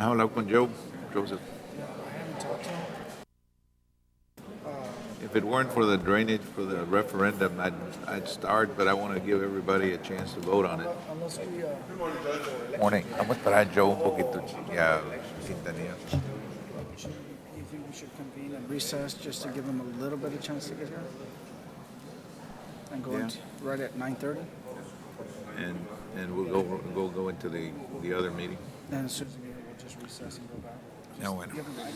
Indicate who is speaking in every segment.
Speaker 1: hablado con Joe, Joseph.
Speaker 2: I haven't talked to him.
Speaker 1: If it weren't for the drainage for the referendum, I'd start, but I want to give everybody a chance to vote on it.
Speaker 2: Unless we,
Speaker 1: Morning. Vamos a esperar a Joe un poquito. Ya, sintonía.
Speaker 2: you think we should convene and recess just to give him a little bit of chance to get here? And go
Speaker 1: Yeah.
Speaker 2: right at 9:30?
Speaker 1: And we'll go into the other meeting.
Speaker 2: And as soon as we get here, we'll just recess and go back.
Speaker 1: Ya, bueno.
Speaker 2: Give him time.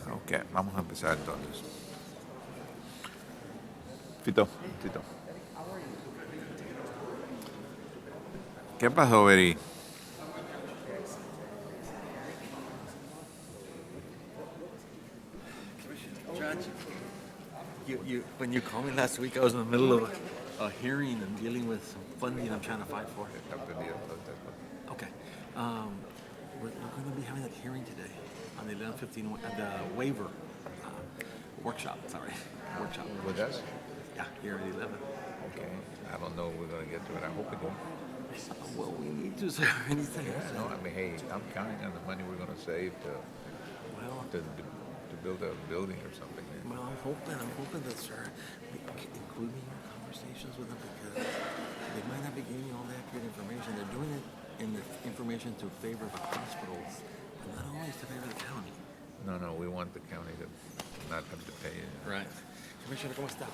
Speaker 1: Ok, vamos a empezar entonces. Tito. ¿Qué pasó, Beri?
Speaker 3: Judge, when you called me last week, I was in the middle of a hearing and dealing with some funding I'm trying to fight for. Okay. We're going to be having that hearing today on the 11:15, the waiver workshop.
Speaker 1: With us?
Speaker 3: Yeah, here at 11.
Speaker 1: Okay. I don't know if we're going to get to it. I hope we do.
Speaker 3: Well, we need to, sir. Anything.
Speaker 1: No, I mean, hey, I'm counting on the money we're going to save
Speaker 3: Well,
Speaker 1: to build a building or something.
Speaker 3: well, I'm hoping that, sir, include me in your conversations with them because they might not be giving you all the accurate information. They're doing it in the information to favor the hospitals, but not always to favor the county.
Speaker 1: No, we want the county to not have to pay it.
Speaker 3: Right. Commissioner, ¿cómo está?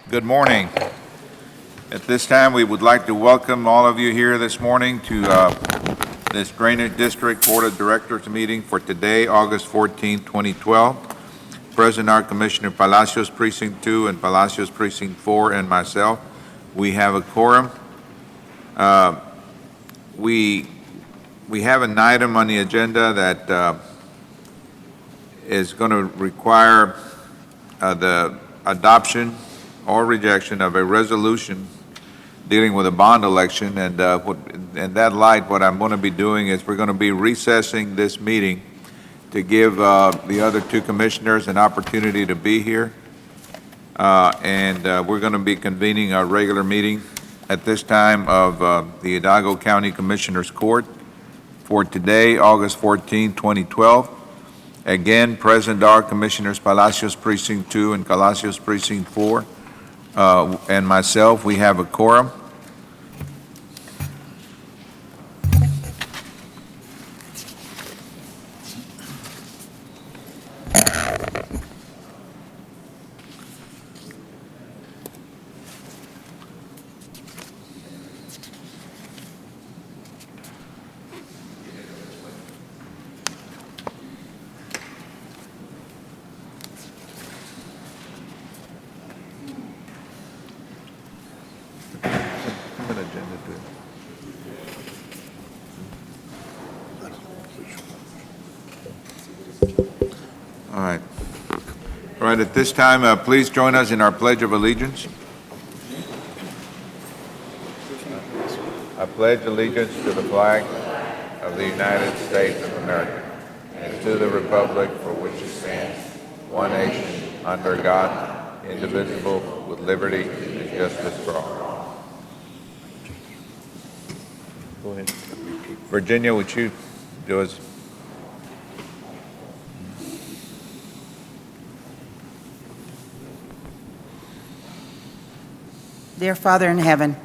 Speaker 1: Good morning. At this time, we would like to welcome all of you here this morning to this Drainage District Board of Directors meeting for today, August 14, 2012. Present are Commissioner Palacios Precinct 2 and Palacios Precinct 4 and myself. We have a quorum. We have an item on the agenda that is going to require the adoption or rejection of a resolution dealing with a bond election. And in that light, what I'm going to be doing is we're going to be recessing this meeting to give the other two commissioners an opportunity to be here. And we're going to be convening our regular meeting at this time of the Hidalgo County Commissioners Court for today, August 14, 2012. Again, present are Commissioners Palacios Precinct 2 and Palacios Precinct 4, and myself. We have a quorum. All right, at this time, please join us in our Pledge of Allegiance. I pledge allegiance to the flag of the United States of America and to the republic for which it stands, one nation, under God, indivisible, with liberty and justice for all. Go ahead. Virginia, would you do us?
Speaker 4: Dear Father in heaven,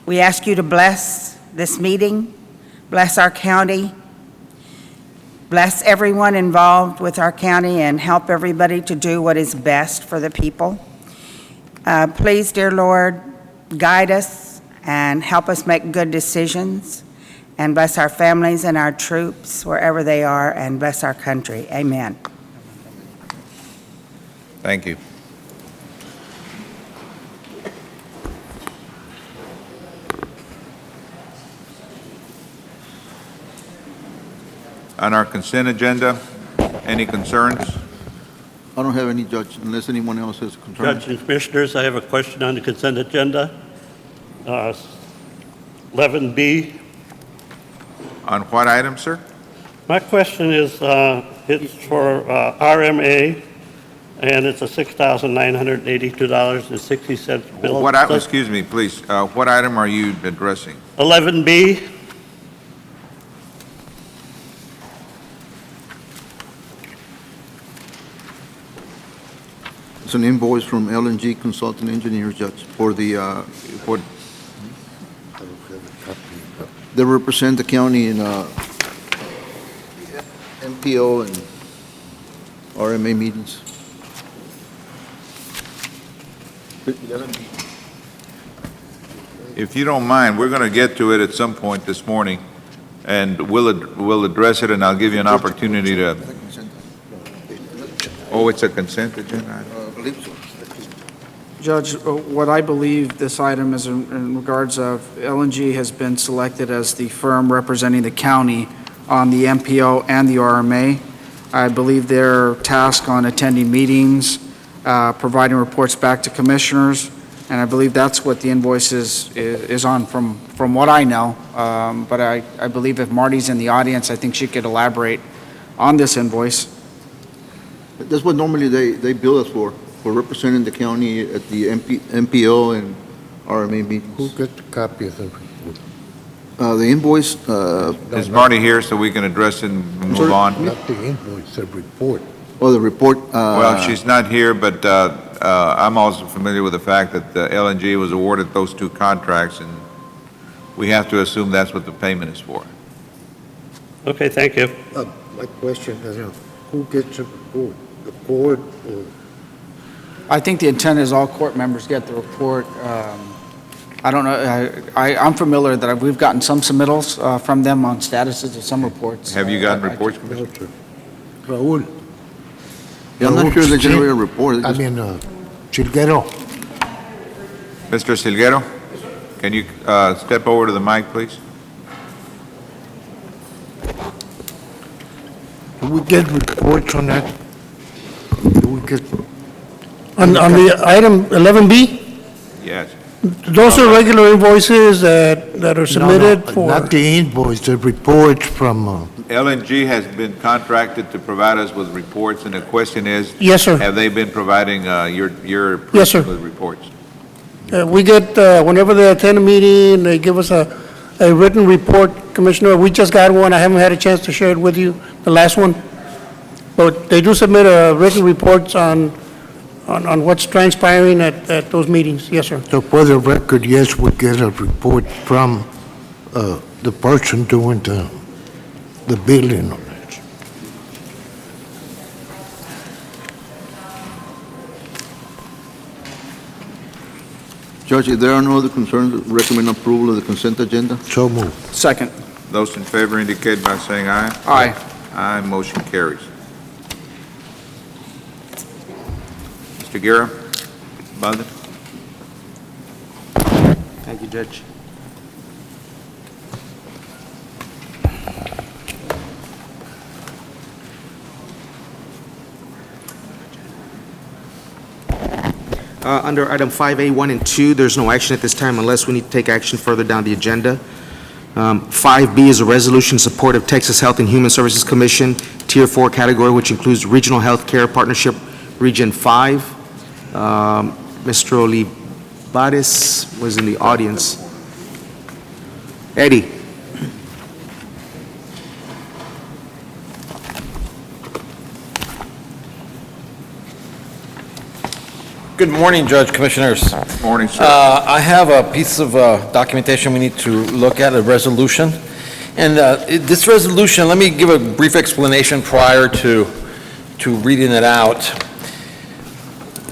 Speaker 4: we ask you to bless this meeting, bless our county, bless everyone involved with our county, and help everybody to do what is best for the people. Please, dear Lord, guide us and help us make good decisions, and bless our families and our troops wherever they are, and bless our country. Amen.
Speaker 1: Thank you. On our consent agenda, any concerns?
Speaker 5: I don't have any, Judge, unless anyone else has concerns.
Speaker 6: Judge and Commissioners, I have a question on the consent agenda. 11B.
Speaker 1: On what item, sir?
Speaker 6: My question is, it's for RMA and it's a $6,982.60 bill.
Speaker 1: Excuse me, please, what item are you addressing?
Speaker 6: 11B,
Speaker 5: It's an invoice from L&G Consulting Engineers, Judge, for the,
Speaker 1: What,
Speaker 5: they represent the county in MPO and RMA meetings.
Speaker 1: if you don't mind, we're going to get to it at some point this morning, and we'll address it, and I'll give you an opportunity to, oh, it's a consent agenda item?
Speaker 5: I believe so.
Speaker 2: Judge, what I believe this item is in regards of LNG has been selected as the firm representing the county on the MPO and the RMA. I believe their task on attending meetings, providing reports back to commissioners, and I believe that's what the invoice is on from what I know. But I believe if Marty's in the audience, I think she could elaborate on this invoice.
Speaker 5: That's what normally they bill us for representing the county at the MPO and RMA
Speaker 7: Who
Speaker 5: meetings.
Speaker 7: gets a copy of the report?
Speaker 5: The invoice,
Speaker 1: Is Marty here so we can address it and move on?
Speaker 7: Not the invoice, the report.
Speaker 5: the report.
Speaker 1: Well, she's not here, but I'm also familiar with the fact that LNG was awarded those two contracts, and we have to assume that's what the payment is for.
Speaker 6: okay, thank you.
Speaker 7: My question is, who gets a report? The court or?
Speaker 2: I think the intent is all court members get the report. I don't know, I'm familiar that we've gotten some submittals from them on statuses of some reports.
Speaker 1: Have you gotten
Speaker 2: I-
Speaker 1: reports,
Speaker 7: No,
Speaker 1: Commissioner?
Speaker 7: sir. Raúl.
Speaker 5: Yeah, I'm not
Speaker 7: Raúl,
Speaker 5: sure they
Speaker 7: sí.
Speaker 5: generate a report. They
Speaker 7: I
Speaker 5: just-
Speaker 7: mean, Chilguero.
Speaker 1: Mr. Silguero, can you step over to the mic, please?
Speaker 7: Do we get reports on that? Do we get?
Speaker 8: On the item 11B,
Speaker 1: Yes.
Speaker 8: those are regular invoices that are submitted
Speaker 7: No,
Speaker 8: for,
Speaker 7: not the invoice, the reports from,
Speaker 1: LNG has been contracted to provide us with reports, and the question is,
Speaker 8: yes, sir.
Speaker 1: have they been providing your
Speaker 8: Yes, sir.
Speaker 1: person with reports?
Speaker 8: We get, whenever they attend a meeting, they give us a written report, Commissioner. We just got one, I haven't had a chance to share it with you, the last one. But they do submit written reports on what's transpiring at those meetings, yes, sir.
Speaker 7: so for the record, yes, we get a report from the person doing the billing on it.
Speaker 5: Judge, if there are no other concerns, recommend approval of the consent agenda.
Speaker 7: So moved.
Speaker 2: Second.
Speaker 1: Those in favor indicate by saying aye.
Speaker 2: Aye.
Speaker 1: Aye, motion carries. Mr. Guerra, Baldi?
Speaker 9: Thank you, Judge. Under item 5A, 1 and 2, there's no action at this time unless we need to take action further down the agenda. 5B is a resolution in support of Texas Health and Human Services Commission, Tier 4 category, which includes Regional Health Care Partnership Region 5. Mr. Olivares was in the audience. Eddie?
Speaker 3: Good morning, Judge, Commissioners.
Speaker 1: Morning, sir.
Speaker 3: I have a piece of documentation we need to look at, a resolution. And this resolution, let me give a brief explanation prior to reading it out.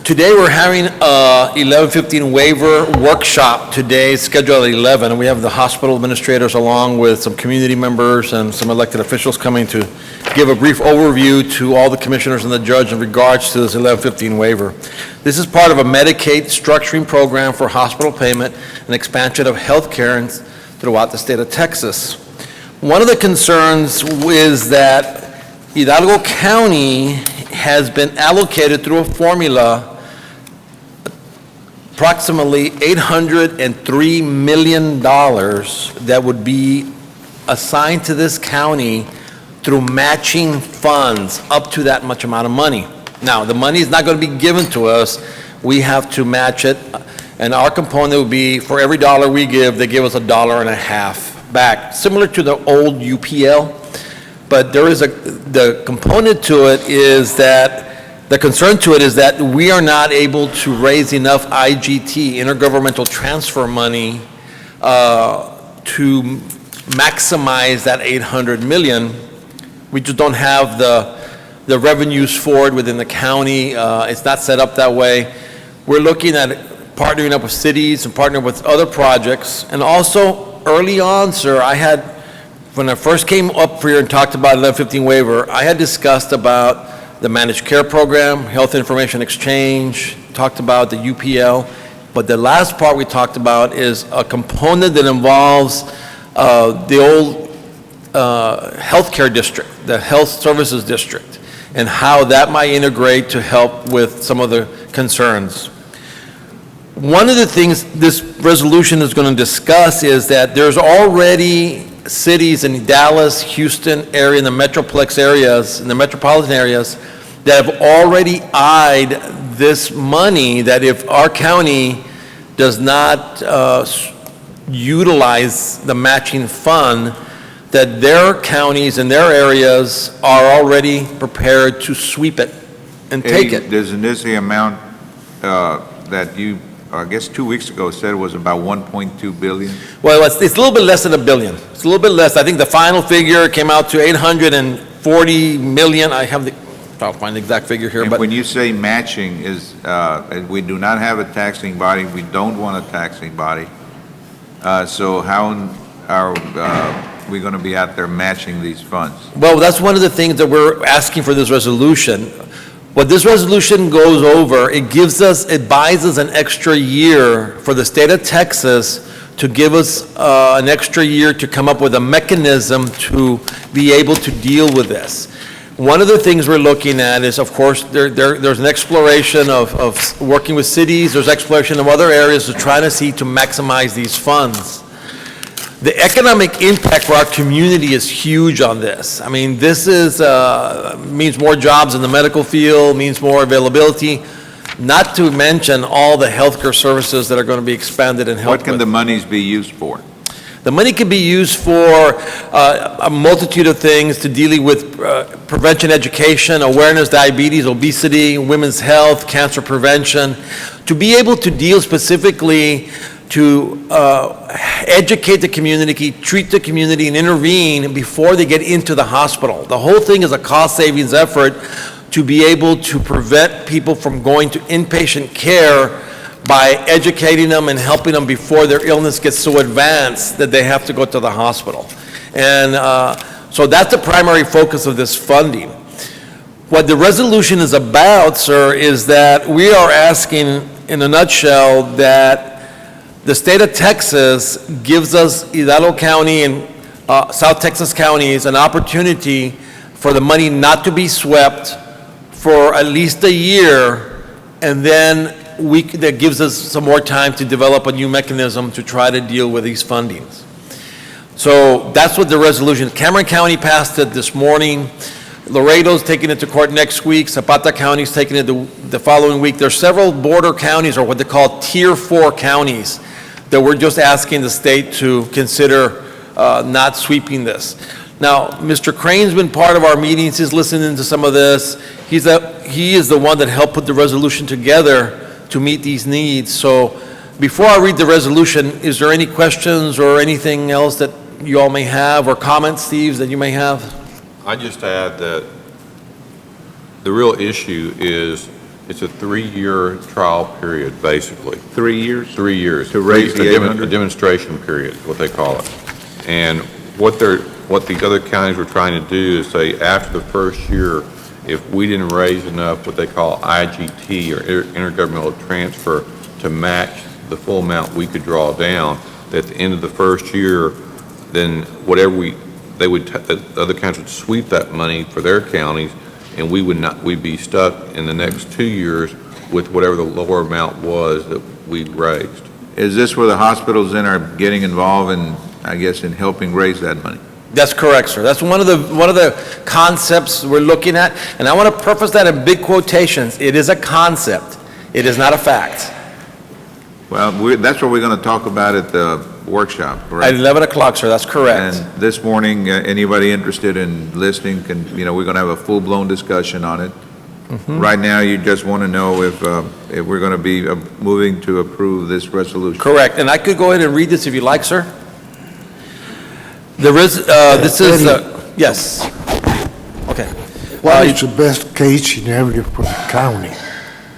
Speaker 3: Today, we're having a 11:15 waiver workshop today, scheduled at 11. And we have the hospital administrators along with some community members and some elected officials coming to give a brief overview to all the commissioners and the judge in regards to this 11:15 waiver. This is part of a Medicaid structuring program for hospital payment and expansion of health care throughout the state of Texas. One of the concerns is that Hidalgo County has been allocated through a formula approximately $803 million that would be assigned to this county through matching funds up to that much amount of money. Now, the money is not going to be given to us. We have to match it, and our component would be, for every dollar we give, they give us $1.50 back, similar to the old UPL. But there is the component to it is that, the concern to it is that we are not able to raise enough IGT, intergovernmental transfer money, to maximize that 800 million. We just don't have the revenues for it within the county. It's not set up that way. We're looking at partnering up with cities and partnering with other projects. And also, early on, sir, when I first came up here and talked about 1115 waiver, I had discussed about the managed care program, health information exchange, talked about the UPL. But the last part we talked about is a component that involves the old healthcare district, the health services district, and how that might integrate to help with some of the concerns. One of the things this resolution is going to discuss is that there's already cities in Dallas, Houston area, in the metroplex areas, in the metropolitan areas, that have already eyed this money, that if our county does not utilize the matching fund, that their counties and their areas are already prepared to sweep it and take it.
Speaker 1: Isn't this the amount that you, I guess 2 weeks ago, said was about 1.2 billion?
Speaker 3: Well, it's a little bit less than $1 billion. It's a little bit less. I think the final figure came out to 840 million. I'll find the exact figure here,
Speaker 1: And
Speaker 3: but
Speaker 1: when you say matching is, we do not have a taxing body, we don't want a taxing body. So how are we going to be out there matching these funds?
Speaker 3: well, that's one of the things that we're asking for this resolution. What this resolution goes over, it buys us an extra year for the state of Texas to give us an extra year to come up with a mechanism to be able to deal with this. One of the things we're looking at is, of course, there's an exploration of working with cities, there's exploration of other areas to try to see to maximize these funds. The economic impact for our community is huge on this. I mean, this means more jobs in the medical field, means more availability, not to mention all the healthcare services that are going to be expanded and helped
Speaker 1: What can
Speaker 3: with.
Speaker 1: the monies be used for?
Speaker 3: The money can be used for a multitude of things to dealing with prevention, education, awareness, diabetes, obesity, women's health, cancer prevention, to be able to deal specifically to educate the community, treat the community, and intervene before they get into the hospital. The whole thing is a cost savings effort to be able to prevent people from going to inpatient care by educating them and helping them before their illness gets so advanced that they have to go to the hospital. And so that's the primary focus of this funding. What the resolution is about, sir, is that we are asking, in a nutshell, that the state of Texas gives us Hidalgo County and South Texas counties an opportunity for the money not to be swept for at least a year, and then that gives us some more time to develop a new mechanism to try to deal with these fundings. So that's what the resolution, Cameron County passed it this morning. Laredo's taking it to court next week. Zapata County's taking it the following week. There's several border counties, or what they call Tier 4 counties, that we're just asking the state to consider not sweeping this. Now, Mr. Crane's been part of our meetings. He's listening to some of this. He is the one that helped put the resolution together to meet these needs. So before I read the resolution, is there any questions or anything else that you all may have, or comments, Steve, that you may have?
Speaker 10: I just add that the real issue is it's a 3-year trial period, basically.
Speaker 1: 3 years?
Speaker 10: 3 years.
Speaker 1: To raise the
Speaker 10: A
Speaker 1: 800?
Speaker 10: demonstration period, is what they call it. And what these other counties were trying to do is say, after the first year, if we didn't raise enough, what they call IGT, or intergovernmental transfer, to match the full amount we could draw down, that at the end of the first year, then whatever the other counties would sweep that money for their counties, and we'd be stuck in the next 2 years with whatever the lower amount was that we raised.
Speaker 1: Is this where the hospitals then are getting involved in, I guess, in helping raise that money?
Speaker 3: That's correct, sir. That's one of the concepts we're looking at, and I want to preface that in big quotations. It is a concept. It is not a fact.
Speaker 1: Well, that's what we're going to talk about at the workshop,
Speaker 3: At
Speaker 1: correct?
Speaker 3: 11 o'clock, sir, that's correct.
Speaker 1: And this morning, anybody interested in listening can, we're going to have a full-blown discussion on it. Right now, you just want to know if we're going to be moving to approve this resolution.
Speaker 3: Correct, and I could go ahead and read this if you like, sir. This is, yes. Okay.
Speaker 7: What is the best case scenario for the county?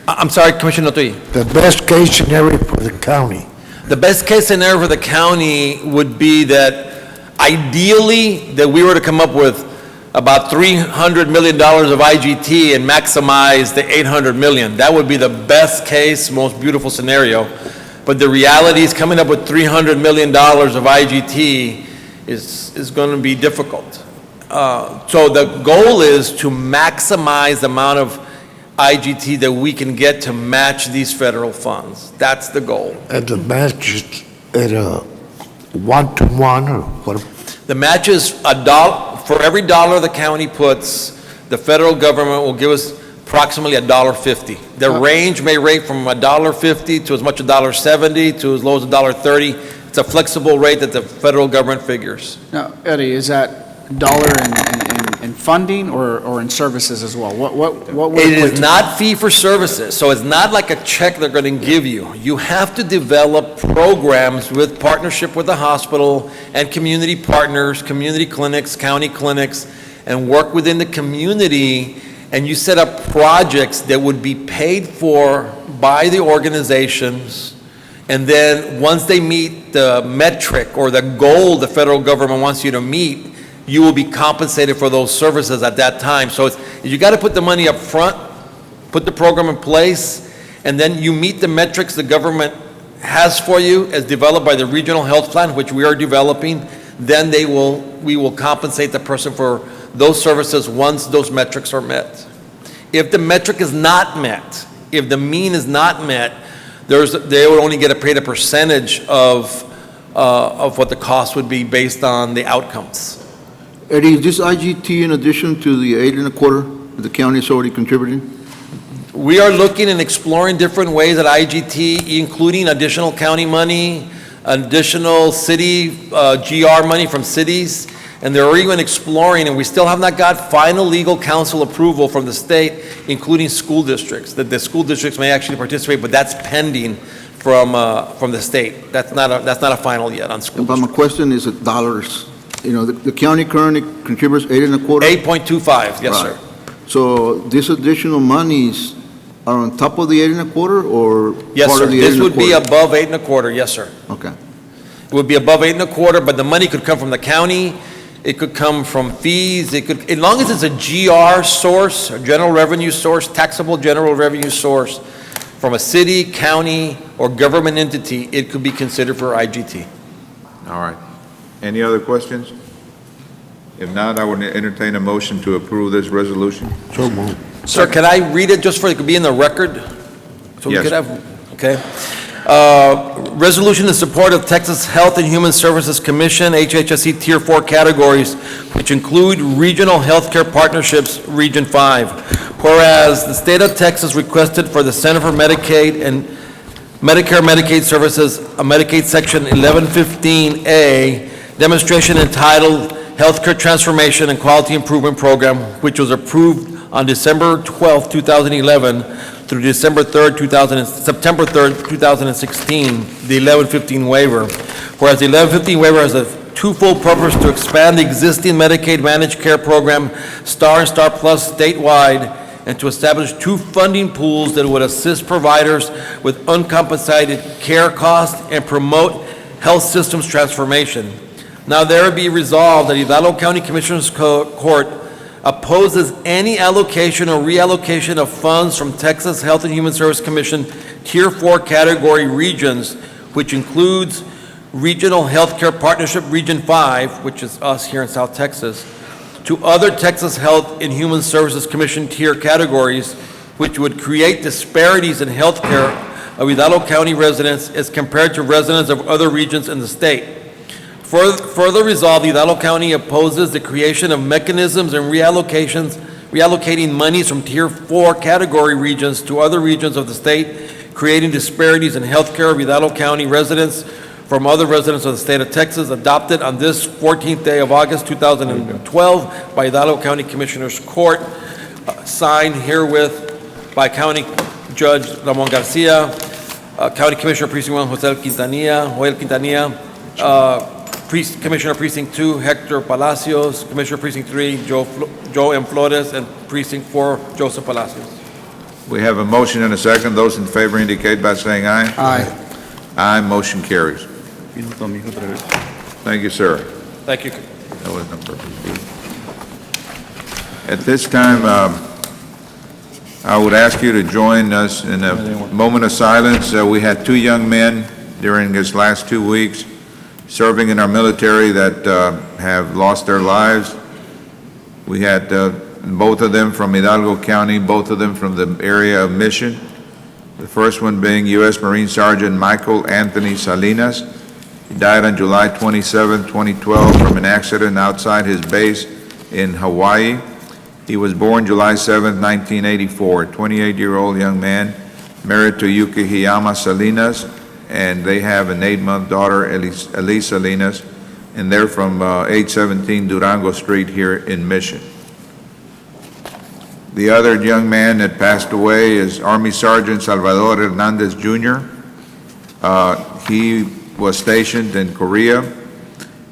Speaker 3: I'm sorry, Commissioner Notoy.
Speaker 7: The best case scenario for the county?
Speaker 3: The best case scenario for the county would be that ideally, that we were to come up with about $300 million of IGT and maximize the $800 million. That would be the best case, most beautiful scenario. But the reality is coming up with $300 million of IGT is going to be difficult. So the goal is to maximize the amount of IGT that we can get to match these federal funds. That's the goal.
Speaker 7: And the match is at a 1-to-1 or what?
Speaker 3: The match is $1, for every dollar the county puts, the federal government will give us approximately $1.50. The range may rate from $1.50 to as much as $1.70 to as low as $1.30. It's a flexible rate that the federal government figures.
Speaker 2: Now, Eddie, is that dollar in funding or in services as well? What would
Speaker 3: It
Speaker 2: equate
Speaker 3: is
Speaker 2: to?
Speaker 3: not fee for services, so it's not like a check they're going to give you. You have to develop programs with partnership with the hospital and community partners, community clinics, county clinics, and work within the community, and you set up projects that would be paid for by the organizations, and then once they meet the metric or the goal the federal government wants you to meet, you will be compensated for those services at that time. So you got to put the money up front, put the program in place, and then you meet the metrics the government has for you as developed by the regional health plan, which we are developing. Then we will compensate the person for those services once those metrics are met. If the metric is not met, if the mean is not met, they would only get paid a percentage of what the cost would be based on the outcomes.
Speaker 5: Eddie, is this IGT in addition to the 8.25 that the county is already contributing?
Speaker 3: We are looking and exploring different ways at IGT, including additional county money, additional city GR money from cities, and they're even exploring, and we still have not got final legal counsel approval from the state, including school districts, that the school districts may actually participate, but that's pending from the state. That's not a final yet on school
Speaker 5: But my
Speaker 3: districts.
Speaker 5: question is at dollars. The county currently contributes 8.25?
Speaker 3: 8.25, yes, sir.
Speaker 5: Right. So these additional monies are on top of the 8.25 or
Speaker 3: Yes,
Speaker 5: part
Speaker 3: sir.
Speaker 5: of the 8.25?
Speaker 3: This would be above 8.25, yes, sir.
Speaker 5: Okay.
Speaker 3: It would be above 8.25, but the money could come from the county, it could come from fees, it could, as long as it's a GR source, a general revenue source, taxable general revenue source, from a city, county, or government entity, it could be considered for IGT.
Speaker 1: All right. Any other questions? If not, I would entertain a motion to approve this resolution.
Speaker 7: So moved.
Speaker 3: Sir, can I read it just for it could be in the record? So we
Speaker 1: Yes.
Speaker 3: could have, okay. Resolution in support of Texas Health and Human Services Commission, HHSC Tier 4 categories, which include regional healthcare partnerships, Region 5. Whereas the state of Texas requested for the Center for Medicaid and Medicare/Medicaid Services, a Medicaid Section 1115A, demonstration entitled Healthcare Transformation and Quality Improvement Program, which was approved on December 12, 2011 through September 3, 2016, the 1115 waiver. Whereas the 1115 waiver has a twofold purpose: to expand the existing Medicaid managed care program, STAR and STAR Plus statewide, and to establish two funding pools that would assist providers with uncompensated care costs and promote health systems transformation. Now, there be resolved that Hidalgo County Commissioners Court opposes any allocation or reallocation of funds from Texas Health and Human Services Commission Tier 4 category regions, which includes Regional Healthcare Partnership Region 5, which is us here in South Texas, to other Texas Health and Human Services Commission tier categories, which would create disparities in healthcare of Hidalgo County residents as compared to residents of other regions in the state. Further resolved, Hidalgo County opposes the creation of mechanisms and reallocating monies from Tier 4 category regions to other regions of the state, creating disparities in healthcare of Hidalgo County residents from other residents of the state of Texas, adopted on this 14th day of August 2012 by Hidalgo County Commissioners Court, signed herewith by County Judge Ramon Garcia, County Commissioner Precinct 1 Joel Quintanilla, Commissioner Precinct 2 Hector Palacios, Commissioner Precinct 3 Joe M. Flores, and Precinct 4 Joseph Palacios.
Speaker 1: We have a motion and a second. Those in favor indicate by saying aye.
Speaker 2: Aye.
Speaker 1: Aye, motion carries. Thank you, sir.
Speaker 3: Thank you.
Speaker 1: That was number B. At this time, I would ask you to join us in a moment of silence. We had two young men during this last 2 weeks serving in our military that have lost their lives. We had both of them from Hidalgo County, both of them from the area of Mission. The first one being U.S. Marine Sergeant Michael Anthony Salinas. He died on July 27, 2012 from an accident outside his base in Hawaii. He was born July 7, 1984, a 28-year-old young man, married to Yukihiyama Salinas, and they have an 8-month daughter, Elise Salinas, and they're from 817 Durango Street here in Mission. The other young man that passed away is Army Sergeant Salvador Hernandez Jr. He was stationed in Korea,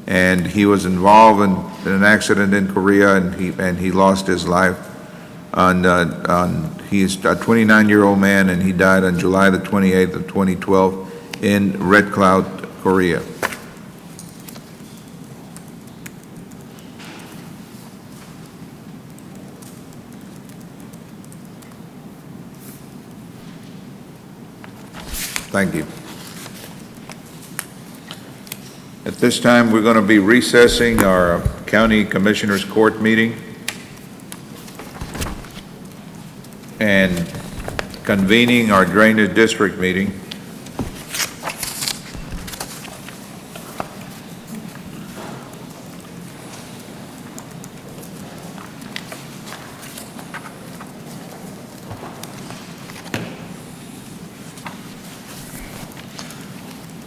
Speaker 1: and he was involved in an accident in Korea, and he lost his life. He's a 29-year-old man, and he died on July the 28th of 2012 in Red Cloud, Korea. Thank you. At this time, we're going to be recessing our County Commissioners Court meeting and convening our Drainage District meeting.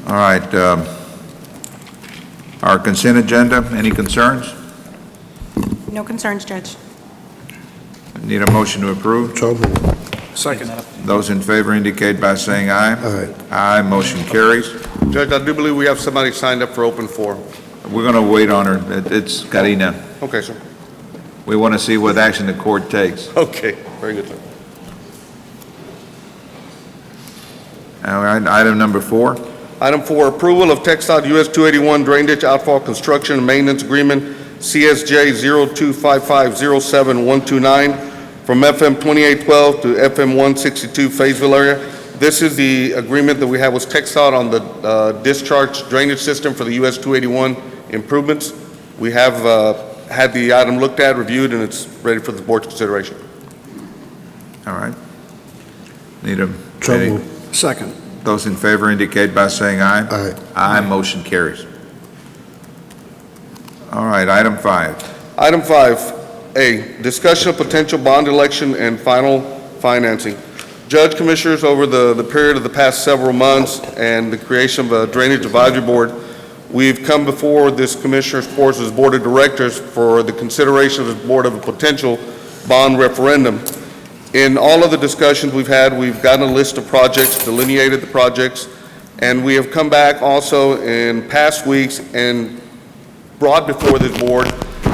Speaker 1: All right, our consent agenda, any concerns?
Speaker 11: No concerns, Judge.
Speaker 1: Need a motion to approve?
Speaker 7: So moved.
Speaker 2: Second.
Speaker 1: Those in favor indicate by saying aye.
Speaker 7: Aye.
Speaker 1: Aye, motion carries.
Speaker 12: Judge, I do believe we have somebody signed up for open forum.
Speaker 1: We're going to wait on her. It's Karina.
Speaker 12: Okay, sir.
Speaker 1: We want to see what action the court takes.
Speaker 12: Okay, very good, sir.
Speaker 1: All right, item number 4.
Speaker 12: Item 4, approval of TxDOT US 281 Drainage Outfall Construction and Maintenance Agreement, CSJ 025507-129, from FM 2812 to FM 162 Fayetteville area. This is the agreement that we have with TxDOT on the discharge drainage system for the US 281 improvements. We have had the item looked at, reviewed, and it's ready for the board's consideration.
Speaker 1: All right. Need a...
Speaker 7: So moved.
Speaker 2: Second.
Speaker 1: Those in favor indicate by saying aye.
Speaker 7: Aye.
Speaker 1: Aye, motion carries. All right, item 5.
Speaker 12: Item 5A, discussion of potential bond election and final financing. Judge, Commissioners, over the period of the past several months and the creation of a Drainage Advisory Board, we've come before this Commissioners' Court's Board of Directors for the consideration of this board of a potential bond referendum. In all of the discussions we've had, we've gotten a list of projects, delineated the projects, and we have come back also in past weeks and brought before this board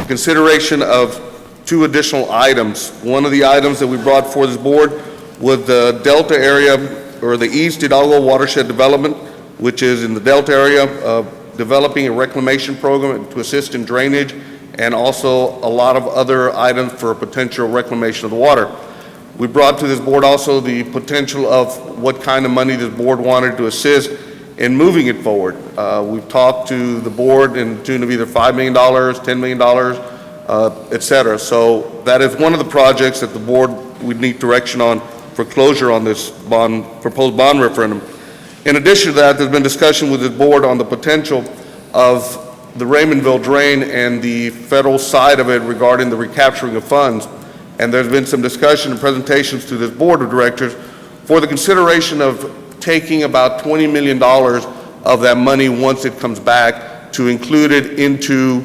Speaker 12: consideration of 2 additional items. One of the items that we brought before this board was the Delta area, or the East Hidalgo Watershed Development, which is in the Delta area, developing a reclamation program to assist in drainage, and also a lot of other items for potential reclamation of the water. We brought to this board also the potential of what kind of money this board wanted to assist in moving it forward. We've talked to the board in tune of either $5 million, $10 million, et cetera. So that is one of the projects that the board would need direction on for closure on this proposed bond referendum. In addition to that, there's been discussion with this board on the potential of the Raymondville drain and the federal side of it regarding the recapturing of funds. And there's been some discussion and presentations to this board of directors for the consideration of taking about $20 million of that money once it comes back to include it into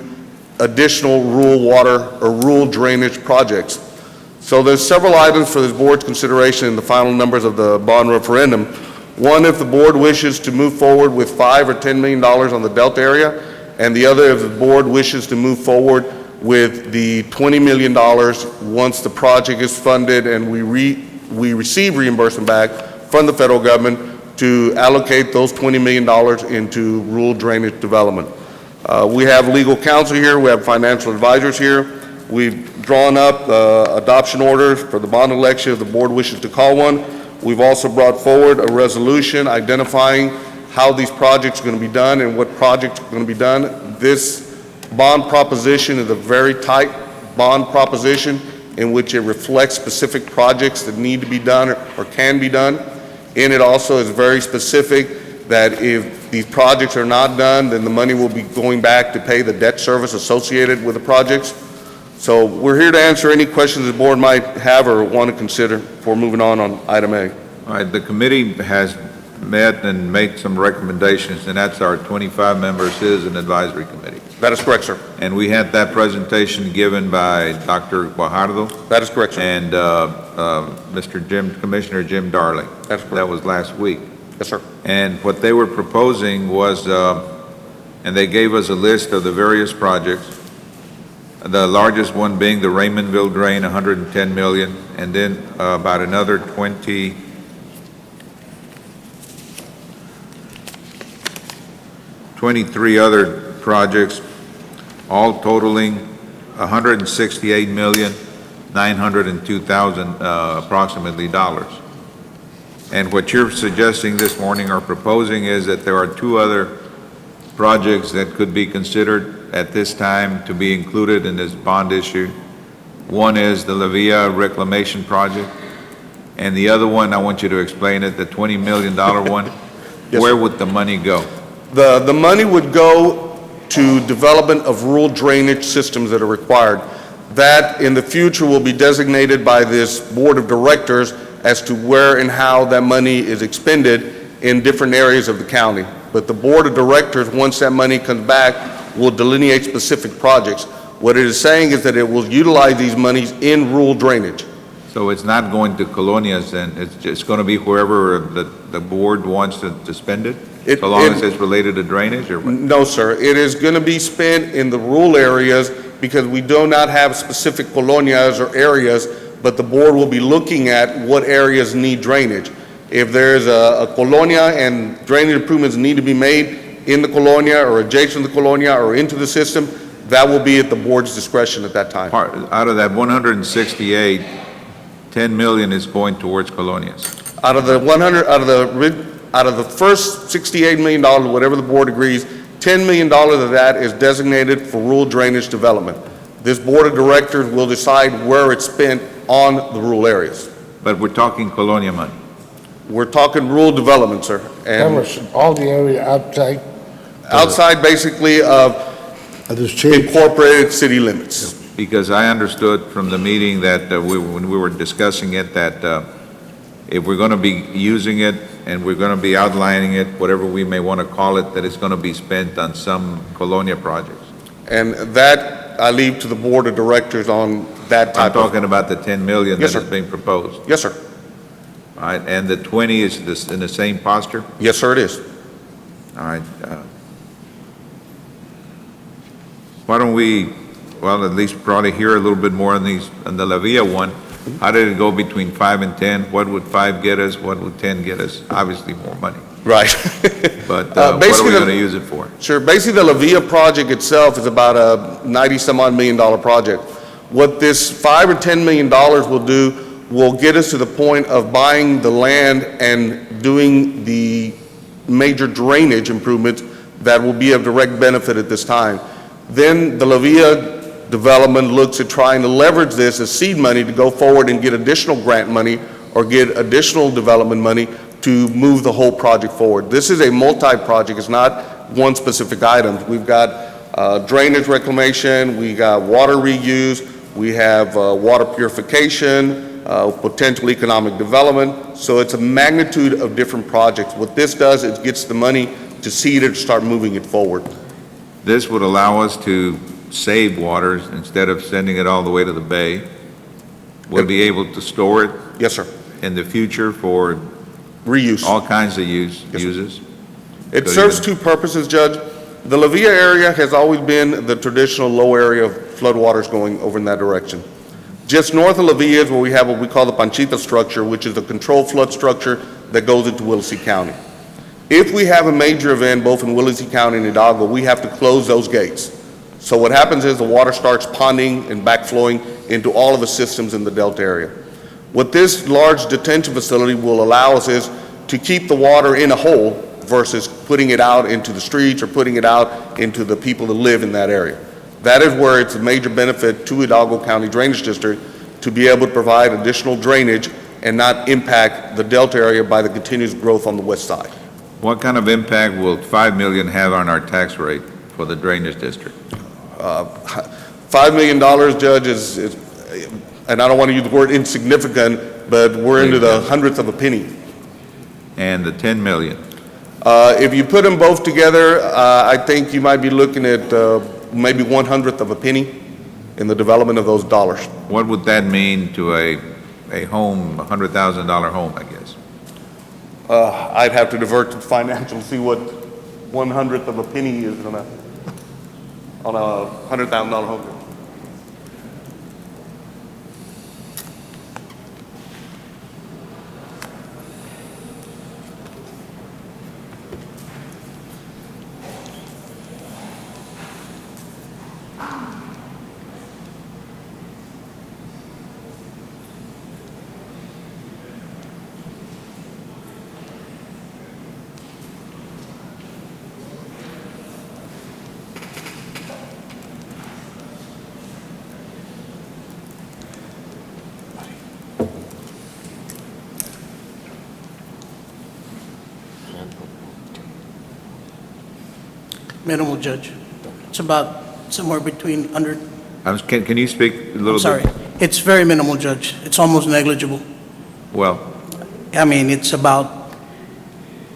Speaker 12: additional rural water or rural drainage projects. So there's several items for this board's consideration in the final numbers of the bond referendum. One, if the board wishes to move forward with $5 or $10 million on the Delta area, and the other, if the board wishes to move forward with the $20 million once the project is funded and we receive reimbursement back from the federal government to allocate those $20 million into rural drainage development. We have legal counsel here, we have financial advisors here. We've drawn up adoption orders for the bond election if the board wishes to call one. We've also brought forward a resolution identifying how these projects are going to be done and what projects are going to be done. This bond proposition is a very tight bond proposition in which it reflects specific projects that need to be done or can be done. And it also is very specific that if these projects are not done, then the money will be going back to pay the debt service associated with the projects. So we're here to answer any questions the board might have or want to consider before moving on item A.
Speaker 1: All right, the committee has met and made some recommendations, and that's our 25-member Citizen Advisory Committee.
Speaker 12: That is correct, sir.
Speaker 1: And we had that presentation given by Dr. Guajardo
Speaker 12: That is correct, sir.
Speaker 1: and Commissioner Jim Darling.
Speaker 12: That's correct.
Speaker 1: That was last week.
Speaker 12: Yes, sir.
Speaker 1: And what they were proposing was, and they gave us a list of the various projects, the largest one being the Raymondville Drain, 110 million, and then about another 23 other projects, all totaling $168,902,000 approximately dollars. And what you're suggesting this morning or proposing is that there are two other projects that could be considered at this time to be included in this bond issue. One is the La Villa Reclamation Project, and the other one, I want you to explain it, the $20 million one.
Speaker 12: Yes,
Speaker 1: Where
Speaker 12: sir.
Speaker 1: would the money go?
Speaker 12: The money would go to development of rural drainage systems that are required. That, in the future, will be designated by this board of directors as to where and how that money is expended in different areas of the county. But the board of directors, once that money comes back, will delineate specific projects. What it is saying is that it will utilize these monies in rural drainage.
Speaker 1: So it's not going to colonias then, it's just going to be wherever the board wants to spend it? So long as it's related to drainage or what?
Speaker 12: No, sir. It is going to be spent in the rural areas because we do not have specific colonias or areas, but the board will be looking at what areas need drainage. If there's a colonia and drainage improvements need to be made in the colonia or adjacent to the colonia or into the system, that will be at the board's discretion at that time.
Speaker 1: Out of that 168, 10 million is going towards colonias.
Speaker 12: Out of the first $68 million, whatever the board agrees, $10 million of that is designated for rural drainage development. This board of directors will decide where it's spent on the rural areas.
Speaker 1: But we're talking colonia money.
Speaker 12: We're talking rural development, sir. And
Speaker 7: All the area outside
Speaker 12: basically of
Speaker 7: the city.
Speaker 12: incorporated city limits.
Speaker 1: Because I understood from the meeting that when we were discussing it, that if we're going to be using it and we're going to be outlining it, whatever we may want to call it, that it's going to be spent on some colonia projects.
Speaker 12: And that I leave to the board of directors on that
Speaker 1: I'm
Speaker 12: type of.
Speaker 1: talking about the 10 million
Speaker 12: Yes,
Speaker 1: that
Speaker 12: sir.
Speaker 1: is being proposed.
Speaker 12: Yes, sir.
Speaker 1: All right, and the 20 is in the same posture?
Speaker 12: Yes, sir, it is.
Speaker 1: All right. Why don't we, well, at least probably hear a little bit more on the La Villa one. How did it go between 5 and 10? What would 5 get us? What would 10 get us? Obviously more money.
Speaker 12: Right.
Speaker 1: But what are
Speaker 12: basically
Speaker 1: we
Speaker 12: the-
Speaker 1: going to use it for?
Speaker 12: Sure. Basically, the La Villa project itself is about a 90-some-odd million dollar project. What this $5 or $10 million will do will get us to the point of buying the land and doing the major drainage improvements that will be of direct benefit at this time. Then the La Villa development looks at trying to leverage this as seed money to go forward and get additional grant money or get additional development money to move the whole project forward. This is a multi-project, it's not one specific item. We've got drainage reclamation, we got water reuse, we have water purification, potential economic development. So it's a magnitude of different projects. What this does is gets the money to seed it, to start moving it forward.
Speaker 1: This would allow us to save water instead of sending it all the way to the bay. We'll be able to store it
Speaker 12: Yes, sir.
Speaker 1: in the future for
Speaker 12: Reuse.
Speaker 1: all kinds of uses.
Speaker 12: It
Speaker 1: So
Speaker 12: serves
Speaker 1: you-
Speaker 12: two purposes, Judge. The La Villa area has always been the traditional low area of floodwaters going over in that direction. Just north of La Villa is where we have what we call the Panchita structure, which is a controlled flood structure that goes into Willacy County. If we have a major event, both in Willacy County and Hidalgo, we have to close those gates. So what happens is the water starts ponding and backflowing into all of the systems in the Delta area. What this large detention facility will allow us is to keep the water in a hole versus putting it out into the streets or putting it out into the people that live in that area. That is where it's a major benefit to Hidalgo County Drainage District to be able to provide additional drainage and not impact the Delta area by the continuous growth on the west side.
Speaker 1: What kind of impact will 5 million have on our tax rate for the drainage district?
Speaker 12: $5 million, Judge, is, and I don't want to use the word insignificant, but we're into the hundredth of a penny.
Speaker 1: And the 10 million?
Speaker 12: If you put them both together, I think you might be looking at maybe 1/100th of a penny in the development of those dollars.
Speaker 1: What would that mean to a home, a $100,000 home, I guess?
Speaker 12: I'd have to divert to financial, see what 1/100th of a penny is on a $100,000 home.
Speaker 8: Minimal, Judge. It's about somewhere between 100,
Speaker 1: Can you speak a little
Speaker 8: I'm sorry.
Speaker 1: bit?
Speaker 8: It's very minimal, Judge. It's almost negligible.
Speaker 1: Well,
Speaker 8: I mean, it's about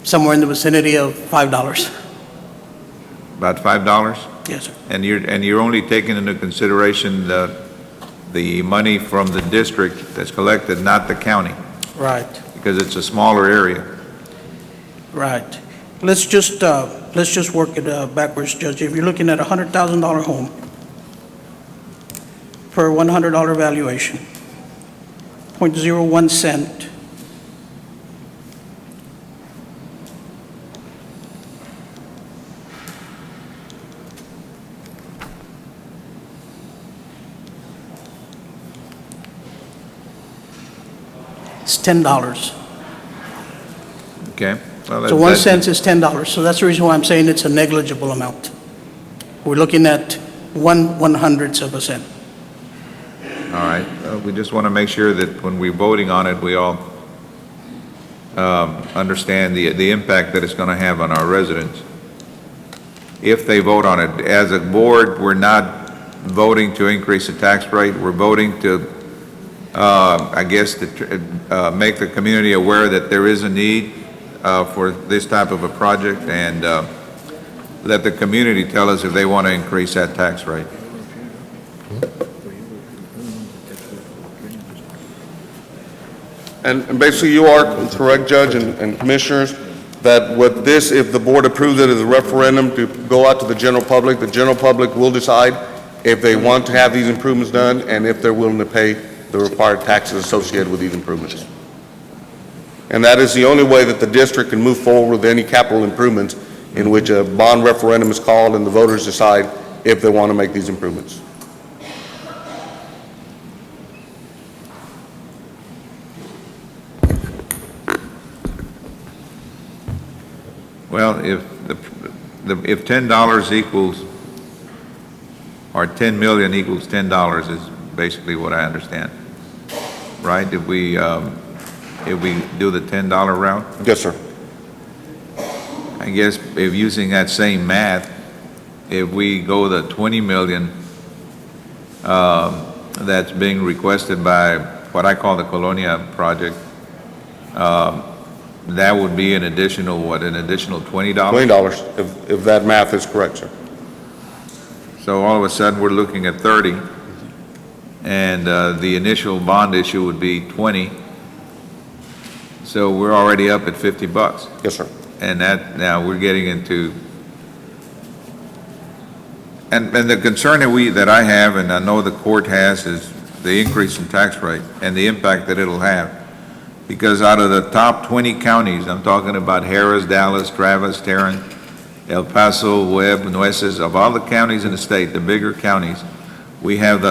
Speaker 8: somewhere in the vicinity of $5.
Speaker 1: about $5?
Speaker 8: Yes, sir.
Speaker 1: And you're only taking into consideration the money from the district that's collected, not the county,
Speaker 8: Right,
Speaker 1: because it's a smaller area.
Speaker 8: right. Let's just work it backwards, Judge. If you're looking at a $100,000 home for $100 valuation, 0.01 cent, it's $10.
Speaker 1: Okay? Well,
Speaker 8: So 1
Speaker 1: that-
Speaker 8: cent is $10. So that's the reason why I'm saying it's a negligible amount. We're looking at 1/100th of a cent.
Speaker 1: All right. We just want to make sure that when we're voting on it, we all understand the impact that it's going to have on our residents. If they vote on it, as a board, we're not voting to increase the tax rate. We're voting to, I guess, to make the community aware that there is a need for this type of a project, and let the community tell us if they want to increase that tax rate.
Speaker 12: And basically, you are correct, Judge and Commissioners, that with this, if the board approves it as a referendum to go out to the general public will decide if they want to have these improvements done and if they're willing to pay the required taxes associated with these improvements. And that is the only way that the district can move forward with any capital improvements in which a bond referendum is called and the voters decide if they want to make these improvements.
Speaker 1: Well, if $10 equals, or 10 million equals $10 is basically what I understand, right? If we do the $10 route?
Speaker 12: Yes, sir.
Speaker 1: I guess if using that same math, if we go the 20 million that's being requested by what I call the Colonia project, that would be an additional, what, an additional $20?
Speaker 12: $20, if that math is correct, sir.
Speaker 1: So all of a sudden, we're looking at 30, and the initial bond issue would be 20. So we're already up at $50.
Speaker 12: Yes, sir.
Speaker 1: And that, now we're getting into, and the concern that I have, and I know the court has, is the increase in tax rate and the impact that it'll have. Because out of the top 20 counties, I'm talking about Harris, Dallas, Travis, Tarrant, El Paso, Webb, Nueces, of all the counties in the state, the bigger counties, we have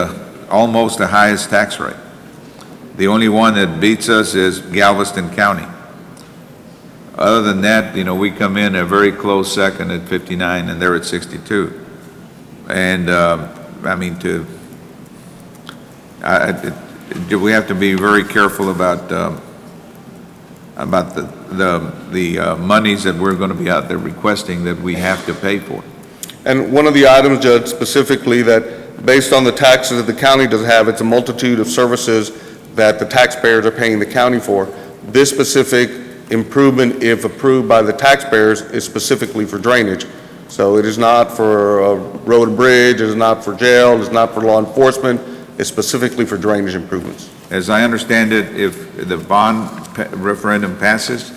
Speaker 1: almost the highest tax rate. The only one that beats us is Galveston County. Other than that, we come in a very close second at 59, and they're at 62. And, we have to be very careful about the monies that we're going to be out there requesting that we have to pay for.
Speaker 12: And one of the items, Judge, specifically that based on the taxes that the county does have, it's a multitude of services that the taxpayers are paying the county for. This specific improvement, if approved by the taxpayers, is specifically for drainage. So it is not for a road and bridge, it is not for jail, it's not for law enforcement, it's specifically for drainage improvements.
Speaker 1: As I understand it, if the bond referendum passes,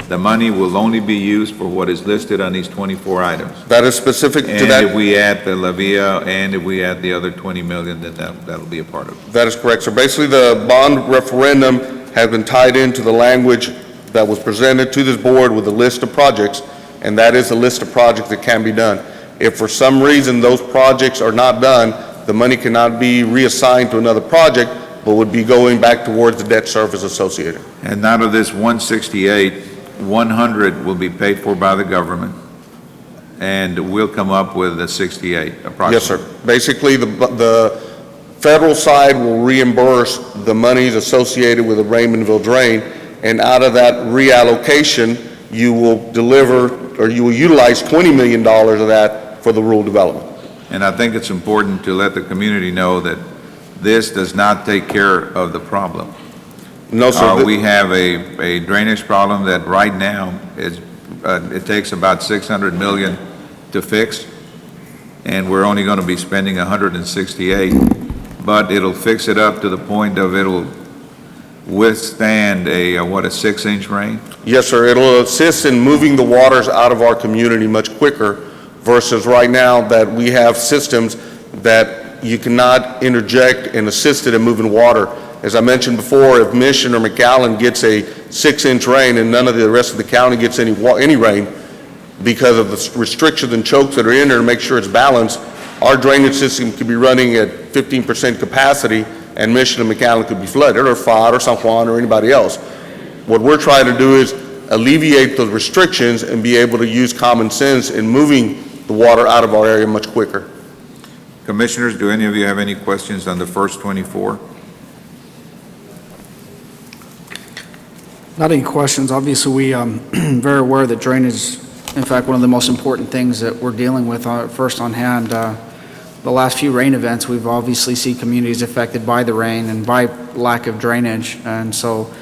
Speaker 1: the money will only be used for what is listed on these 24 items.
Speaker 12: That is specific to
Speaker 1: And
Speaker 12: that.
Speaker 1: if we add the La Villa, and if we add the other 20 million, then that'll be a part of it.
Speaker 12: That is correct. So basically, the bond referendum has been tied into the language that was presented to this board with a list of projects, and that is a list of projects that can be done. If for some reason those projects are not done, the money cannot be reassigned to another project, but would be going back towards the debt service associated.
Speaker 1: And out of this 168, 100 will be paid for by the government, and we'll come up with the 68 approximately.
Speaker 12: Yes, sir. Basically, the federal side will reimburse the monies associated with the Raymondville drain, and out of that reallocation, you will deliver, or you will utilize $20 million of that for the rural development.
Speaker 1: And I think it's important to let the community know that this does not take care of the problem.
Speaker 12: No, sir.
Speaker 1: We have a drainage problem that right now is, it takes about 600 million to fix, and we're only going to be spending 168, but it'll fix it up to the point of it'll withstand a 6-inch rain?
Speaker 12: Yes, sir. It'll assist in moving the waters out of our community much quicker versus right now that we have systems that you cannot interject and assist it in moving water. As I mentioned before, if Mission or McAllen gets a 6-inch rain and none of the rest of the county gets any rain because of the restrictions and chokes that are in there to make sure it's balanced, our drainage system could be running at 15% capacity and Mission and McAllen could be flooded, or FOD or San Juan or anybody else. What we're trying to do is alleviate those restrictions and be able to use common sense in moving the water out of our area much quicker.
Speaker 1: Commissioners, do any of you have any questions on the first 24?
Speaker 2: Not any questions. Obviously, we very aware that drainage is, in fact, one of the most important things that we're dealing with first on hand. The last few rain events, we've obviously seen communities affected by the rain and by lack of drainage. And so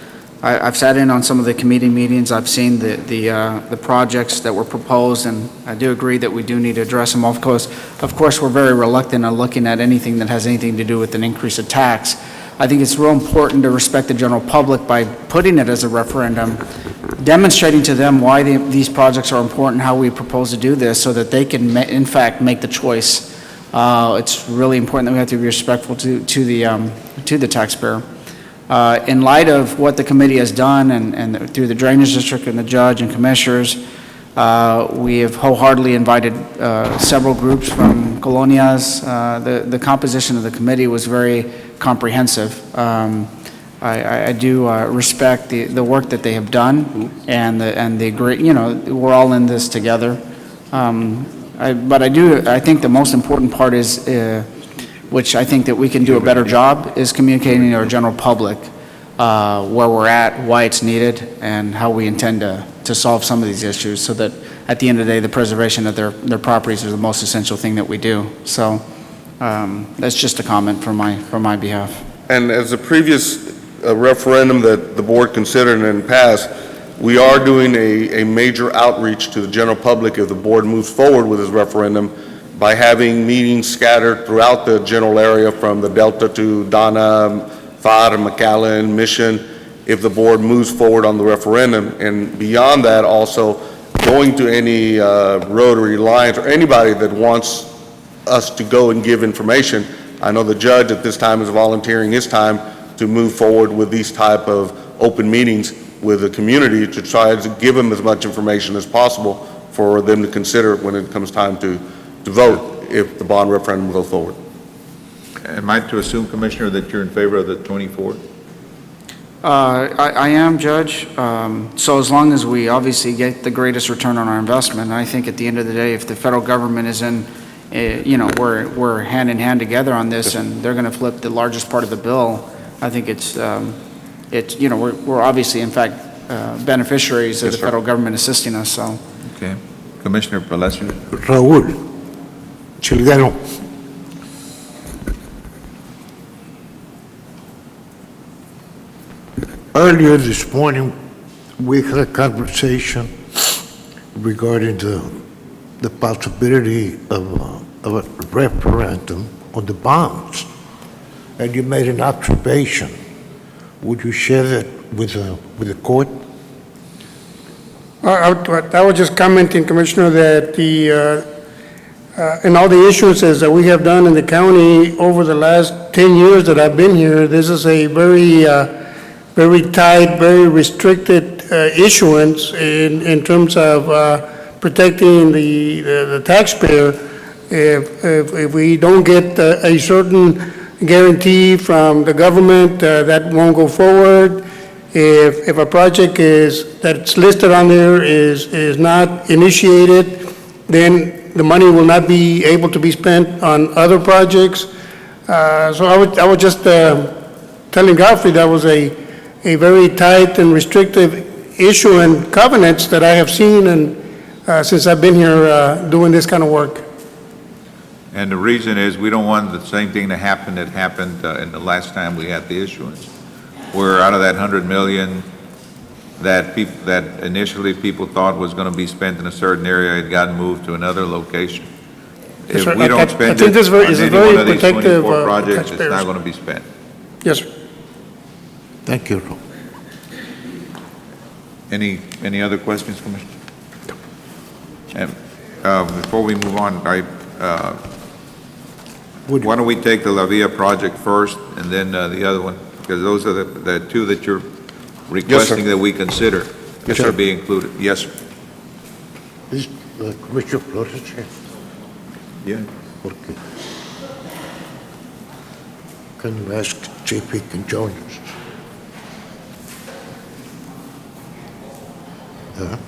Speaker 2: I've sat in on some of the committee meetings. I've seen the projects that were proposed, and I do agree that we do need to address them. Of course, we're very reluctant on looking at anything that has anything to do with an increase of tax. I think it's real important to respect the general public by putting it as a referendum, demonstrating to them why these projects are important, how we propose to do this, so that they can, in fact, make the choice. It's really important that we have to be respectful to the taxpayer. In light of what the committee has done and through the Drainage District and the judge and commissioners, we have wholeheartedly invited several groups from Colonias. The composition of the committee was very comprehensive. I do respect the work that they have done and the great, we're all in this together. But I think the most important part is, which I think that we can do a better job, is communicating to our general public where we're at, why it's needed, and how we intend to to solve some of these issues, so that at the end of the day, the preservation of their properties is the most essential thing that we do. So that's just a comment from my behalf.
Speaker 12: And as the previous referendum that the board considered and passed, we are doing a major outreach to the general public if the board moves forward with this referendum by having meetings scattered throughout the general area from the Delta to Donna, FAR, McAllen, Mission, if the board moves forward on the referendum. And beyond that, also going to any Rotary Alliance or anybody that wants us to go and give information. I know the judge at this time is volunteering his time to move forward with these type of open meetings with the community to try to give them as much information as possible for them to consider when it comes time to vote if the bond referendum goes forward.
Speaker 1: Am I to assume, Commissioner, that you're in favor of the 24?
Speaker 2: I am, Judge. So as long as we obviously get the greatest return on our investment, I think at the end of the day, if the federal government is in, we're hand in hand together on this, and they're going to flip the largest part of the bill, I think we're obviously, in fact, beneficiaries of the federal government assisting us, so.
Speaker 1: Okay. Commissioner Palacios?
Speaker 7: Raúl Chilguero. Earlier this morning, we had a conversation regarding the possibility of a referendum on the bonds, and you made an observation. Would you share that with the court?
Speaker 8: I was just commenting, Commissioner, that in all the issuances that we have done in the county over the last 10 years that I've been here, this is a very tight, very restricted issuance in terms of protecting the taxpayer. If we don't get a certain guarantee from the government, that won't go forward. If a project that's listed on there is not initiated, then the money will not be able to be spent on other projects. So I was just telling Godfrey that was a very tight and restrictive issue and covenants that I have seen and since I've been here doing this kind of work.
Speaker 1: And the reason is, we don't want the same thing that happened in the last time we had the issuance, where out of that 100 million that initially people thought was going to be spent in a certain area, it got moved to another location.
Speaker 8: Yes,
Speaker 1: If
Speaker 8: sir.
Speaker 1: we don't
Speaker 8: I
Speaker 1: spend
Speaker 8: think
Speaker 1: it
Speaker 8: this
Speaker 1: on
Speaker 8: is a
Speaker 1: any
Speaker 8: very
Speaker 1: one of these
Speaker 8: protective,
Speaker 1: 24 projects, it's
Speaker 8: taxpayers.
Speaker 1: not going to be spent.
Speaker 8: Yes, sir.
Speaker 7: Thank you.
Speaker 1: Any other questions, Commissioner? And before we move on, why don't we take the La Villa project first and then the other one? Because those are the two that you're requesting that we consider.
Speaker 12: Yes,
Speaker 1: Should
Speaker 12: sir.
Speaker 1: be included. Yes, sir.
Speaker 7: Is Commissioner Flores here?
Speaker 1: Yeah.
Speaker 7: Okay. Can you ask JP can join us?
Speaker 1: Dale.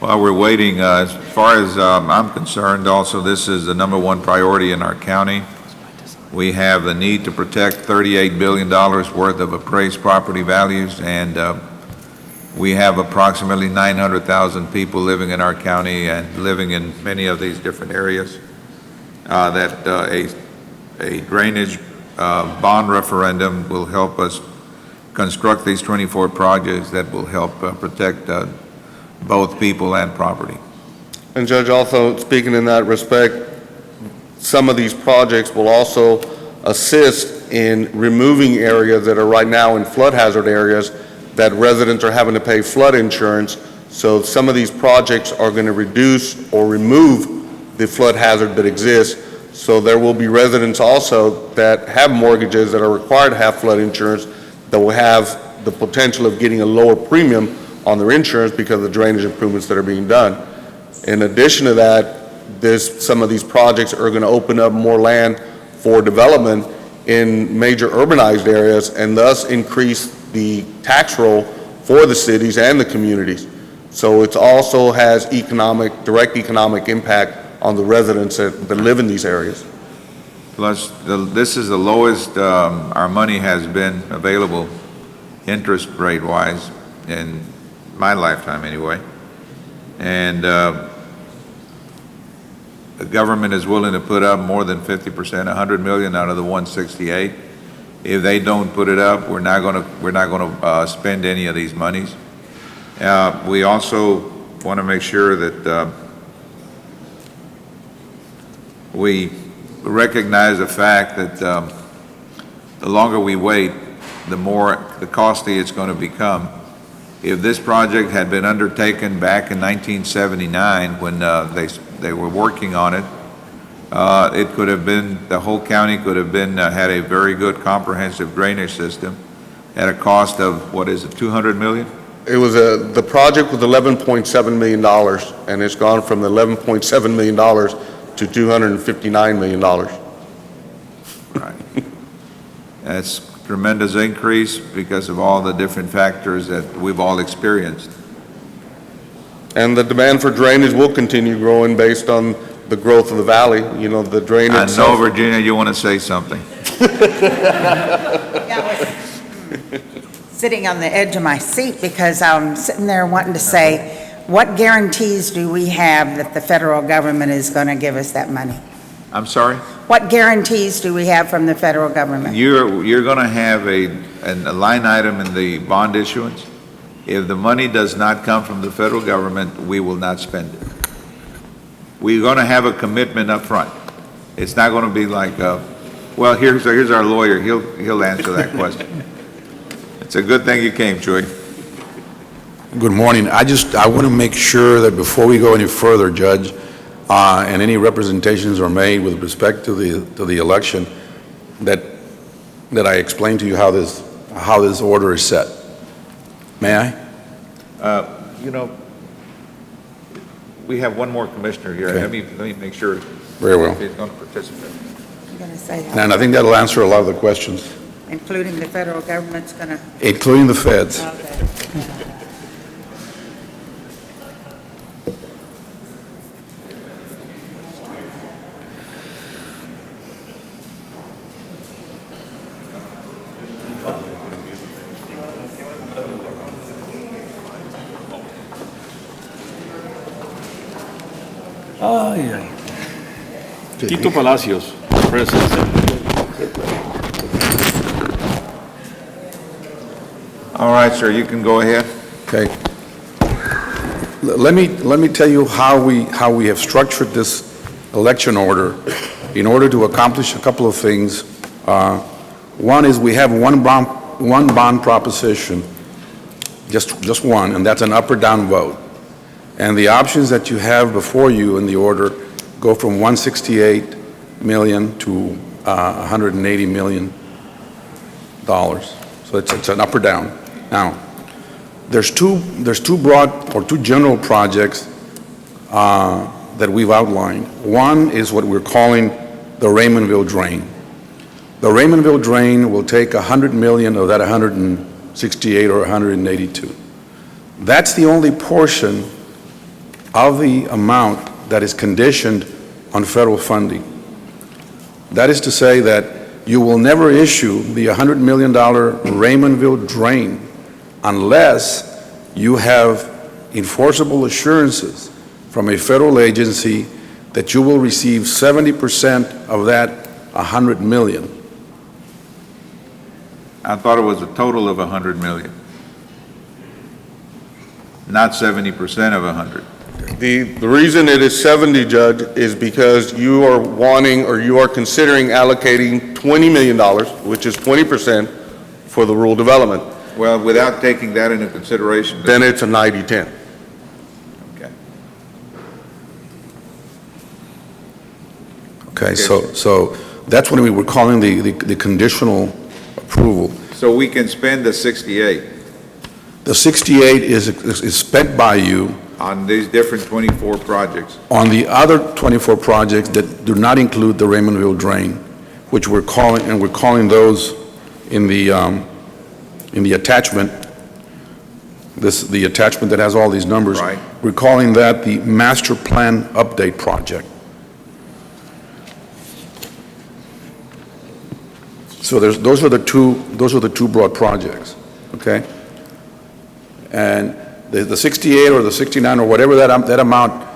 Speaker 1: While we're waiting, as far as I'm concerned, also, this is the number one priority in our county. We have the need to protect $38 billion worth of appraised property values, and we have approximately 900,000 people living in our county and living in many of these different areas. That a drainage bond referendum will help us construct these 24 projects that will help protect both people and property.
Speaker 12: And Judge, also speaking in that respect, some of these projects will also assist in removing areas that are right now in flood hazard areas that residents are having to pay flood insurance. So some of these projects are going to reduce or remove the flood hazard that exists. So there will be residents also that have mortgages that are required to have flood insurance that will have the potential of getting a lower premium on their insurance because of the drainage improvements that are being done. In addition to that, some of these projects are going to open up more land for development in major urbanized areas and thus increase the tax roll for the cities and the communities. So it also has direct economic impact on the residents that live in these areas.
Speaker 1: Plus, this is the lowest our money has been available, interest rate-wise, in my lifetime anyway. And the government is willing to put up more than 50%, $100 million out of the 168. If they don't put it up, we're not going to spend any of these monies. We also want to make sure that we recognize the fact that the longer we wait, the costly it's going to become. If this project had been undertaken back in 1979 when they were working on it, it could have been, the whole county could have been, had a very good comprehensive drainage system at a cost of, what is it, 200 million?
Speaker 12: It was the project was $11.7 million, and it's gone from the $11.7 million to $259 million.
Speaker 1: Right. That's tremendous increase because of all the different factors that we've all experienced.
Speaker 12: And the demand for drainage will continue growing based on the growth of the valley, you know, the drainage.
Speaker 1: I know, Virginia, you want to say something.
Speaker 4: Sitting on the edge of my seat because I'm sitting there wanting to say, what guarantees do we have that the federal government is going to give us that money?
Speaker 1: I'm sorry?
Speaker 4: What guarantees do we have from the federal government?
Speaker 1: You're going to have a line item in the bond issuance. If the money does not come from the federal government, we will not spend it. We're going to have a commitment up front. It's not going to be like, well, here's our lawyer. He'll answer that question. It's a good thing you came, Chuy.
Speaker 13: Good morning. I want to make sure that before we go any further, Judge, and any representations are made with respect to the election, that I explain to you how this order is set. May I?
Speaker 1: We have one more commissioner here.
Speaker 13: Okay.
Speaker 1: Let me make sure.
Speaker 13: Very well.
Speaker 1: If he's going to participate.
Speaker 4: I'm going to say,
Speaker 13: And I think that'll answer a lot of the questions,
Speaker 4: including the federal government's going to,
Speaker 13: including the feds.
Speaker 4: okay.
Speaker 14: Tito Palacios, President.
Speaker 1: All right, sir, you can go ahead.
Speaker 13: Okay. Let me tell you how we have structured this election order in order to accomplish a couple of things. One is we have one bond proposition, just one, and that's an up or down vote. And the options that you have before you in the order go from 168 million to $180 million. So it's an up or down. Now, there's two broad or two general projects that we've outlined. One is what we're calling the Raymondville Drain. The Raymondville Drain will take 100 million of that 168 or 182. That's the only portion of the amount that is conditioned on federal funding. That is to say that you will never issue the $100 million Raymondville Drain unless you have enforceable assurances from a federal agency that you will receive 70% of that $100 million.
Speaker 1: I thought it was a total of 100 million, not 70% of 100.
Speaker 12: The reason it is 70, Judge, is because you are wanting or you are considering allocating $20 million, which is 20% for the rural development.
Speaker 1: Well, without taking that into consideration.
Speaker 12: Then it's a 90-10.
Speaker 1: Okay.
Speaker 13: Okay, so that's what we were calling the conditional approval.
Speaker 1: So we can spend the 68
Speaker 13: The 68 is spent by you
Speaker 1: on these different 24 projects.
Speaker 13: on the other 24 projects that do not include the Raymondville drain, which we're calling those in the attachment, the attachment that has all these numbers.
Speaker 1: Right.
Speaker 13: We're calling that the master plan update project. So those are the two broad projects, okay? And the 68 or the 69 or whatever that amount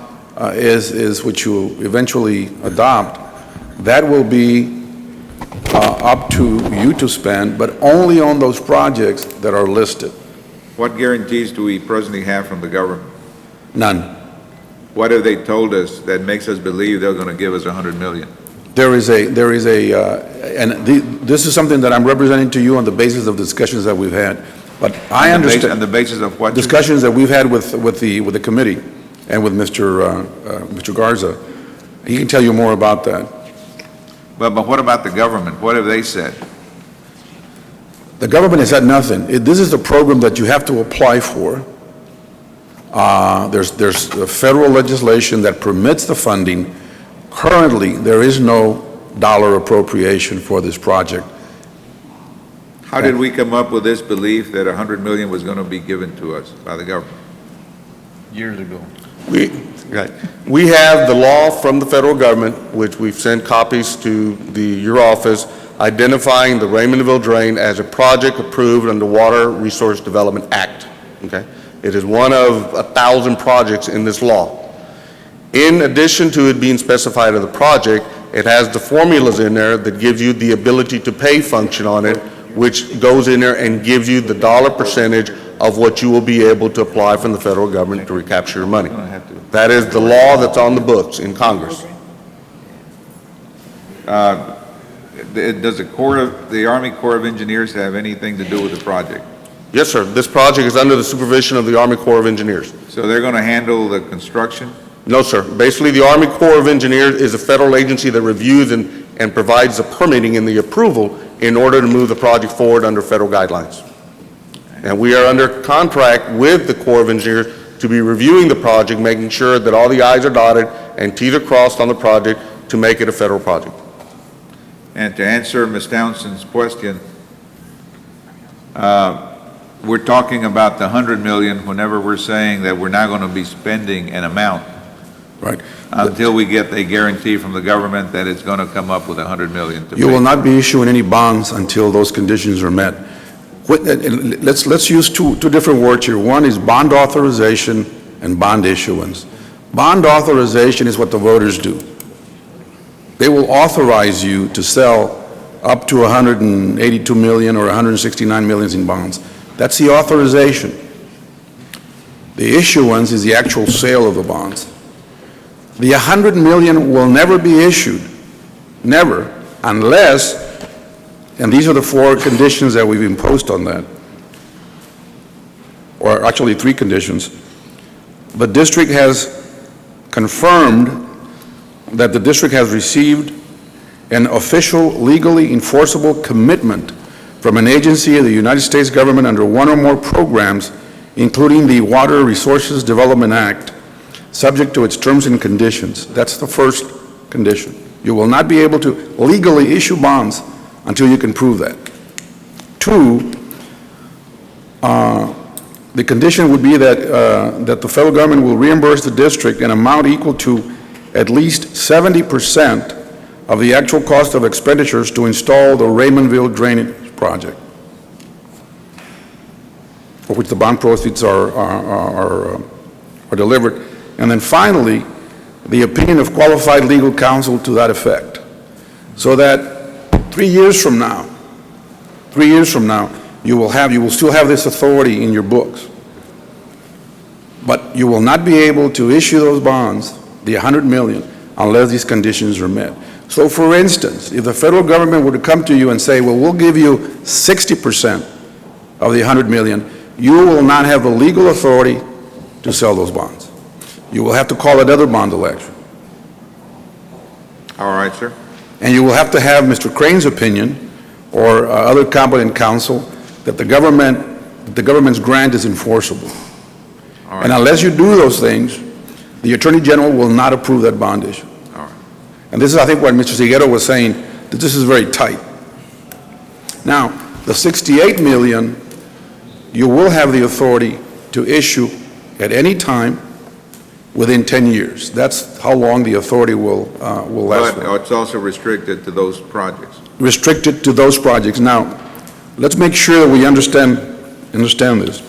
Speaker 13: is which you eventually adopt, that will be up to you to spend, but only on those projects that are listed.
Speaker 1: What guarantees do we presently have from the government?
Speaker 13: None.
Speaker 1: What have they told us that makes us believe they're going to give us 100 million?
Speaker 13: There is this is something that I'm representing to you on the basis of discussions that we've had. But I understand.
Speaker 1: On the basis of what?
Speaker 13: Discussions that we've had with the committee and with Mr. Garza. He can tell you more about that.
Speaker 1: But what about the government? What have they said?
Speaker 13: The government has said nothing. This is a program that you have to apply for. There's federal legislation that permits the funding. Currently, there is no dollar appropriation for this project.
Speaker 1: How did we come up with this belief that 100 million was going to be given to us by the government?
Speaker 3: Years ago.
Speaker 12: We have the law from the federal government, which we've sent copies to your office, identifying the Raymondville Drain as a project approved under Water Resource Development Act, okay? It is one of 1,000 projects in this law. In addition to it being specified in the project, it has the formulas in there that gives you the ability to pay function on it, which goes in there and gives you the dollar percentage of what you will be able to apply from the federal government to recapture your money. That is the law that's on the books in Congress.
Speaker 1: Does the Army Corps of Engineers have anything to do with the project?
Speaker 12: Yes, sir. This project is under the supervision of the Army Corps of Engineers.
Speaker 1: So they're going to handle the construction?
Speaker 12: No, sir. Basically, the Army Corps of Engineers is a federal agency that reviews and provides the permitting and the approval in order to move the project forward under federal guidelines. And we are under contract with the Corps of Engineers to be reviewing the project, making sure that all the i's are dotted and t's are crossed on the project to make it a federal project.
Speaker 1: And to answer Ms. Townsend's question, we're talking about the 100 million whenever we're saying that we're not going to be spending an amount.
Speaker 13: Right.
Speaker 1: Until we get a guarantee from the government that it's going to come up with 100 million to
Speaker 13: You
Speaker 1: pay.
Speaker 13: will not be issuing any bonds until those conditions are met. Let's use two different words here. One is bond authorization and bond issuance. Bond authorization is what the voters do. They will authorize you to sell up to 182 million or 169 million in bonds. That's the authorization. The issuance is the actual sale of the bonds. The 100 million will never be issued, never, unless, and these are the 4 conditions that we've imposed on that, or actually 3 conditions. The district has confirmed that the district has received an official, legally enforceable commitment from an agency of the United States government under one or more programs, including the Water Resources Development Act, subject to its terms and conditions. That's the first condition. You will not be able to legally issue bonds until you can prove that. 2, the condition would be that the federal government will reimburse the district an amount equal to at least 70% of the actual cost of expenditures to install the Raymondville drainage project, for which the bond proceeds are delivered. And then finally, the opinion of qualified legal counsel to that effect, so that 3 years from now, you will still have this authority in your books, but you will not be able to issue those bonds, the 100 million, unless these conditions are met. So for instance, if the federal government were to come to you and say, well, we'll give you 60% of the 100 million, you will not have the legal authority to sell those bonds. You will have to call another bond election.
Speaker 1: All right, sir.
Speaker 13: And you will have to have Mr. Crane's opinion or other competent counsel that the government's grant is enforceable.
Speaker 1: All
Speaker 13: And
Speaker 1: right.
Speaker 13: unless you do those things, the Attorney General will not approve that bond issue.
Speaker 1: All right.
Speaker 13: And this is, I think, what Mr. Siguero was saying, that this is very tight. Now, the 68 million, you will have the authority to issue at any time within 10 years. That's how long the authority will last
Speaker 1: But
Speaker 13: for.
Speaker 1: it's also restricted to those projects.
Speaker 13: Restricted to those projects. Now, let's make sure that we understand this.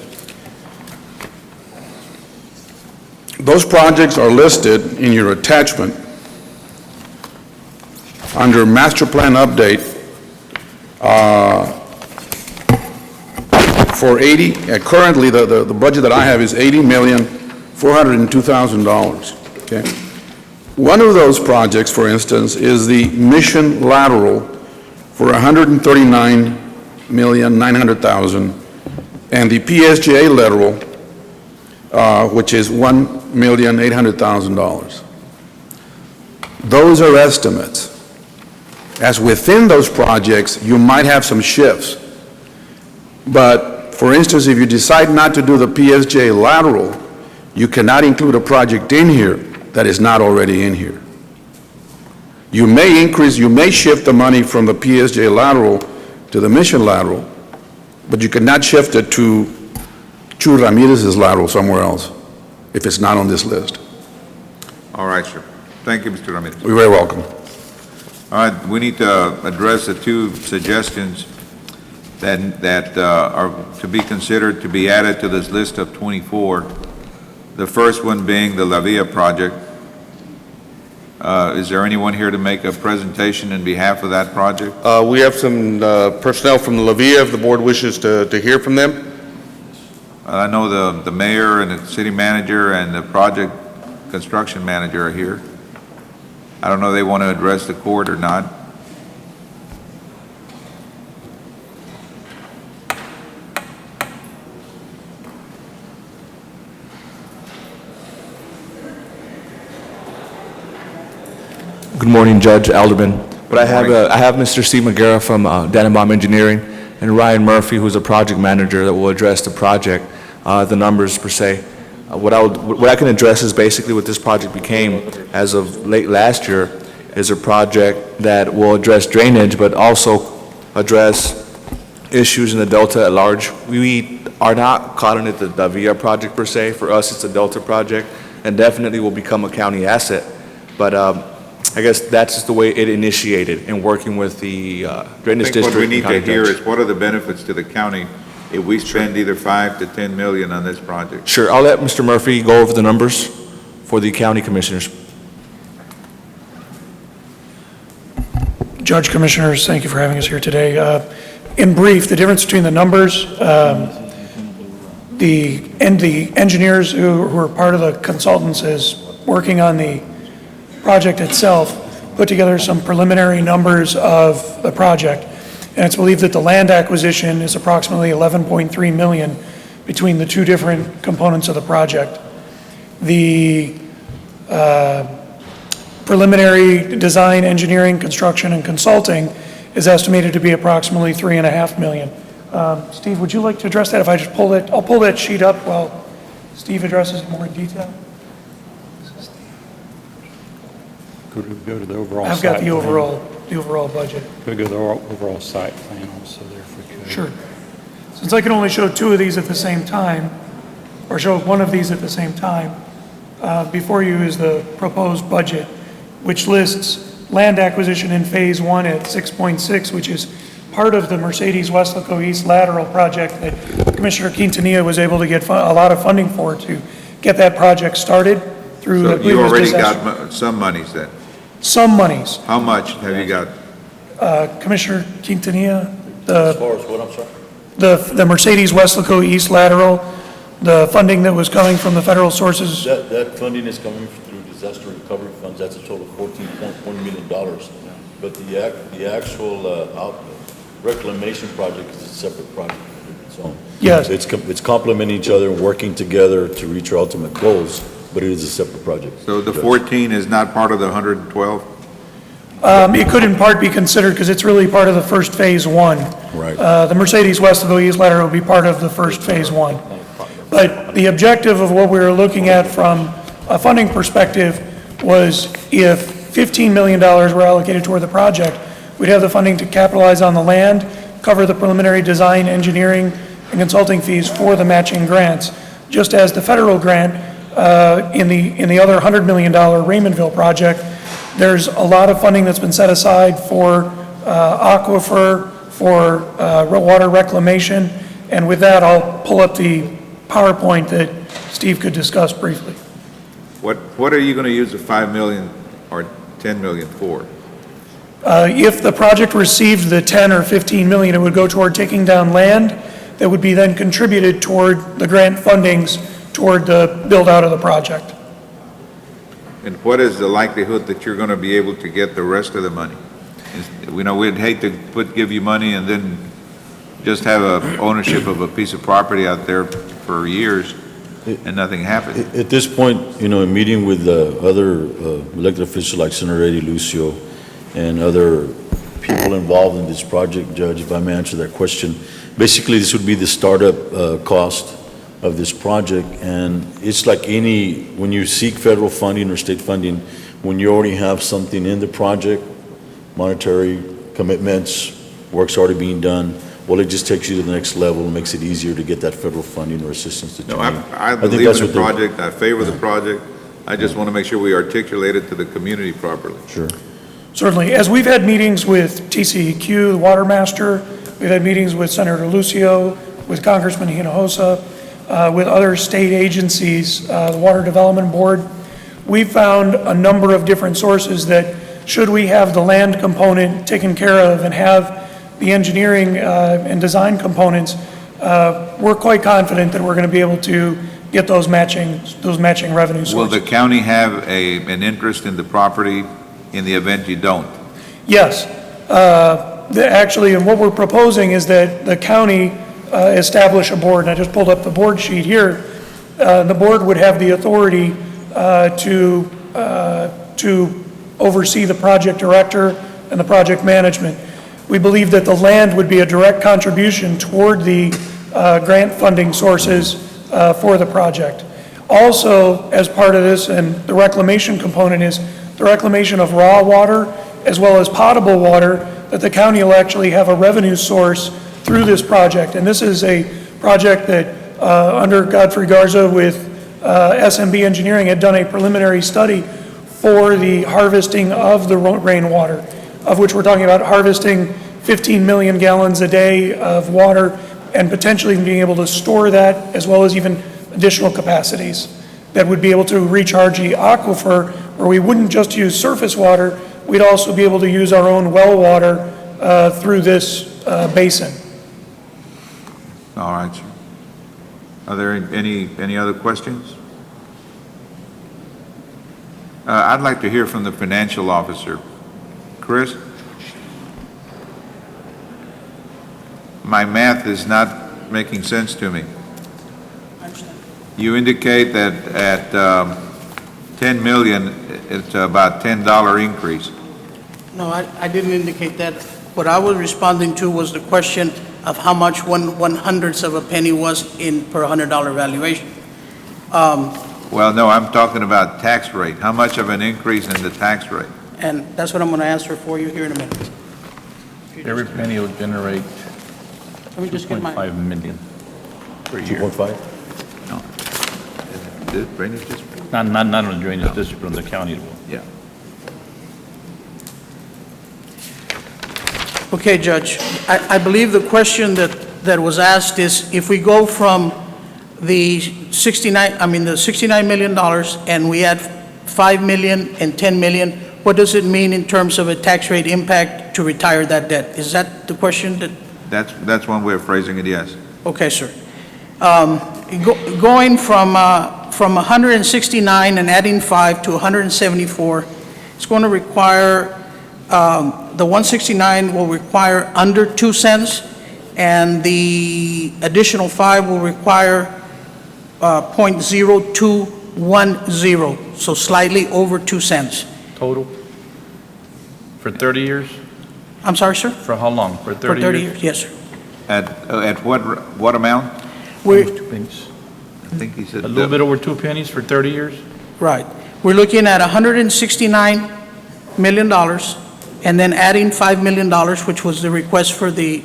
Speaker 13: Those projects are listed in your attachment under Master Plan Update for 80, currently, the budget that I have is $80,402,000, okay? One of those projects, for instance, is the Mission Lateral for $139,900,000, and the PSJA lateral, which is $1,800,000. Those are estimates. As within those projects, you might have some shifts. But, for instance, if you decide not to do the PSJ lateral, you cannot include a project in here that is not already in here. You may shift the money from the PSJ lateral to the Mission lateral, but you cannot shift it to Chu Ramirez's lateral somewhere else if it's not on this list.
Speaker 1: All right, sir. Thank you, Mr. Ramirez.
Speaker 13: You're very welcome.
Speaker 1: All right, we need to address the two suggestions that are to be considered to be added to this list of 24. The first one being the La Villa project. Is there anyone here to make a presentation in behalf of that project?
Speaker 12: We have some personnel from La Villa, if the board wishes to hear from them.
Speaker 1: I know the mayor and the city manager and the project construction manager are here. I don't know if they want to address the court or not.
Speaker 15: Good morning, Judge Alderman. But I have Mr. Steve McGarrett from Dannenbaum Engineering and Ryan Murphy, who's a project manager that will address the project, the numbers per se. What I can address is basically what this project became as of late last year is a project that will address drainage, but also address issues in the Delta at large. We are not calling it the Davia project per se. For us, it's a Delta project and definitely will become a county asset. But I guess that's just the way it initiated in working with the drainage
Speaker 1: I think
Speaker 15: district.
Speaker 1: what we need to
Speaker 15: and
Speaker 1: hear
Speaker 15: county
Speaker 1: is what are the benefits to the county if we spend either 5 to 10 million on this project?
Speaker 15: Sure, I'll let Mr. Murphy go over the numbers for the county commissioners.
Speaker 16: Judge, Commissioners, thank you for having us here today. In brief, the difference between the numbers, the engineers who are part of the consultants is working on the project itself, put together some preliminary numbers of the project, and it's believed that the land acquisition is approximately $11.3 million between the two different components of the project. The preliminary design, engineering, construction, and consulting is estimated to be approximately $3.5 million. Steve, would you like to address that? If I just pull it, I'll pull that sheet up while Steve addresses it more in detail.
Speaker 14: Could we go to the overall
Speaker 16: I've
Speaker 14: site
Speaker 16: got the
Speaker 14: plan?
Speaker 16: overall budget.
Speaker 14: Could we go to the overall site plan also there if we could?
Speaker 16: Sure. Since I can only show two of these at the same time, or show one of these at the same time, before you is the proposed budget, which lists land acquisition in Phase 1 at 6.6, which is part of the Mercedes-Weslaco East lateral project that Commissioner Quintanilla was able to get a lot of funding for to get that project started through
Speaker 1: So
Speaker 16: the
Speaker 1: you
Speaker 16: previous
Speaker 1: already
Speaker 16: disaster.
Speaker 1: got some monies then?
Speaker 16: Some monies.
Speaker 1: How much have you got?
Speaker 16: Commissioner Quintanilla,
Speaker 14: As far as what, I'm sorry?
Speaker 16: the Mercedes-Weslaco East lateral, the funding that was coming from the federal sources.
Speaker 17: That funding is coming through disaster recovery funds. That's a total of $14.1 million. But the actual reclamation project is a separate project of its own.
Speaker 16: Yes.
Speaker 17: It's complementing each other and working together to reach our ultimate goals, but it is a separate project.
Speaker 1: So the 14 is not part of the 112?
Speaker 16: It could in part be considered because it's really part of the first phase one.
Speaker 17: Right.
Speaker 16: The Mercedes West of East Ladder will be part of the first phase one. But the objective of what we were looking at from a funding perspective was if $15 million were allocated toward the project, we'd have the funding to capitalize on the land, cover the preliminary design, engineering, and consulting fees for the matching grants. Just as the federal grant in the other $100 million Raymondville project, there's a lot of funding that's been set aside for aquifer, for water reclamation, and with that, I'll pull up the PowerPoint that Steve could discuss briefly.
Speaker 1: What are you going to use the 5 million or 10 million for?
Speaker 16: If the project received the 10 or 15 million, it would go toward taking down land that would be then contributed toward the grant fundings toward the build-out of the project.
Speaker 1: And what is the likelihood that you're going to be able to get the rest of the money? We know we'd hate to give you money and then just have a ownership of a piece of property out there for years and nothing happens.
Speaker 17: At this point, you know, in meeting with other elected officials like Senator Eddie Lucio and other people involved in this project, Judge, if I may answer that question, basically this would be the startup cost of this project, and it's like any, when you seek federal funding or state funding, when you already have something in the project, monetary commitments, work's already being done, well, it just takes you to the next level and makes it easier to get that federal funding or assistance that you need.
Speaker 1: I believe in the project, I favor the project, I just want to make sure we articulate it to the community properly.
Speaker 17: Sure.
Speaker 16: Certainly. As we've had meetings with TCEQ, the Water Master, we've had meetings with Senator Lucio, with Congressman Hinojosa, with other state agencies, the Water Development Board, we've found a number of different sources that should we have the land component taken care of and have the engineering and design components, we're quite confident that we're going to be able to get those matching revenue sources.
Speaker 1: Will the county have an interest in the property in the event you don't?
Speaker 16: Yes. Actually, and what we're proposing is that the county establish a board, and I just pulled up the board sheet here. The board would have the authority to oversee the project director and the project management. We believe that the land would be a direct contribution toward the grant funding sources for the project. Also, as part of this, and the reclamation component is the reclamation of raw water as well as potable water, that the county will actually have a revenue source through this project. And this is a project that under Godfrey Garza with SMB Engineering had done a preliminary study for the harvesting of the rainwater, of which we're talking about harvesting 15 million gallons a day of water and potentially being able to store that as well as even additional capacities that would be able to recharge the aquifer where we wouldn't just use surface water, we'd also be able to use our own well water through this basin.
Speaker 1: All right, sir. Are there any other questions? I'd like to hear from the financial officer. Chris? My math is not making sense to me. You indicate that at 10 million, it's about $10 increase.
Speaker 18: No, I didn't indicate that. What I was responding to was the question of how much 1/100th of a penny was in per $100 valuation.
Speaker 1: Well, no, I'm talking about tax rate. How much of an increase in the tax rate?
Speaker 18: And that's what I'm going to answer for you here in a minute.
Speaker 14: Every penny will generate
Speaker 18: Let me just get my...
Speaker 14: 2.5 million per year.
Speaker 17: 2.5?
Speaker 1: No. The drainage district?
Speaker 14: Not on the drainage district, but on the county level.
Speaker 1: Yeah.
Speaker 18: Okay, Judge. I believe the question that was asked is if we go from the $69 million and we add 5 million and 10 million, what does it mean in terms of a tax rate impact to retire that debt? Is that the question that...
Speaker 1: That's one way of phrasing it, yes.
Speaker 18: Okay, sir. Going from 169 and adding 5 to 174, it's going to require, the 169 will require under 2 cents, and the additional 5 will require 0.0210, so slightly over 2 cents.
Speaker 14: Total? For 30 years?
Speaker 18: I'm sorry, sir?
Speaker 14: For how long? For 30
Speaker 18: For
Speaker 14: years?
Speaker 18: 30 years, yes, sir.
Speaker 1: At what amount?
Speaker 18: We're,
Speaker 14: 2 pennies.
Speaker 1: I think he said.
Speaker 14: A little bit over 2 pennies for 30 years?
Speaker 18: right. We're looking at $169 million, and then adding $5 million, which was the request for the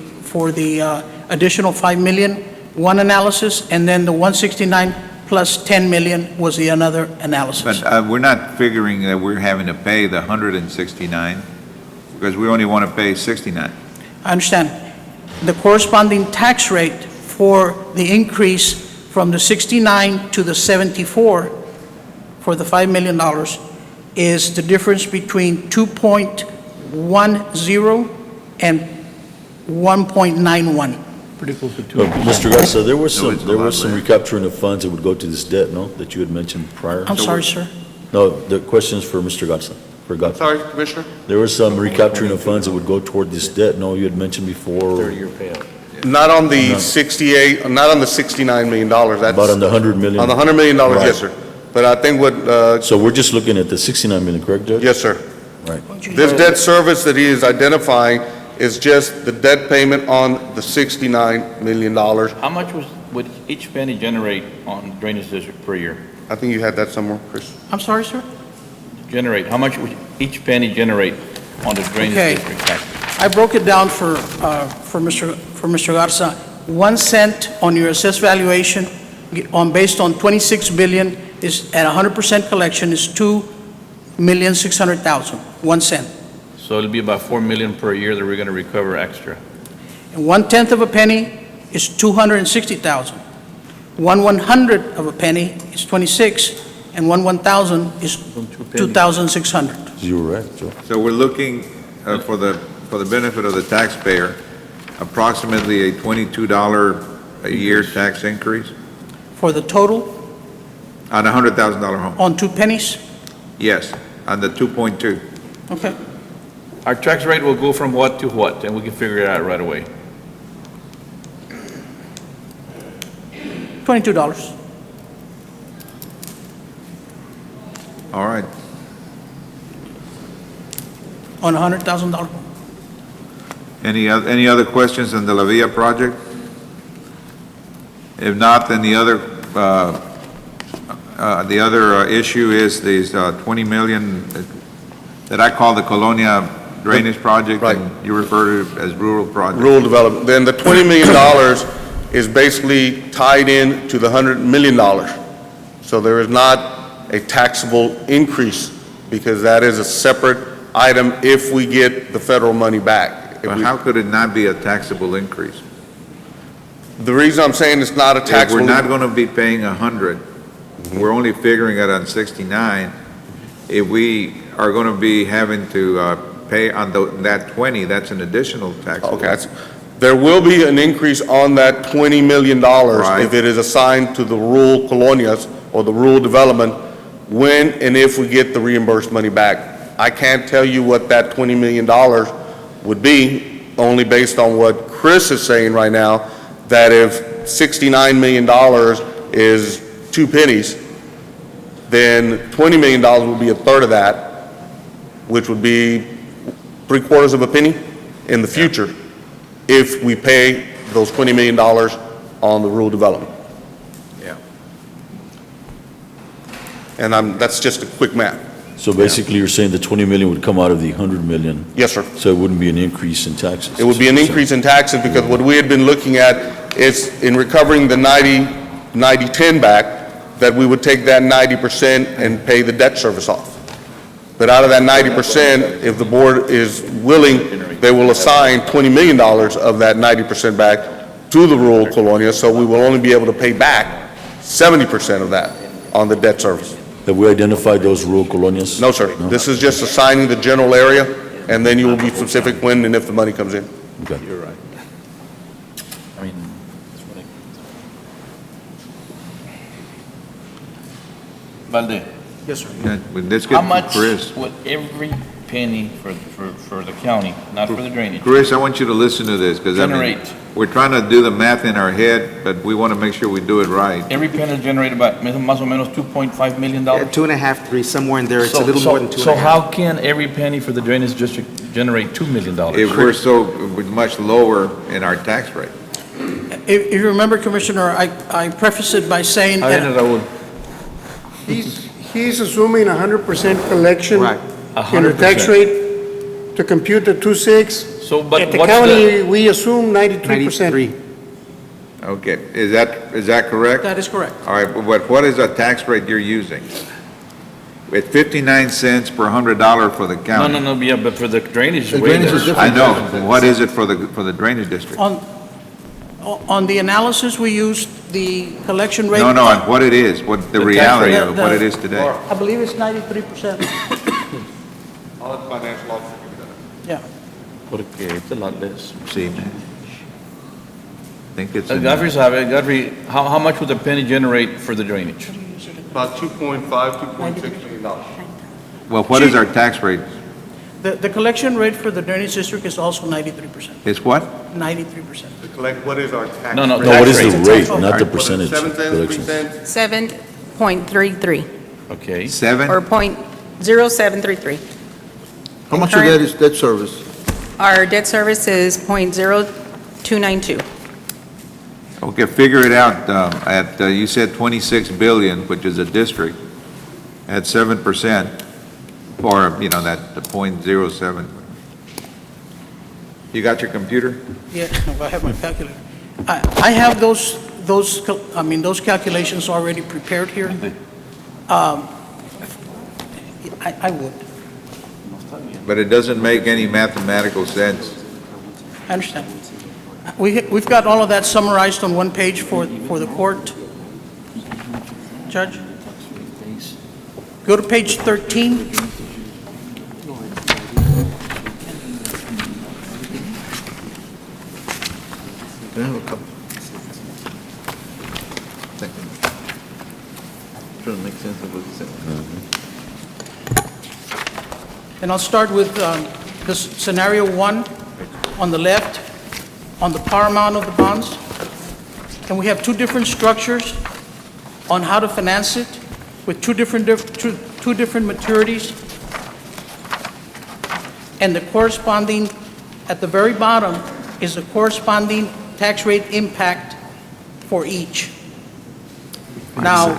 Speaker 18: additional $5 million, one analysis, and then the 169 plus 10 million was the another analysis.
Speaker 1: But we're not figuring that we're having to pay the 169, because we only want to pay 69.
Speaker 18: I understand. The corresponding tax rate for the increase from the 69 to the 74 for the $5 million is the difference between 2.10 and 1.91.
Speaker 14: Pretty close to 2.
Speaker 17: Mr. Garza, there was
Speaker 1: No, it's a lot
Speaker 17: some
Speaker 1: less.
Speaker 17: recapturing of funds that would go to this debt, no, that you had mentioned prior?
Speaker 18: I'm sorry, sir.
Speaker 17: No, the question is for Mr. Garza, for Garza.
Speaker 12: Sorry, Commissioner?
Speaker 17: There was some recapturing of funds that would go toward this debt, no, you had mentioned before,
Speaker 14: 30-year payout.
Speaker 12: Not on the 68, not on the $69 million. That's
Speaker 17: about on the 100 million?
Speaker 12: on the $100 million,
Speaker 17: Right.
Speaker 12: yes, sir. But I think what,
Speaker 17: So we're just looking at the 69 million, correct, Judge?
Speaker 12: yes, sir.
Speaker 17: Right.
Speaker 12: This debt service that he is identifying is just the debt payment on the $69 million.
Speaker 14: How much would each penny generate on drainage district per year?
Speaker 12: I think you had that somewhere, Chris.
Speaker 18: I'm sorry, sir?
Speaker 14: How much would each penny generate on the drainage
Speaker 18: Okay.
Speaker 14: district tax?
Speaker 18: I broke it down for Mr. Garza. 1 cent on your assessed valuation based on 26 billion is at 100% collection is 2,600,000, 1 cent.
Speaker 14: So it'll be about 4 million per year that we're going to recover extra.
Speaker 18: And 1/10 of a penny is 260,000. 1/100 of a penny is 26, and 1/1,000 is 2,600.
Speaker 17: You're right, Joe.
Speaker 1: So we're looking for the benefit of the taxpayer, approximately a $22 a year tax increase
Speaker 18: For the total
Speaker 1: on a $100,000 home.
Speaker 18: on 2 pennies?
Speaker 1: Yes, on the 2.2.
Speaker 18: Okay.
Speaker 14: Our tax rate will go from what to what, and we can figure it out right away.
Speaker 18: $22.
Speaker 1: All right.
Speaker 18: On a $100,000.
Speaker 1: Any other questions on the La Villa project? If not, then the other issue is these 20 million that I call the Colonia drainage project.
Speaker 12: Right.
Speaker 1: And you refer to it as rural project.
Speaker 12: Rural development. Then the $20 million is basically tied in to the $100 million. So there is not a taxable increase because that is a separate item if we get the federal money back. If
Speaker 1: But
Speaker 12: we-
Speaker 1: how could it not be a taxable increase?
Speaker 12: The reason I'm saying it's not a
Speaker 1: If
Speaker 12: taxable.
Speaker 1: we're not going to be paying 100, we're only figuring it on 69. If we are going to be having to pay on that 20, that's an additional taxable.
Speaker 12: Okay, there will be an increase on that $20 million
Speaker 1: Right.
Speaker 12: if it is assigned to the rural colonias or the rural development when and if we get the reimbursed money back. I can't tell you what that $20 million would be, only based on what Chris is saying right now, that if $69 million is 2 pennies, then $20 million would be a third of that, which would be 3/4 of a penny in the future if we pay those $20 million on the rural development.
Speaker 1: Yeah.
Speaker 12: And that's just a quick math.
Speaker 17: So basically, you're saying the 20 million would come out of the 100 million,
Speaker 12: Yes, sir.
Speaker 17: so it wouldn't be an increase in taxes?
Speaker 12: It would be an increase in taxes because what we had been looking at is in recovering the 90-10 back, that we would take that 90% and pay the debt service off. But out of that 90%, if the board is willing, they will assign $20 million of that 90% back to the rural colonia, so we will only be able to pay back 70% of that on the debt service.
Speaker 17: Have we identified those rural colonias?
Speaker 12: No, sir. This is just assigning the general area, and then you will be specific when and if the money comes in.
Speaker 17: Okay.
Speaker 14: You're right. I mean, Valde,
Speaker 18: Yes, sir.
Speaker 1: Yeah, well, let's
Speaker 14: how
Speaker 1: get
Speaker 14: much
Speaker 1: Chris.
Speaker 14: would every penny for the county, not for the drainage,
Speaker 1: Chris, I want you to listen to this because I mean,
Speaker 14: generate
Speaker 1: we're trying to do the math in our head, but we want to make sure we do it right.
Speaker 14: Every penny generated about más o menos $2.5 million?
Speaker 9: 2.5, 3, somewhere in there, it's a
Speaker 14: So-
Speaker 9: little
Speaker 14: so-
Speaker 9: more than 2.5.
Speaker 14: So how can every penny for the drainage district generate $2 million?
Speaker 1: If we're so much lower in our tax rate.
Speaker 18: If you remember, Commissioner, I prefaced it by saying
Speaker 14: A ver,
Speaker 18: that
Speaker 14: Raúl.
Speaker 8: He's assuming 100% collection
Speaker 9: Right.
Speaker 8: in the tax
Speaker 14: 100%.
Speaker 8: rate to compute the 2.6.
Speaker 14: So, but
Speaker 8: At the
Speaker 14: what's
Speaker 8: county, we assume 93%.
Speaker 9: 93.
Speaker 1: Okay, is that correct?
Speaker 18: that is correct.
Speaker 1: All right, but what is the tax rate you're using? At 59 cents per $100 for the
Speaker 14: No,
Speaker 1: county?
Speaker 14: no, yeah, but for the drainage,
Speaker 5: The
Speaker 14: way
Speaker 5: drainage is
Speaker 14: there.
Speaker 1: I
Speaker 5: different.
Speaker 1: know, what is it for the drainage district?
Speaker 18: On the analysis, we used the collection rate.
Speaker 1: No, and what it is, what the
Speaker 14: tax
Speaker 1: reality
Speaker 18: rate.
Speaker 1: of what it is today.
Speaker 18: I believe it's 93%.
Speaker 12: I'll let financial officer give you that.
Speaker 18: Yeah.
Speaker 14: Porque it's a lot less.
Speaker 1: See, man. I think it's,
Speaker 14: Godfrey sabe, Godfrey, how much would the penny generate for the drainage?
Speaker 12: About $2.6 million.
Speaker 1: well, what is our tax rate?
Speaker 18: The collection rate for the drainage district is also 93%.
Speaker 1: It's what?
Speaker 18: 93%.
Speaker 12: To collect, what is our tax?
Speaker 14: No, no,
Speaker 12: rate?
Speaker 17: No, what is
Speaker 14: Tax
Speaker 17: the
Speaker 14: rate.
Speaker 17: rate, not the
Speaker 12: What is it,
Speaker 17: percentage
Speaker 12: 7 cents, 3
Speaker 17: collection?
Speaker 12: cents?
Speaker 11: 7.33,
Speaker 14: Okay.
Speaker 1: 7?
Speaker 11: or .0733.
Speaker 5: How much of that is debt service?
Speaker 11: Our debt service is .0292.
Speaker 1: Okay, figure it out, you said 26 billion, which is a district, at 7%, or, the .07. You got your computer?
Speaker 18: Yeah, I have my calculator. I have those calculations already prepared here. I would.
Speaker 1: But it doesn't make any mathematical sense.
Speaker 18: I understand. We've got all of that summarized on one page for the court. Judge? Go to page 13.
Speaker 5: Can I have a couple? Thank you. Trying to make sense of what you said.
Speaker 18: And I'll start with this scenario 1 on the left, on the par amount of the bonds. And we have two different structures on how to finance it with two different maturities. And the corresponding, at the very bottom, is the corresponding tax rate impact for each. Now,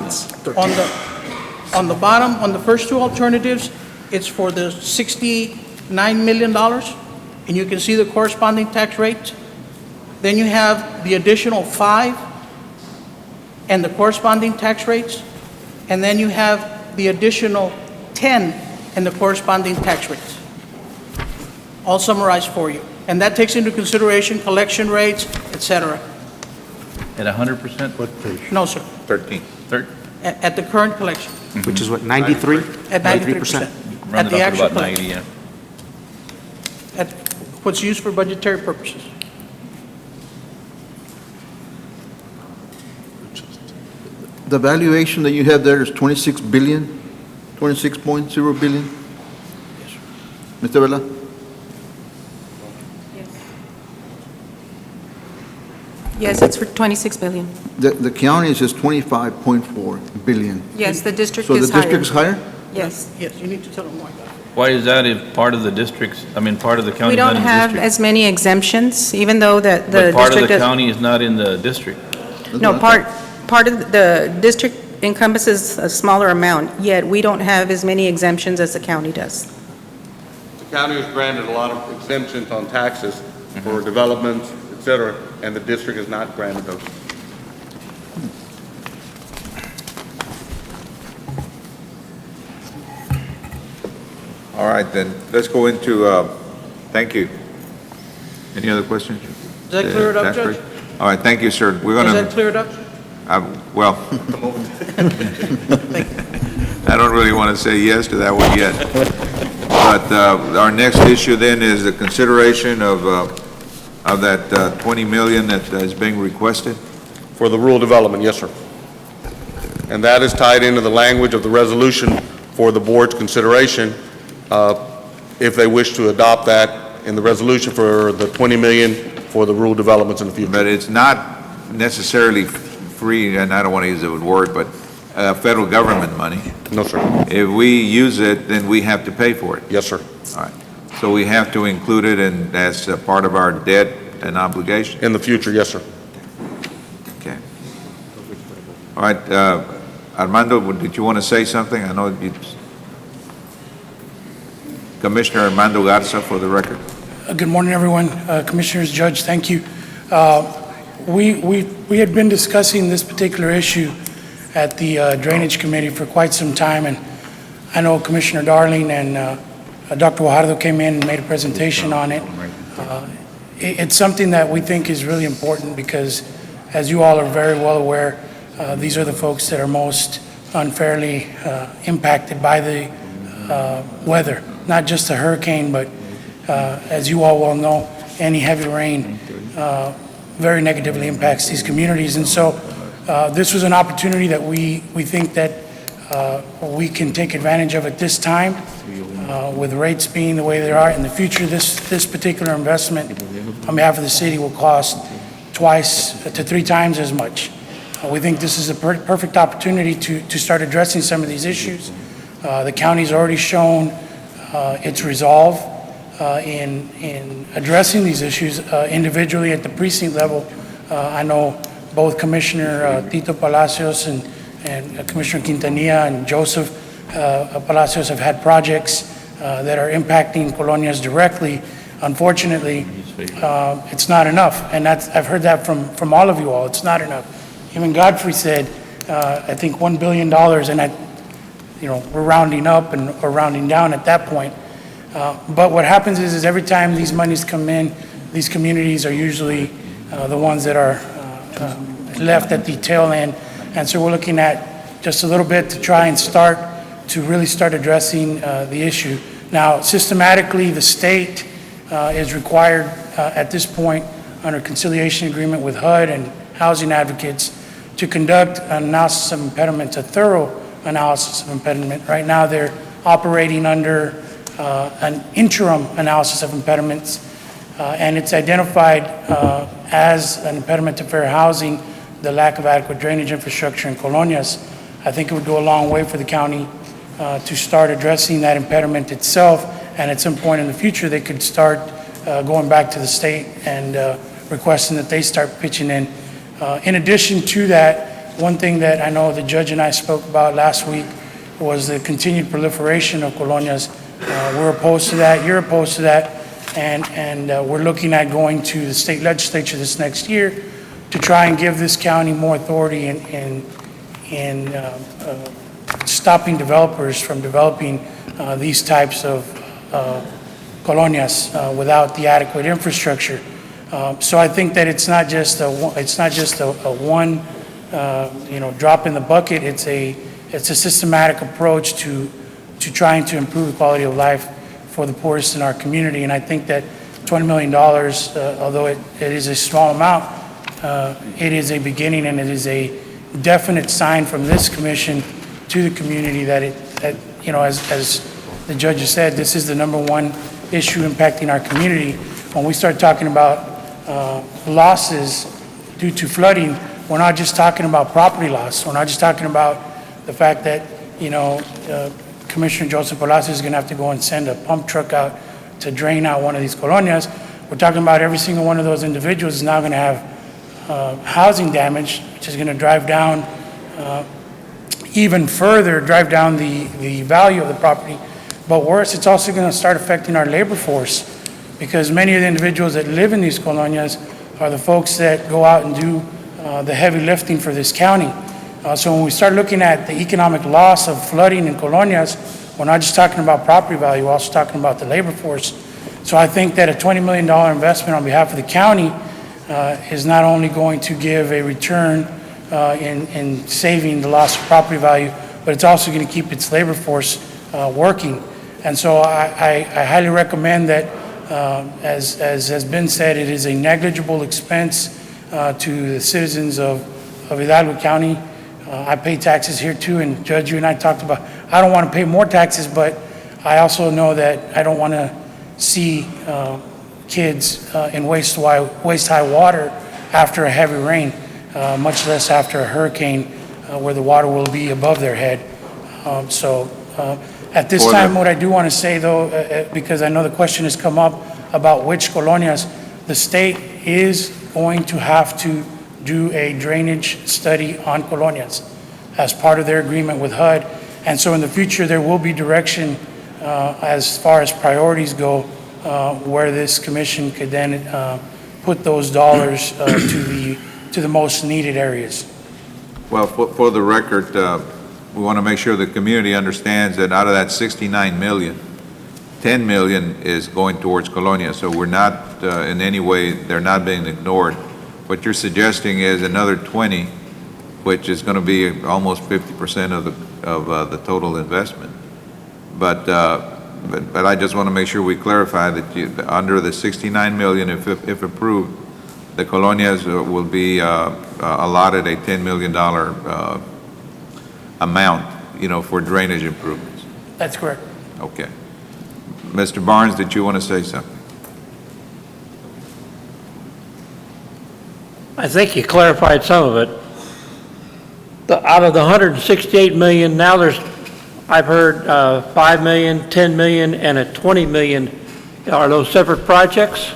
Speaker 18: on the bottom, on the first two alternatives, it's for the $69 million, and you can see the corresponding tax rate. Then you have the additional 5 and the corresponding tax rates, and then you have the additional 10 and the corresponding tax rates, all summarized for you. And that takes into consideration collection rates, et cetera.
Speaker 14: At 100%? What page?
Speaker 18: No, sir,
Speaker 1: 13.
Speaker 18: at the current collection,
Speaker 9: Which is what, 93?
Speaker 18: at 93%. At the actual
Speaker 14: About 90,
Speaker 18: collection,
Speaker 14: yeah.
Speaker 18: at what's used for budgetary purposes.
Speaker 5: The valuation that you have there is 26 billion, 26.0 billion? Mr. Vela?
Speaker 11: Yes, it's for 26 billion.
Speaker 5: The county says 25.4 billion.
Speaker 11: Yes, the district
Speaker 5: So the
Speaker 11: is higher.
Speaker 5: district is higher?
Speaker 11: Yes.
Speaker 18: Yes, you need to tell them more about it.
Speaker 14: Why is that if part of the districts, part of the county
Speaker 11: We
Speaker 14: is not
Speaker 11: don't
Speaker 14: in the
Speaker 11: have
Speaker 14: district?
Speaker 11: as many exemptions, even though the
Speaker 14: But part of
Speaker 11: district
Speaker 14: the
Speaker 11: is...
Speaker 14: county is not in the district.
Speaker 11: No, part of the district encompasses a smaller amount, yet we don't have as many exemptions as the county does.
Speaker 12: The county has granted a lot of exemptions on taxes for developments, et cetera, and the district has not granted those.
Speaker 1: All right, then, let's go into, thank you. Any other questions?
Speaker 18: Does that clear it up,
Speaker 1: Tax
Speaker 18: Judge?
Speaker 1: rate? All right, thank you, sir. We're
Speaker 18: Does
Speaker 1: gonna,
Speaker 18: that clear it up?
Speaker 1: well, I don't really want to say yes to that one yet. But our next issue then is the consideration of that 20 million that is being requested.
Speaker 12: For the rural development, yes, sir. And that is tied into the language of the resolution for the board's consideration, if they wish to adopt that in the resolution for the 20 million for the rural developments in the future.
Speaker 1: But it's not necessarily free, and I don't want to use the word, but federal government money.
Speaker 12: No, sir.
Speaker 1: If we use it, then we have to pay for it.
Speaker 12: Yes, sir.
Speaker 1: All right. So we have to include it in, as a part of our debt and obligation?
Speaker 12: In the future, yes, sir.
Speaker 1: Okay. All right, Armando, did you want to say something? I know you... Commissioner Armando Garza, for the record.
Speaker 19: Good morning, everyone. Commissioners, Judge, thank you. We had been discussing this particular issue at the Drainage Committee for quite some time, and I know Commissioner Darling and Dr. Guajardo came in and made a presentation on it. It's something that we think is really important because, as you all are very well aware, these are the folks that are most unfairly impacted by the weather, not just the hurricane, but as you all well know, any heavy rain very negatively impacts these communities. And so this was an opportunity that we think that we can take advantage of at this time, with rates being the way they are. In the future, this particular investment on behalf of the city will cost twice to 3 times as much. We think this is a perfect opportunity to start addressing some of these issues. The county's already shown its resolve in addressing these issues individually at the precinct level. I know both Commissioner Tito Palacios and Commissioner Quintanilla and Joseph Palacios have had projects that are impacting colonias directly. Unfortunately, it's not enough, and I've heard that from all of you all. It's not enough. Even Godfrey said, I think $1 billion, and we're rounding up or rounding down at that point. But what happens is every time these monies come in, these communities are usually the ones that are left at the tail end. And so we're looking at just a little bit to try and really start addressing the issue. Now, systematically, the state is required at this point under conciliation agreement with HUD and housing advocates to conduct an analysis of impediment, a thorough analysis of impediment. Right now, they're operating under an interim analysis of impediments, and it's identified as an impediment to fair housing, the lack of adequate drainage infrastructure in colonias. I think it would go a long way for the county to start addressing that impediment itself, and at some point in the future, they could start going back to the state and requesting that they start pitching in. In addition to that, one thing that I know the judge and I spoke about last week was the continued proliferation of colonias. We're opposed to that, you're opposed to that, and we're looking at going to the state legislature this next year to try and give this county more authority in stopping developers from developing these types of colonias without the adequate infrastructure. So I think that it's not just a one drop in the bucket. It's a systematic approach to trying to improve the quality of life for the poorest in our community. And I think that $20 million, although it is a small amount, it is a beginning, and it is a definite sign from this commission to the community that as the judge has said, this is the #1 issue impacting our community. When we start talking about losses due to flooding, we're not just talking about property loss. We're not just talking about the fact that, Commissioner Joseph Palacios is going to have to go and send a pump truck out to drain out one of these colonias. We're talking about every single one of those individuals is now going to have housing damage, which is going to drive down even further, drive down the value of the property. But worse, it's also going to start affecting our labor force, because many of the individuals that live in these colonias are the folks that go out and do the heavy lifting for this county. So when we start looking at the economic loss of flooding in colonias, we're not just talking about property value, we're also talking about the labor force. So I think that a $20 million investment on behalf of the county is not only going to give a return in saving the loss of property value, but it's also going to keep its labor force working. And so I highly recommend that, as has been said, it is a negligible expense to the citizens of Hidalgo County. I pay taxes here too, and Judge, you and I talked about, I don't want to pay more taxes, but I also know that I don't want to see kids in waist-high water after a heavy rain, much less after a hurricane where the water will be above their head. At this time, what I do want to say, though, because I know the question has come up about which colonias, the state is going to have to do a drainage study on colonias as part of their agreement with HUD. And so in the future, there will be direction as far as priorities go, where this commission could then put those dollars to the most needed areas.
Speaker 1: Well, for the record, we want to make sure the community understands that out of that 69 million, 10 million is going towards Colonia, so we're not in any way, they're not being ignored. What you're suggesting is another 20, which is going to be almost 50% of the total investment. But I just want to make sure we clarify that under the 69 million, if approved, the Colonias will be allotted a $10 million amount, for drainage improvements.
Speaker 19: That's correct.
Speaker 1: Okay. Mr. Barnes, did you want to say something?
Speaker 20: I think you clarified some of it. Out of the 168 million, now I've heard 5 million, 10 million, and a 20 million. Are those separate projects?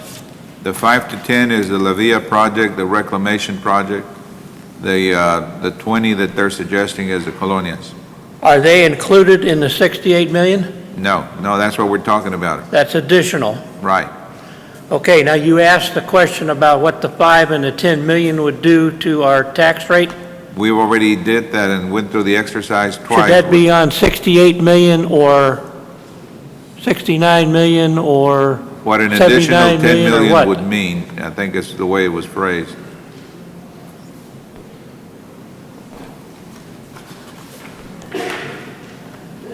Speaker 1: The 5 to 10 is the La Villa project, the reclamation project. The 20 that they're suggesting is the Colonias.
Speaker 20: Are they included in the 68 million?
Speaker 1: No, that's what we're talking about.
Speaker 20: That's additional.
Speaker 1: Right.
Speaker 20: Okay, now you asked the question about what the 5 and the 10 million would do to our tax rate.
Speaker 1: We already did that and went through the exercise twice.
Speaker 20: Should that be on 68 million or 69 million or
Speaker 1: What an additional 10
Speaker 20: million or
Speaker 1: million
Speaker 20: what?
Speaker 1: would mean, I think it's the way it was phrased.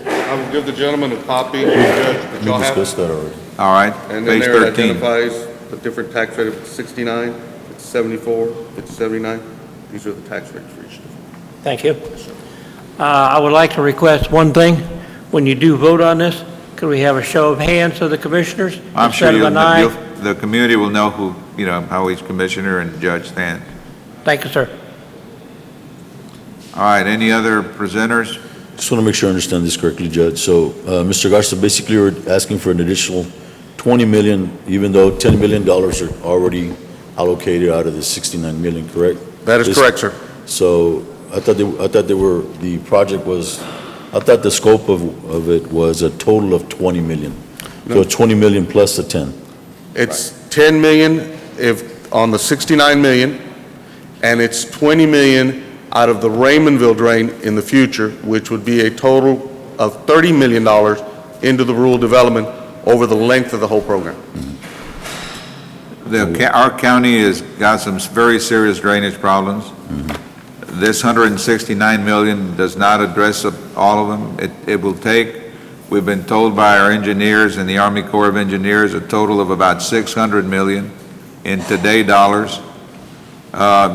Speaker 12: I will give the gentleman a copy, Judge, that
Speaker 17: We
Speaker 12: y'all have.
Speaker 17: discussed that already.
Speaker 1: All right,
Speaker 12: And then
Speaker 1: page
Speaker 12: there it
Speaker 1: 13.
Speaker 12: identifies the different tax rate. If it's 69, it's 74, it's 79. These are the tax rates for each.
Speaker 20: Thank you. I would like to request one thing. When you do vote on this, could we have a show of hands of the commissioners?
Speaker 1: I'm sure
Speaker 20: instead of an aye?
Speaker 1: the community will know who, how each commissioner and judge stand.
Speaker 20: Thank you, sir.
Speaker 1: All right, any other presenters?
Speaker 17: Just want to make sure I understand this correctly, Judge. So, Mr. Garza, basically we're asking for an additional 20 million, even though $10 million are already allocated out of the 69 million, correct?
Speaker 12: That is correct, sir.
Speaker 17: So I thought the scope of it was a total of 20 million. So 20 million plus the 10.
Speaker 12: It's 10 million on the 69 million, and it's 20 million out of the Raymondville drain in the future, which would be a total of $30 million into the rural development over the length of the whole program.
Speaker 1: Our county has got some very serious drainage problems. This 169 million does not address all of them. It will take, we've been told by our engineers and the Army Corps of Engineers, a total of about 600 million in today dollars.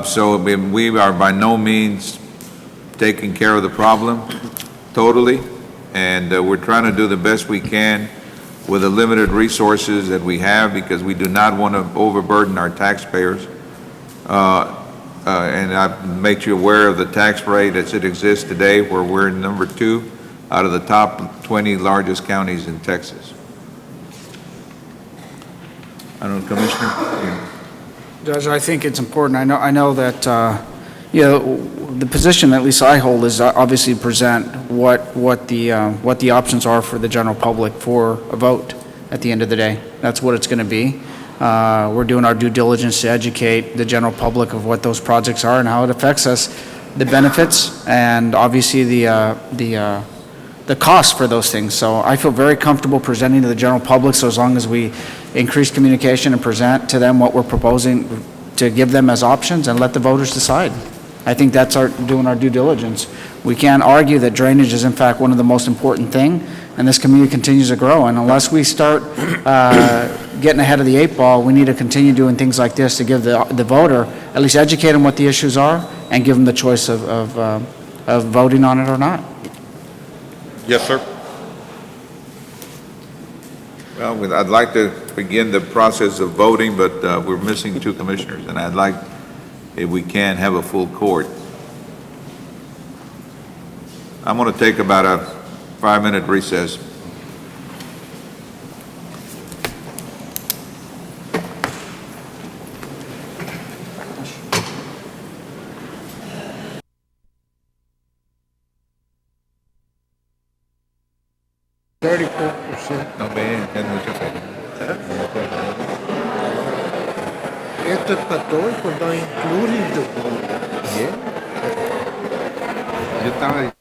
Speaker 1: So we are by no means taking care of the problem totally, and we're trying to do the best we can with the limited resources that we have, because we do not want to overburden our taxpayers. And I make you aware of the tax rate as it exists today, where we're number 2 out of the top 20 largest counties in Texas. I don't know, Commissioner?
Speaker 2: Judge, I think it's important. I know that, the position at least I hold is obviously present what the options are for the general public for a vote at the end of the day. That's what it's going to be. We're doing our due diligence to educate the general public of what those projects are and how it affects us, the benefits, and obviously the cost for those things. So I feel very comfortable presenting to the general public, so as long as we increase communication and present to them what we're proposing to give them as options and let the voters decide. I think that's doing our due diligence. We can't argue that drainage is in fact one of the most important thing, and this community continues to grow. And unless we start getting ahead of the 8 ball, we need to continue doing things like this to give the voter, at least educate them what the issues are, and give them the choice of voting on it or not.
Speaker 12: Yes, sir.
Speaker 1: Well, I'd like to begin the process of voting, but we're missing two commissioners, and I'd like, if we can, have a full court. I'm going to take about a 5-minute recess. No, ve, es mucho.
Speaker 7: Esto es para todo, pues no including the
Speaker 1: Yo estaba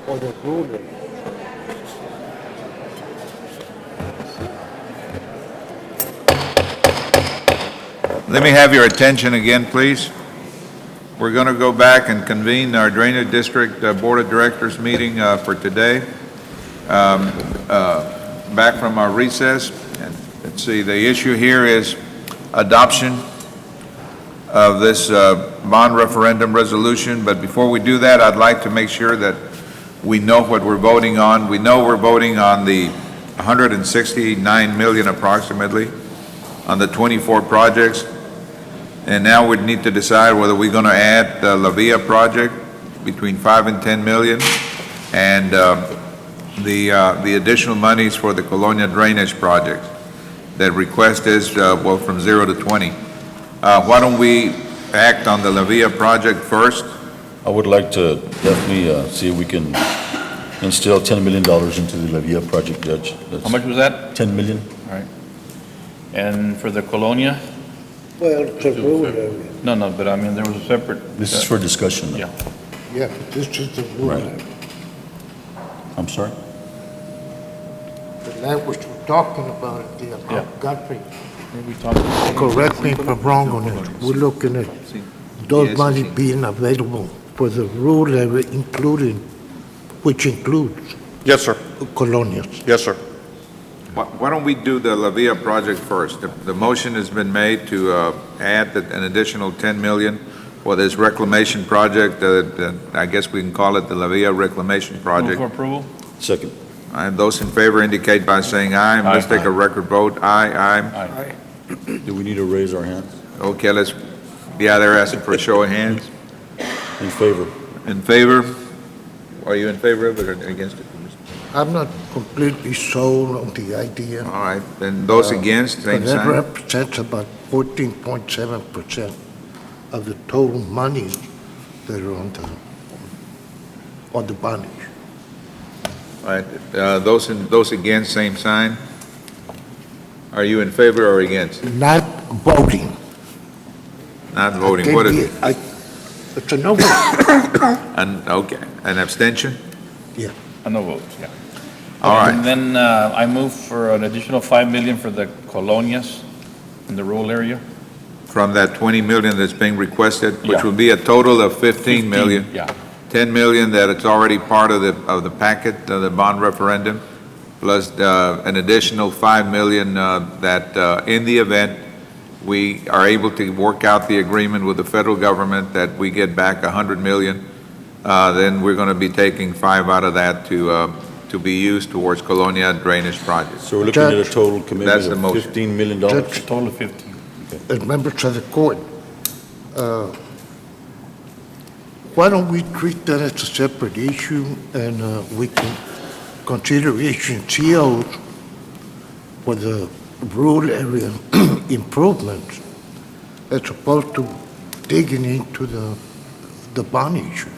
Speaker 7: or the ruler.
Speaker 1: Let me have your attention again, please. We're going to go back and convene our Drainage District Board of Directors meeting for today. Back from our recess. And let's see, the issue here is adoption of this bond referendum resolution. But before we do that, I'd like to make sure that we know what we're voting on. We know we're voting on the 169 million approximately on the 24 projects. And now we need to decide whether we're going to add the La Villa project between 5 and 10 million and the additional monies for the Colonia drainage project. That request is, well, from 0 to 20. Why don't we act on the La Villa project first?
Speaker 17: I would like to definitely see if we can instill $10 million into the La Villa project, Judge.
Speaker 14: How much was that?
Speaker 17: 10 million.
Speaker 14: All right. And for the Colonia?
Speaker 7: Well, it's a ruler area.
Speaker 14: No, but I mean, there was a separate.
Speaker 17: This is for discussion. Though.
Speaker 14: Yeah.
Speaker 7: Yeah, this is the ruler.
Speaker 17: Right. I'm sorry?
Speaker 7: The language we're talking about, the amount, Godfrey,
Speaker 14: Maybe talk.
Speaker 7: correct me if I'm wrong on it. We're looking at those money being available for the rural area, including, which includes
Speaker 12: Yes, sir.
Speaker 7: colonias.
Speaker 12: Yes, sir.
Speaker 1: Why don't we do the La Villa project first? The motion has been made to add an additional 10 million for this reclamation project. I guess we can call it the La Villa reclamation
Speaker 14: Move
Speaker 1: project.
Speaker 14: for approval?
Speaker 17: Second.
Speaker 1: And those in favor indicate by saying aye. Let's take a record vote. Aye, aye.
Speaker 17: Do we need to raise our hands?
Speaker 1: Okay, they're asking for a show of hands.
Speaker 17: In favor?
Speaker 1: In favor? Are you in favor of it or against it?
Speaker 7: I'm not completely sold on the idea.
Speaker 1: All right, then those against, same
Speaker 7: But that
Speaker 1: sign.
Speaker 7: represents about 14.7% of the total money that are on the bondage.
Speaker 1: All right, those against, same sign. Are you in favor or against?
Speaker 7: Not voting.
Speaker 1: Not voting, what is it?
Speaker 7: It's a no vote.
Speaker 1: Okay, an abstention?
Speaker 7: Yeah.
Speaker 14: A no vote, yeah.
Speaker 1: All right.
Speaker 14: And then I move for an additional 5 million for the Colonias in the rural area.
Speaker 1: From that 20 million that's being requested, which
Speaker 14: Yeah.
Speaker 1: will be a total of 15 million.
Speaker 14: Yeah.
Speaker 1: 10 million that it's already part of the packet, the bond referendum, plus an additional 5 million that in the event we are able to work out the agreement with the federal government that we get back 100 million, then we're going to be taking 5 out of that to be used towards Colonia drainage projects.
Speaker 17: So we're looking at a
Speaker 7: Judge,
Speaker 17: total
Speaker 1: That's
Speaker 17: commitment
Speaker 1: the
Speaker 17: of
Speaker 1: motion.
Speaker 17: $15 million?
Speaker 7: Judge,
Speaker 14: Total of 15.
Speaker 7: and members of the court, why don't we treat that as a separate issue and we can consider issuing COs for the rural area improvements as opposed to digging into the bond issue?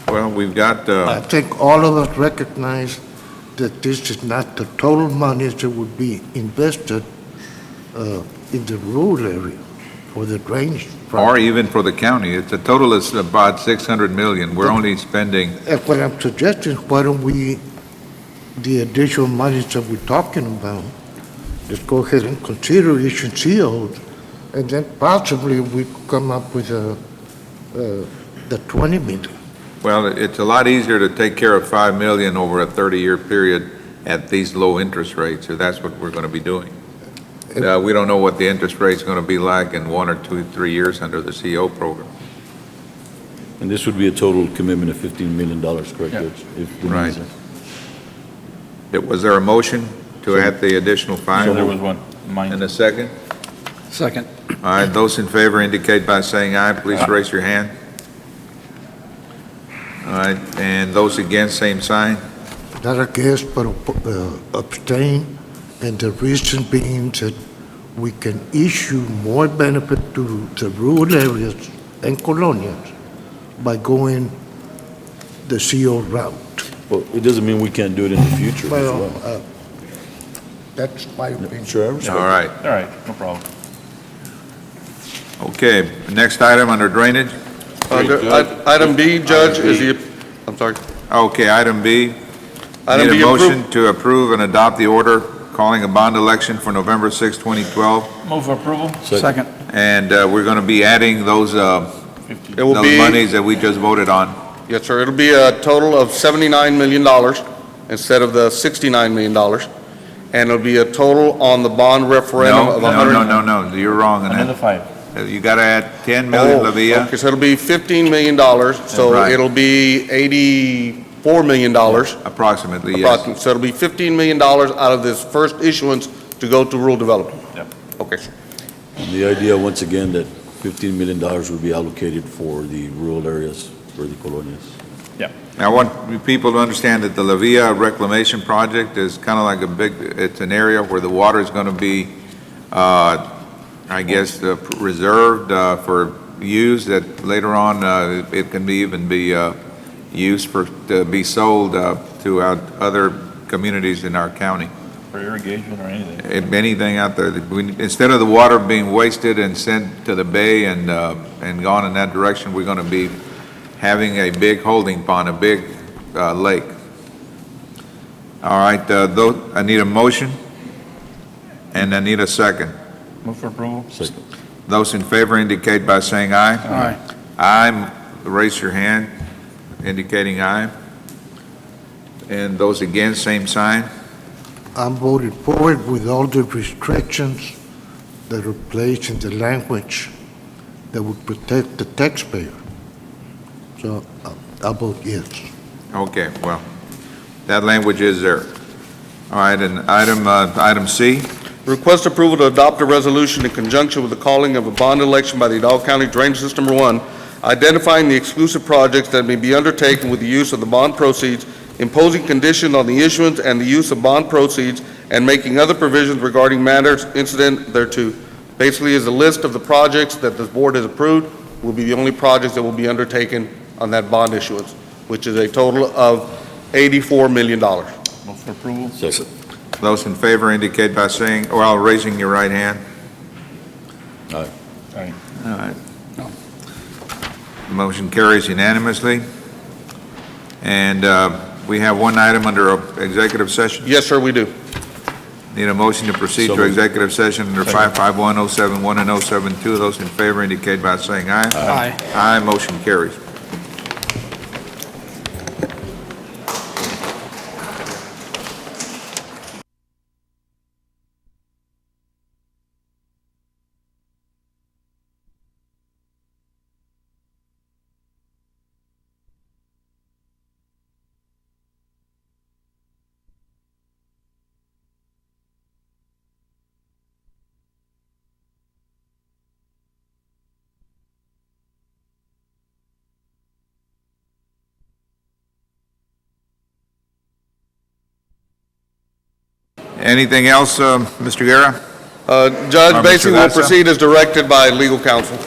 Speaker 1: Well, we've got,
Speaker 7: I think all of us recognize that this is not the total money that would be invested in the rural area for the drainage.
Speaker 1: Or even for the county. It's a total is about 600 million. We're only spending,
Speaker 7: And what I'm suggesting, why don't we, the additional monies that we're talking about, just go ahead and consider issuing COs, and then possibly we come up with the 20 million.
Speaker 1: well, it's a lot easier to take care of 5 million over a 30-year period at these low interest rates, so that's what we're going to be doing. We don't know what the interest rate's going to be like in 1 or 2, 3 years under the CO program.
Speaker 17: And this would be a total commitment of $15 million, correct, Judge? If the
Speaker 1: Right.
Speaker 17: needs are-
Speaker 1: Was there a motion to add the additional 5?
Speaker 14: So there was one, mine.
Speaker 1: And a second?
Speaker 2: Second.
Speaker 1: All right, those in favor indicate by saying aye. Please raise your hand. All right, and those against, same sign.
Speaker 7: Not against, but abstain, and the reason being that we can issue more benefit to the rural areas and colonials by going the CO route.
Speaker 17: Well, it doesn't mean we can't do it in the future as
Speaker 7: Well,
Speaker 17: well.
Speaker 7: that's my opinion.
Speaker 17: Sure, I respect
Speaker 1: All right,
Speaker 14: All right, no problem.
Speaker 1: okay. Next item under drainage.
Speaker 12: Item B, Judge, is the, I'm sorry.
Speaker 1: Okay, item B.
Speaker 12: Item
Speaker 1: Need
Speaker 12: B,
Speaker 1: a motion to approve and adopt the order calling a bond election for November 6, 2012.
Speaker 14: Move for approval?
Speaker 2: Second.
Speaker 1: And we're going to be adding those
Speaker 12: It will be,
Speaker 1: monies that we just voted on.
Speaker 12: yes, sir, it'll be a total of $79 million instead of the $69 million. And it'll be a total on the bond referendum
Speaker 1: No,
Speaker 12: of
Speaker 1: no,
Speaker 12: 100.
Speaker 1: no, you're wrong on
Speaker 14: Another
Speaker 1: that.
Speaker 14: 5.
Speaker 1: You got to add 10 million,
Speaker 12: Oh,
Speaker 1: Lavia.
Speaker 12: okay, so it'll be $15 million, so
Speaker 1: Right.
Speaker 12: it'll be $84 million.
Speaker 1: Approximately, yes.
Speaker 12: Approximately. So it'll be $15 million out of this first issuance to go to rural development.
Speaker 14: Yep.
Speaker 12: Okay.
Speaker 17: And the idea, once again, that $15 million will be allocated for the rural areas, for the colonias.
Speaker 1: I want people to understand that the Lavia Reclamation Project is kind of like it's an area where the water is going to be, I guess, reserved for use, that later on it can even be used to be sold to other communities in our county.
Speaker 14: For irrigation or anything.
Speaker 1: Anything out there, instead of the water being wasted and sent to the bay and gone in that direction, we're going to be having a big holding pond, a big lake. All right, I need a motion, and I need a second.
Speaker 14: Move for approval?
Speaker 17: Second.
Speaker 1: Those in favor indicate by saying aye.
Speaker 2: Aye.
Speaker 1: Aye, raise your hand indicating aye. And those against, same sign.
Speaker 7: I'm voting for it with all the restrictions that are placed in the language that would protect the taxpayer. So I'll vote yes.
Speaker 1: Okay, well, that language is there. All right, and item C.
Speaker 12: Request approval to adopt a resolution in conjunction with the calling of a bond election by the Hidalgo County Drainage System Number 1, identifying the exclusive projects that may be undertaken with the use of the bond proceeds, imposing conditions on the issuance and the use of bond proceeds, and making other provisions regarding matters incident thereto. Basically, is a list of the projects that this board has approved will be the only projects that will be undertaken on that bond issuance, which is a total of $84 million.
Speaker 14: Move for approval?
Speaker 17: Second.
Speaker 1: Those in favor indicate by saying, well, raising your right hand.
Speaker 17: Aye.
Speaker 14: Aye.
Speaker 1: All right. Motion carries unanimously. And we have one item under executive session.
Speaker 12: Yes, sir, we do.
Speaker 1: Need a motion to proceed
Speaker 17: So
Speaker 1: to
Speaker 17: moved.
Speaker 1: executive session under 551, 071, and 072. Those in favor indicate by saying aye.
Speaker 2: Aye.
Speaker 1: Aye, motion carries. Anything else, Mr. Guerra?
Speaker 12: Judge,
Speaker 1: Mr.
Speaker 12: basically, we'll
Speaker 1: Gassa?
Speaker 12: proceed as directed by legal counsel.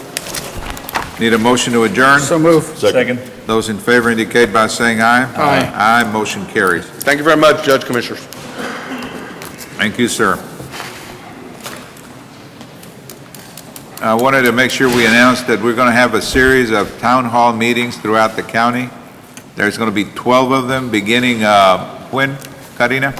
Speaker 1: Need a motion to adjourn?
Speaker 2: So move.
Speaker 17: Second.
Speaker 14: Second.
Speaker 1: Those in favor indicate by saying aye.
Speaker 12: Aye.
Speaker 1: Aye, motion carries.
Speaker 12: Thank you very much, Judge Commissioners.
Speaker 1: Thank you, sir. I wanted to make sure we announced that we're going to have a series of town hall meetings throughout the county. There's going to be 12 of them, beginning when, Karina?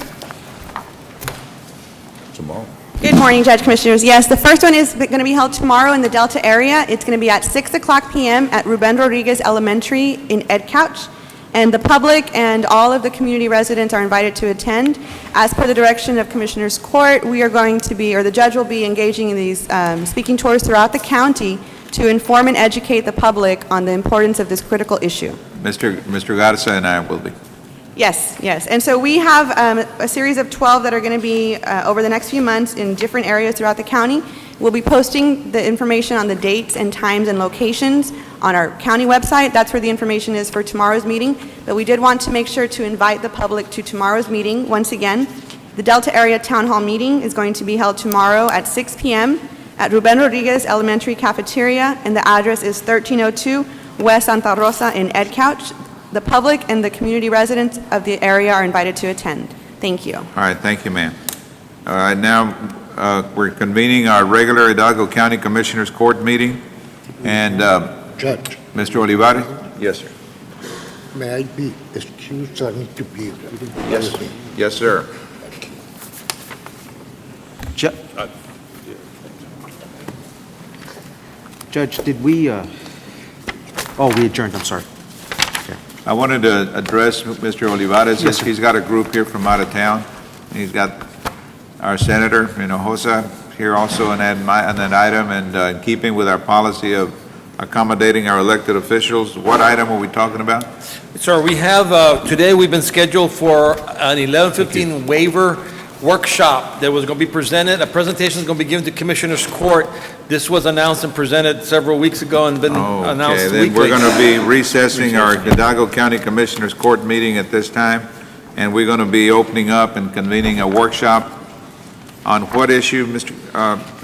Speaker 17: Tomorrow.
Speaker 21: Good morning, Judge Commissioners. Yes, the first one is going to be held tomorrow in the Delta area. It's going to be at 6:00 p.m. at Ruben Rodriguez Elementary in Edcouch. And the public and all of the community residents are invited to attend. As per the direction of Commissioners Court, we are going to be, or the judge will be engaging in these speaking tours throughout the county to inform and educate the public on the importance of this critical issue.
Speaker 1: Mr. Garza and I will be.
Speaker 21: Yes, yes. And so we have a series of 12 that are going to be over the next few months in different areas throughout the county. We'll be posting the information on the dates and times and locations on our county website. That's where the information is for tomorrow's meeting. But we did want to make sure to invite the public to tomorrow's meeting. Once again, the Delta Area Town Hall meeting is going to be held tomorrow at 6 p.m. at Ruben Rodriguez Elementary Cafeteria, and the address is 1302 West Santa Rosa in Edcouch. The public and the community residents of the area are invited to attend. Thank you.
Speaker 1: All right, thank you, ma'am. All right, now we're convening our regular Hidalgo County Commissioners Court meeting. And
Speaker 7: Judge,
Speaker 1: Mr. Olivares? Yes, sir.
Speaker 7: may I be excused? I need to be.
Speaker 1: Yes, yes, sir.
Speaker 9: Judge, did we, we adjourned, I'm sorry.
Speaker 1: I wanted to address Mr. Olivares.
Speaker 9: Yes, sir.
Speaker 1: He's got a group here from out of town. He's got our Senator Hinojosa here also on that item, and in keeping with our policy of accommodating our elected officials. What item are we talking about?
Speaker 3: Sir, we have, today we've been scheduled for an 11:15 waiver workshop that was going to be presented. A presentation is going to be given to Commissioners Court. This was announced and presented several weeks ago and been announced
Speaker 1: Okay, then
Speaker 3: weekly.
Speaker 1: we're going to be recessing our Hidalgo County Commissioners Court meeting at this time, and we're going to be opening up and convening a workshop on what issue, Mr.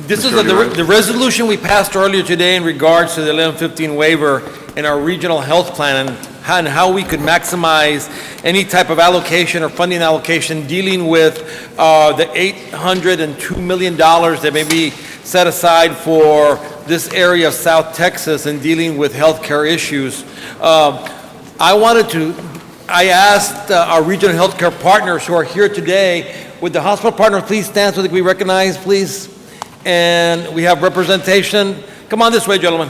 Speaker 3: This is
Speaker 1: Mr. Olivares?
Speaker 3: the resolution we passed earlier today in regards to the 1115 waiver in our regional health plan and how we could maximize any type of allocation or funding allocation dealing with the $802 million that may be set aside for this area of South Texas and dealing with healthcare issues. I asked our regional healthcare partners who are here today, would the hospital partner please stand so that we recognize, please? And we have representation. Come on this way, gentlemen.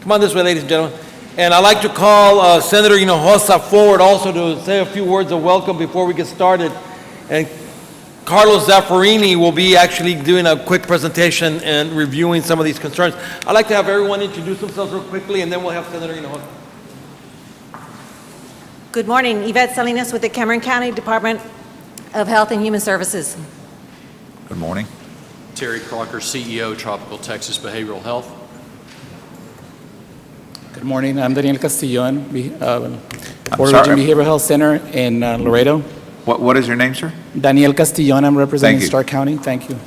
Speaker 3: Come on this way, ladies and gentlemen. And I'd like to call Senator Hinojosa forward also to say a few words of welcome before we get started. And Carlos Zaffarini will be actually doing a quick presentation and reviewing some of these concerns. I'd like to have everyone introduce themselves real quickly, and then we'll have Senator Hinojosa.
Speaker 22: Good morning, Yvette Salinas with the Cameron County Department of Health and Human Services.
Speaker 1: Good morning.
Speaker 23: Terry Crocker, CEO, Tropical Texas Behavioral Health.
Speaker 24: Good morning, I'm Daniel Castillon, Florida
Speaker 1: sorry.
Speaker 24: Region Behavioral Health Center in Laredo.
Speaker 1: What is your name, sir?
Speaker 24: Daniel Castillon, I'm representing
Speaker 1: Thank you.
Speaker 24: Stark County. Thank you.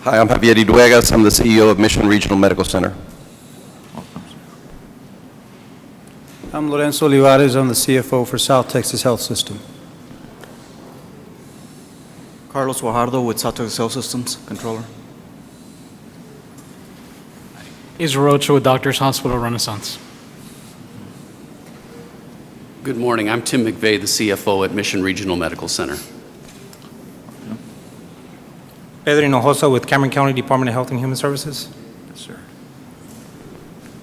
Speaker 25: Hi, I'm Javier Duegas. I'm the CEO of Mission Regional Medical Center.
Speaker 26: I'm Lorenzo Olivares. I'm the CFO for South Texas Health System.
Speaker 27: Carlos Guajardo with South Texas Health Systems, Controller.
Speaker 28: Israel Rocha with Doctors Hospital Renaissance.
Speaker 23: Good morning, I'm Tim McVeigh, the CFO at Mission Regional Medical Center.
Speaker 28: Pedro Hinojosa with Cameron County Department of Health and Human Services.
Speaker 1: Yes, sir.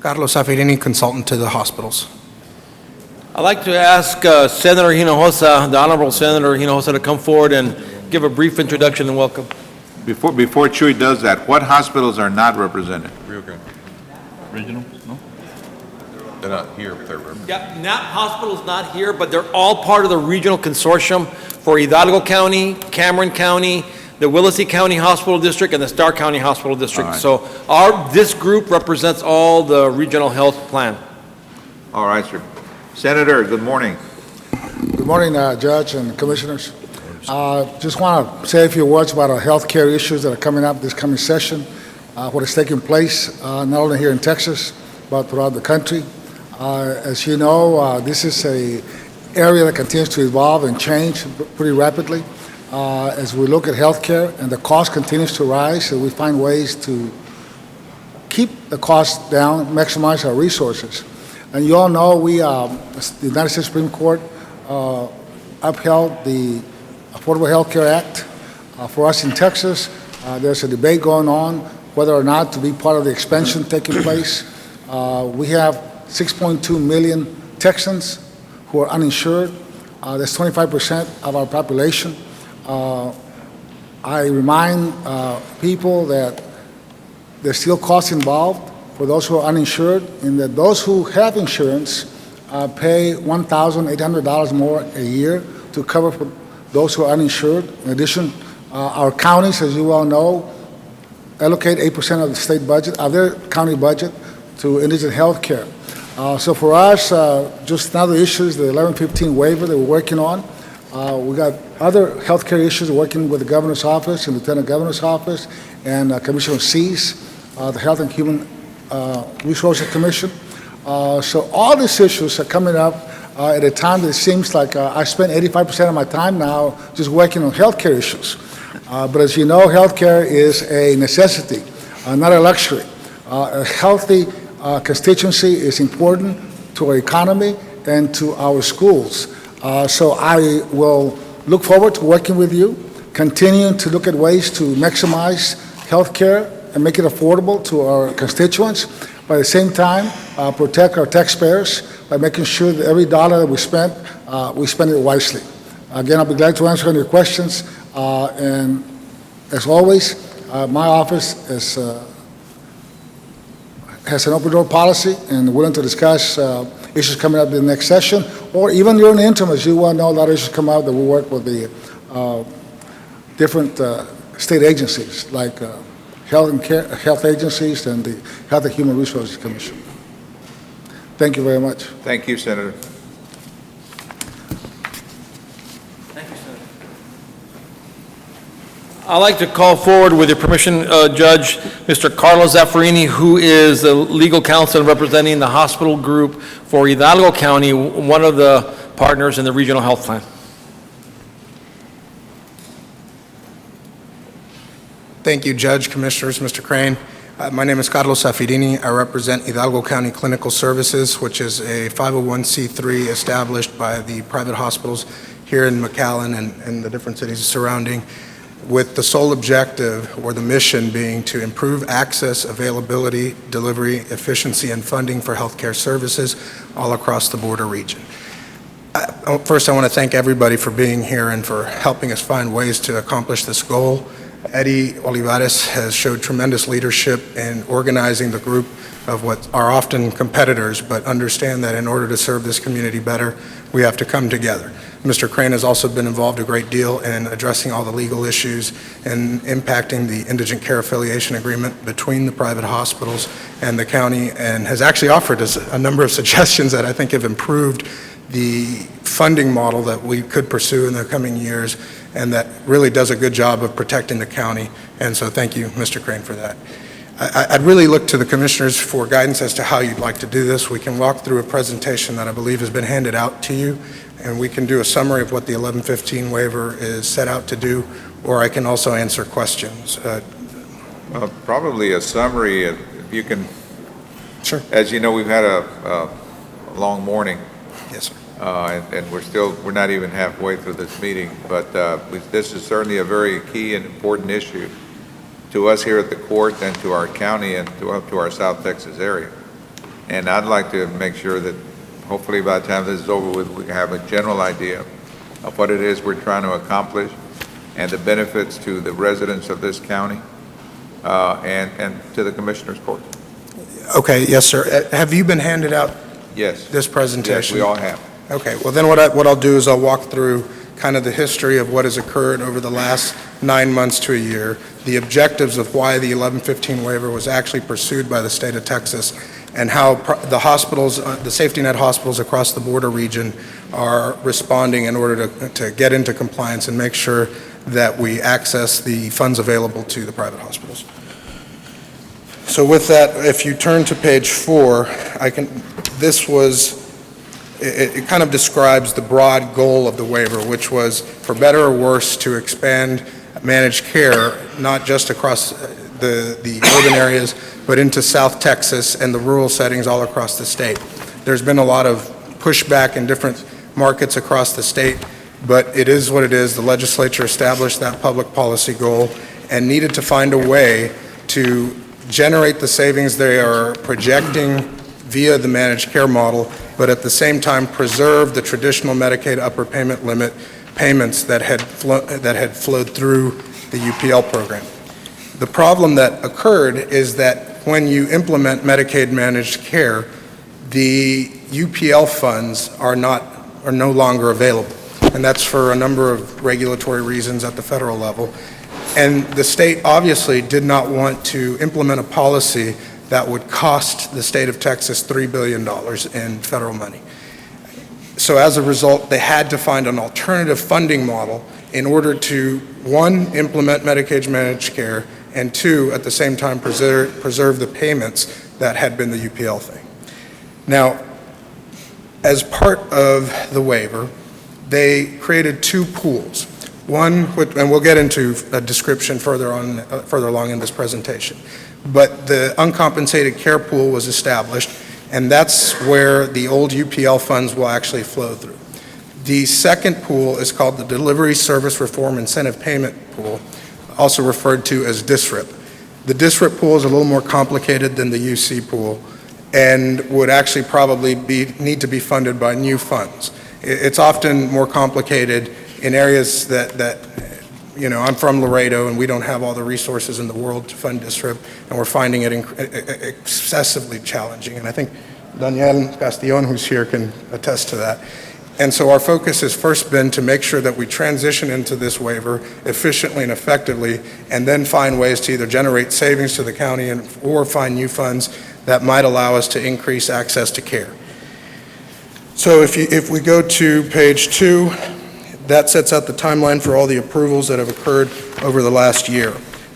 Speaker 27: Carlos Zaffarini, consultant to the hospitals.
Speaker 3: I'd like to ask Senator Hinojosa, the Honorable Senator Hinojosa, to come forward and give a brief introduction and welcome.
Speaker 1: Before Chuy does that, what hospitals are not represented?
Speaker 10: Rio Grande. Regional? No? They're not here, but they're represented.
Speaker 3: Yeah, NAP Hospital's not here, but they're all part of the regional consortium for Hidalgo County, Cameron County, the Willacy County Hospital District, and the Starr County Hospital District.
Speaker 1: All right.
Speaker 3: So this group represents all the regional health plan.
Speaker 1: All right, sir. Senator, good morning.
Speaker 29: Good morning, Judge and Commissioners. Just want to say a few words about our health care issues that are coming up this coming session, what is taking place not only here in Texas, but throughout the country. As you know, this is an area that continues to evolve and change pretty rapidly. As we look at healthcare and the cost continues to rise, so we find ways to keep the cost down, maximize our resources. And you all know the United States Supreme Court upheld the Affordable Health Care Act. For us in Texas, there's a debate going on whether or not to be part of the expansion taking place. We have 6.2 million Texans who are uninsured. That's 25% of our population. I remind people that there's still costs involved for those who are uninsured, and that those who have insurance pay $1,800 more a year to cover for those who are uninsured. In addition, our counties, as you well know, allocate 8% of the state budget, of their county budget, to indigent health care. So for us, just another issue is the 1115 waiver that we're working on. We got other health care issues working with the governor's office and lieutenant governor's office and Commissioner Cease, the Health and Human Resources Commission. So all these issues are coming up at a time that it seems like I spend 85% of my time now just working on healthcare issues. But as you know, healthcare is a necessity, not a luxury. A healthy constituency is important to our economy and to our schools. So I will look forward to working with you, continuing to look at ways to maximize healthcare and make it affordable to our constituents, but at the same time, protect our taxpayers by making sure that every dollar that we spend it wisely. Again, I'll be glad to answer any questions. And as always, my office has an open door policy and willing to discuss issues coming up in the next session, or even during the interim, as you well know, a lot of issues come out that we work with the different state agencies, like health agencies and the Health and Human Resources Commission. Thank you very much.
Speaker 1: Thank you, Senator.
Speaker 4: I'd like to call forward, with your permission, Judge, Mr. Carlos Zaffarini, who is the legal counsel representing the hospital group for Hidalgo County, one of the partners in the regional health plan.
Speaker 27: Thank you, Judge, Commissioners, Mr. Crane. My name is Carlos Zaffarini. I represent Hidalgo County Clinical Services, which is a 501c3 established by the private hospitals here in McAllen and the different cities surrounding, with the sole objective or the mission being to improve access, availability, delivery, efficiency, and funding for healthcare services all across the border region. First, I want to thank everybody for being here and for helping us find ways to accomplish this goal. Eddie Olivares has showed tremendous leadership in organizing the group of what are often competitors, but understand that in order to serve this community better, we have to come together. Mr. Crane has also been involved a great deal in addressing all the legal issues and impacting the indigent care affiliation agreement between the private hospitals and the county, and has actually offered us a number of suggestions that I think have improved the funding model that we could pursue in the coming years, and that really does a good job of protecting the county. And so thank you, Mr. Crane, for that. I'd really look to the commissioners for guidance as to how you'd like to do this. We can walk through a presentation that I believe has been handed out to you, and we can do a summary of what the 1115 waiver is set out to do, or I can also answer questions.
Speaker 1: Probably a summary, if you can.
Speaker 27: Sure.
Speaker 1: As you know, we've had a long morning.
Speaker 27: Yes, sir.
Speaker 1: And we're not even halfway through this meeting, but this is certainly a very key and important issue to us here at the court and to our county and to our South Texas area. And I'd like to make sure that hopefully by the time this is over with, we can have a general idea of what it is we're trying to accomplish and the benefits to the residents of this county and to the Commissioner's Court.
Speaker 27: Okay, yes, sir. Have you been handed out
Speaker 1: Yes.
Speaker 27: this presentation?
Speaker 1: Yes, we all have.
Speaker 27: Okay, well then what I'll do is I'll walk through kind of the history of what has occurred over the last 9 months to a year, the objectives of why the 1115 waiver was actually pursued by the state of Texas, and how the hospitals, the safety net hospitals across the border region are responding in order to get into compliance and make sure that we access the funds available to the private hospitals. So with that, if you turn to page 4, it kind of describes the broad goal of the waiver, which was, for better or worse, to expand managed care, not just across the urban areas, but into South Texas and the rural settings all across the state. There's been a lot of pushback in different markets across the state, but it is what it is. The legislature established that public policy goal and needed to find a way to generate the savings they are projecting via the managed care model, but at the same time preserve the traditional Medicaid upper payment limit payments that had flowed through the UPL program. The problem that occurred is that when you implement Medicaid managed care, the UPL funds are no longer available, and that's for a number of regulatory reasons at the federal level. And the state obviously did not want to implement a policy that would cost the state of Texas $3 billion in federal money. So as a result, they had to find an alternative funding model in order to, one, implement Medicaid managed care, and two, at the same time, preserve the payments that had been the UPL thing. Now, as part of the waiver, they created 2 pools. One, and we'll get into a description further along in this presentation, but the uncompensated care pool was established, and that's where the old UPL funds will actually flow through. The second pool is called the Delivery Service Reform Incentive Payment Pool, also referred to as DSRIP. The DSRIP pool is a little more complicated than the UC pool and would actually probably need to be funded by new funds. It's often more complicated in areas that I'm from Laredo, and we don't have all the resources in the world to fund DSRIP, and we're finding it excessively challenging. And I think Daniel Castillon, who's here, can attest to that. And so our focus has first been to make sure that we transition into this waiver efficiently and effectively, and then find ways to either generate savings to the county or find new funds that might allow us to increase access to care. So if we go to page 2, that sets out the timeline for all the approvals that have occurred over the last year.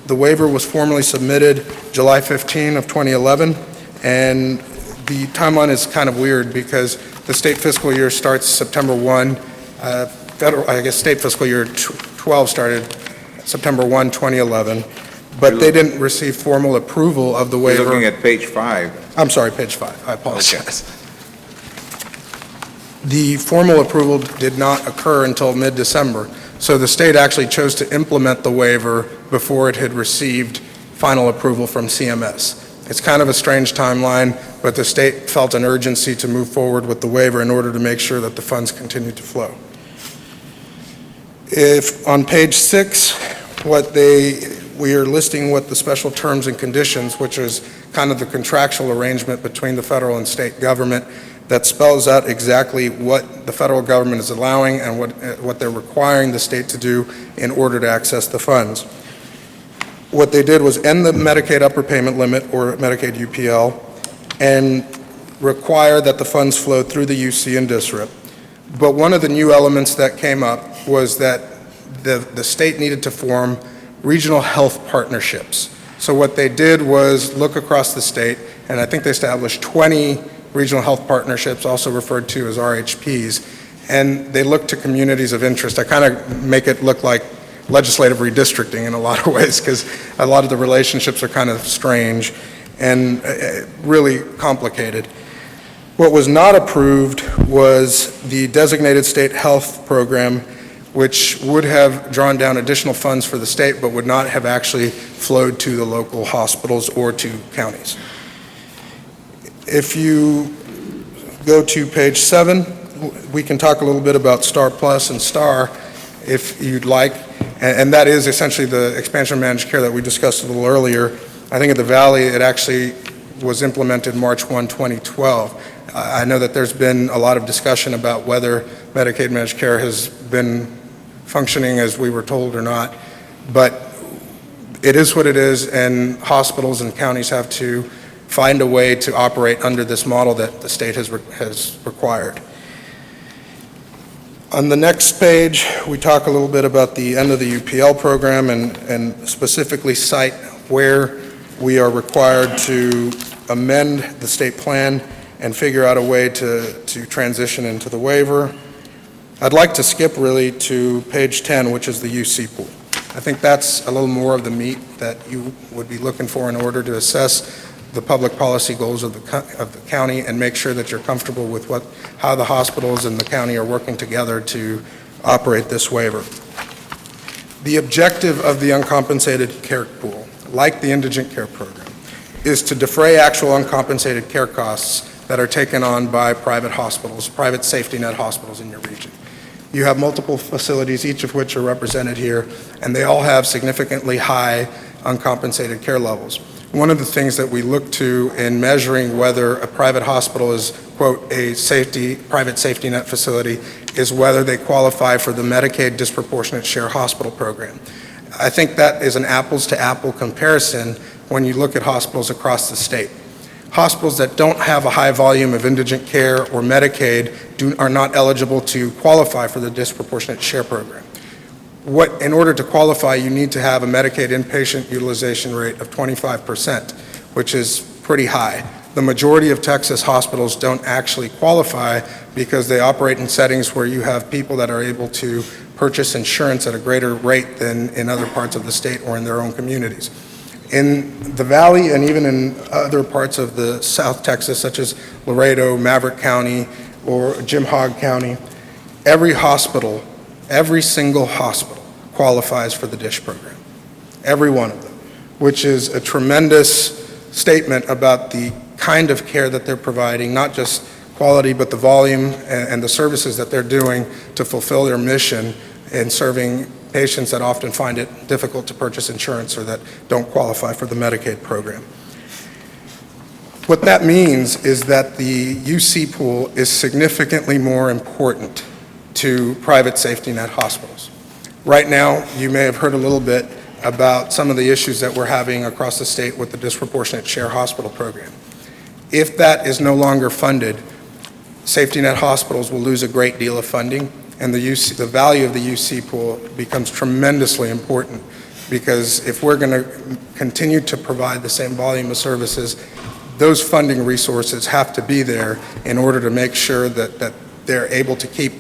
Speaker 27: The waiver was formally submitted July 15 of 2011, and the timeline is kind of weird because the state fiscal year starts September 1. State fiscal year 12 started September 1, 2011, but they didn't receive formal approval of the waiver.
Speaker 1: You're looking at page 5.
Speaker 27: I'm sorry, page 5. I apologize. Okay. The formal approval did not occur until mid-December, so the state actually chose to implement the waiver before it had received final approval from CMS. It's kind of a strange timeline, but the state felt an urgency to move forward with the waiver in order to make sure that the funds continued to flow. If on page 6, we are listing what the special terms and conditions, which is kind of the contractual arrangement between the federal and state government, that spells out exactly what the federal government is allowing and what they're requiring the state to do in order to access the funds. What they did was end the Medicaid upper payment limit, or Medicaid UPL, and require that the funds flow through the UC and DSRIP. But one of the new elements that came up was that the state needed to form regional health partnerships. So what they did was look across the state, and I think they established 20 regional health partnerships, also referred to as RHPs, and they look to communities of interest. I kind of make it look like legislative redistricting in a lot of ways, because a lot of the relationships are kind of strange and really complicated. What was not approved was the designated state health program, which would have drawn down additional funds for the state, but would not have actually flowed to the local hospitals or to counties. If you go to page 7, we can talk a little bit about STAR Plus and STAR if you'd like, and that is essentially the expansion of managed care that we discussed a little earlier. I think at the Valley it actually was implemented March 1, 2012. I know that there's been a lot of discussion about whether Medicaid managed care has been functioning as we were told or not, but it is what it is, and hospitals and counties have to find a way to operate under this model that the state has required. On the next page, we talk a little bit about the end of the UPL program and specifically cite where we are required to amend the state plan and figure out a way to transition into the waiver. I'd like to skip really to page 10, which is the UC pool. I think that's a little more of the meat that you would be looking for in order to assess the public policy goals of the county and make sure that you're comfortable with how the hospitals and the county are working together to operate this waiver. The objective of the uncompensated care pool, like the indigent care program, is to defray actual uncompensated care costs that are taken on by private hospitals, private safety net hospitals in your region. You have multiple facilities, each of which are represented here, and they all have significantly high uncompensated care levels. One of the things that we look to in measuring whether a private hospital is, quote, a private safety net facility is whether they qualify for the Medicaid disproportionate share hospital program. I think that is an apples to apple comparison when you look at hospitals across the state. Hospitals that don't have a high volume of indigent care or Medicaid are not eligible to qualify for the disproportionate share program. In order to qualify, you need to have a Medicaid inpatient utilization rate of 25%, which is pretty high. The majority of Texas hospitals don't actually qualify because they operate in settings where you have people that are able to purchase insurance at a greater rate than in other parts of the state or in their own communities. In the Valley and even in other parts of the South Texas, such as Laredo, Maverick County, or Jim Hogg County, every single hospital qualifies for the DISH program. Every one of them, which is a tremendous statement about the kind of care that they're providing, not just quality, but the volume and the services that they're doing to fulfill their mission in serving patients that often find it difficult to purchase insurance or that don't qualify for the Medicaid program. What that means is that the UC pool is significantly more important to private safety net hospitals. Right now, you may have heard a little bit about some of the issues that we're having across the state with the disproportionate share hospital program. If that is no longer funded, safety net hospitals will lose a great deal of funding, and the value of the UC pool becomes tremendously important, because if we're going to continue to provide the same volume of services, those funding resources have to be there in order to make sure that they're able to keep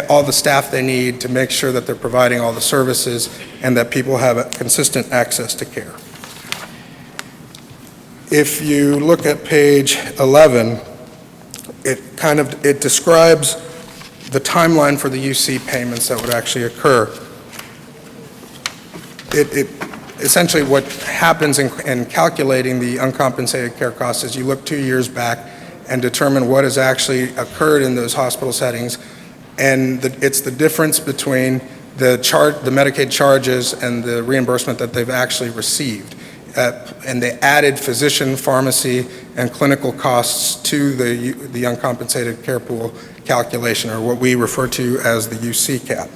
Speaker 27: all the staff they need to make sure that they're providing all the services and that people have a consistent access to care. If you look at page 11, it describes the timeline for the UC payments that would actually occur. Essentially what happens in calculating the uncompensated care costs is you look 2 years back and determine what has actually occurred in those hospital settings, and it's the difference between the Medicaid charges and the reimbursement that they've actually received. And they added physician, pharmacy, and clinical costs to the uncompensated care pool calculation, or what we refer to as the UC cap.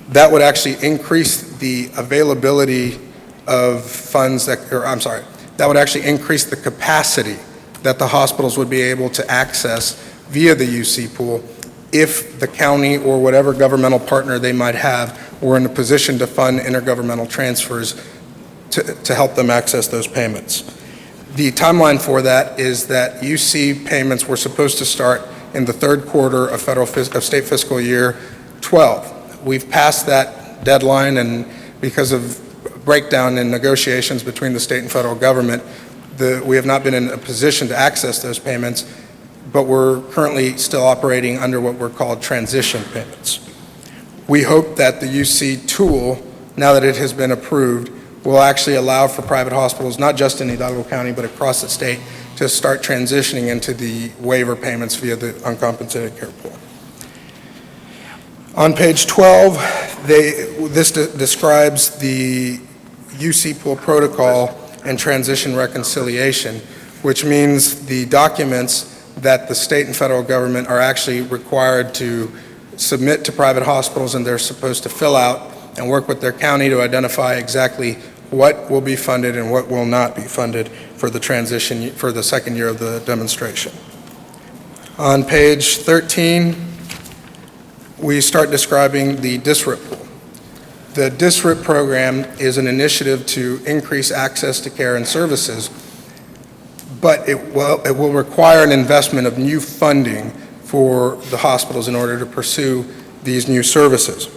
Speaker 27: That would actually increase the availability of funds that would actually increase the capacity that the hospitals would be able to access via the UC pool if the county or whatever governmental partner they might have were in a position to fund intergovernmental transfers to help them access those payments. The timeline for that is that UC payments were supposed to start in the third quarter of state fiscal year 12. We've passed that deadline, and because of breakdown in negotiations between the state and federal government, we have not been in a position to access those payments, but we're currently still operating under what were called transition payments. We hope that the UC tool, now that it has been approved, will actually allow for private hospitals, not just in Hidalgo County, but across the state, to start transitioning into the waiver payments via the uncompensated care pool. On page 12, this describes the UC pool protocol and transition reconciliation, which means the documents that the state and federal government are actually required to submit to private hospitals, and they're supposed to fill out and work with their county to identify exactly what will be funded and what will not be funded for the transition for the second year of the demonstration. On page 13, we start describing the DSRIP pool. The DSRIP program is an initiative to increase access to care and services, but it will require an investment of new funding for the hospitals in order to pursue these new services.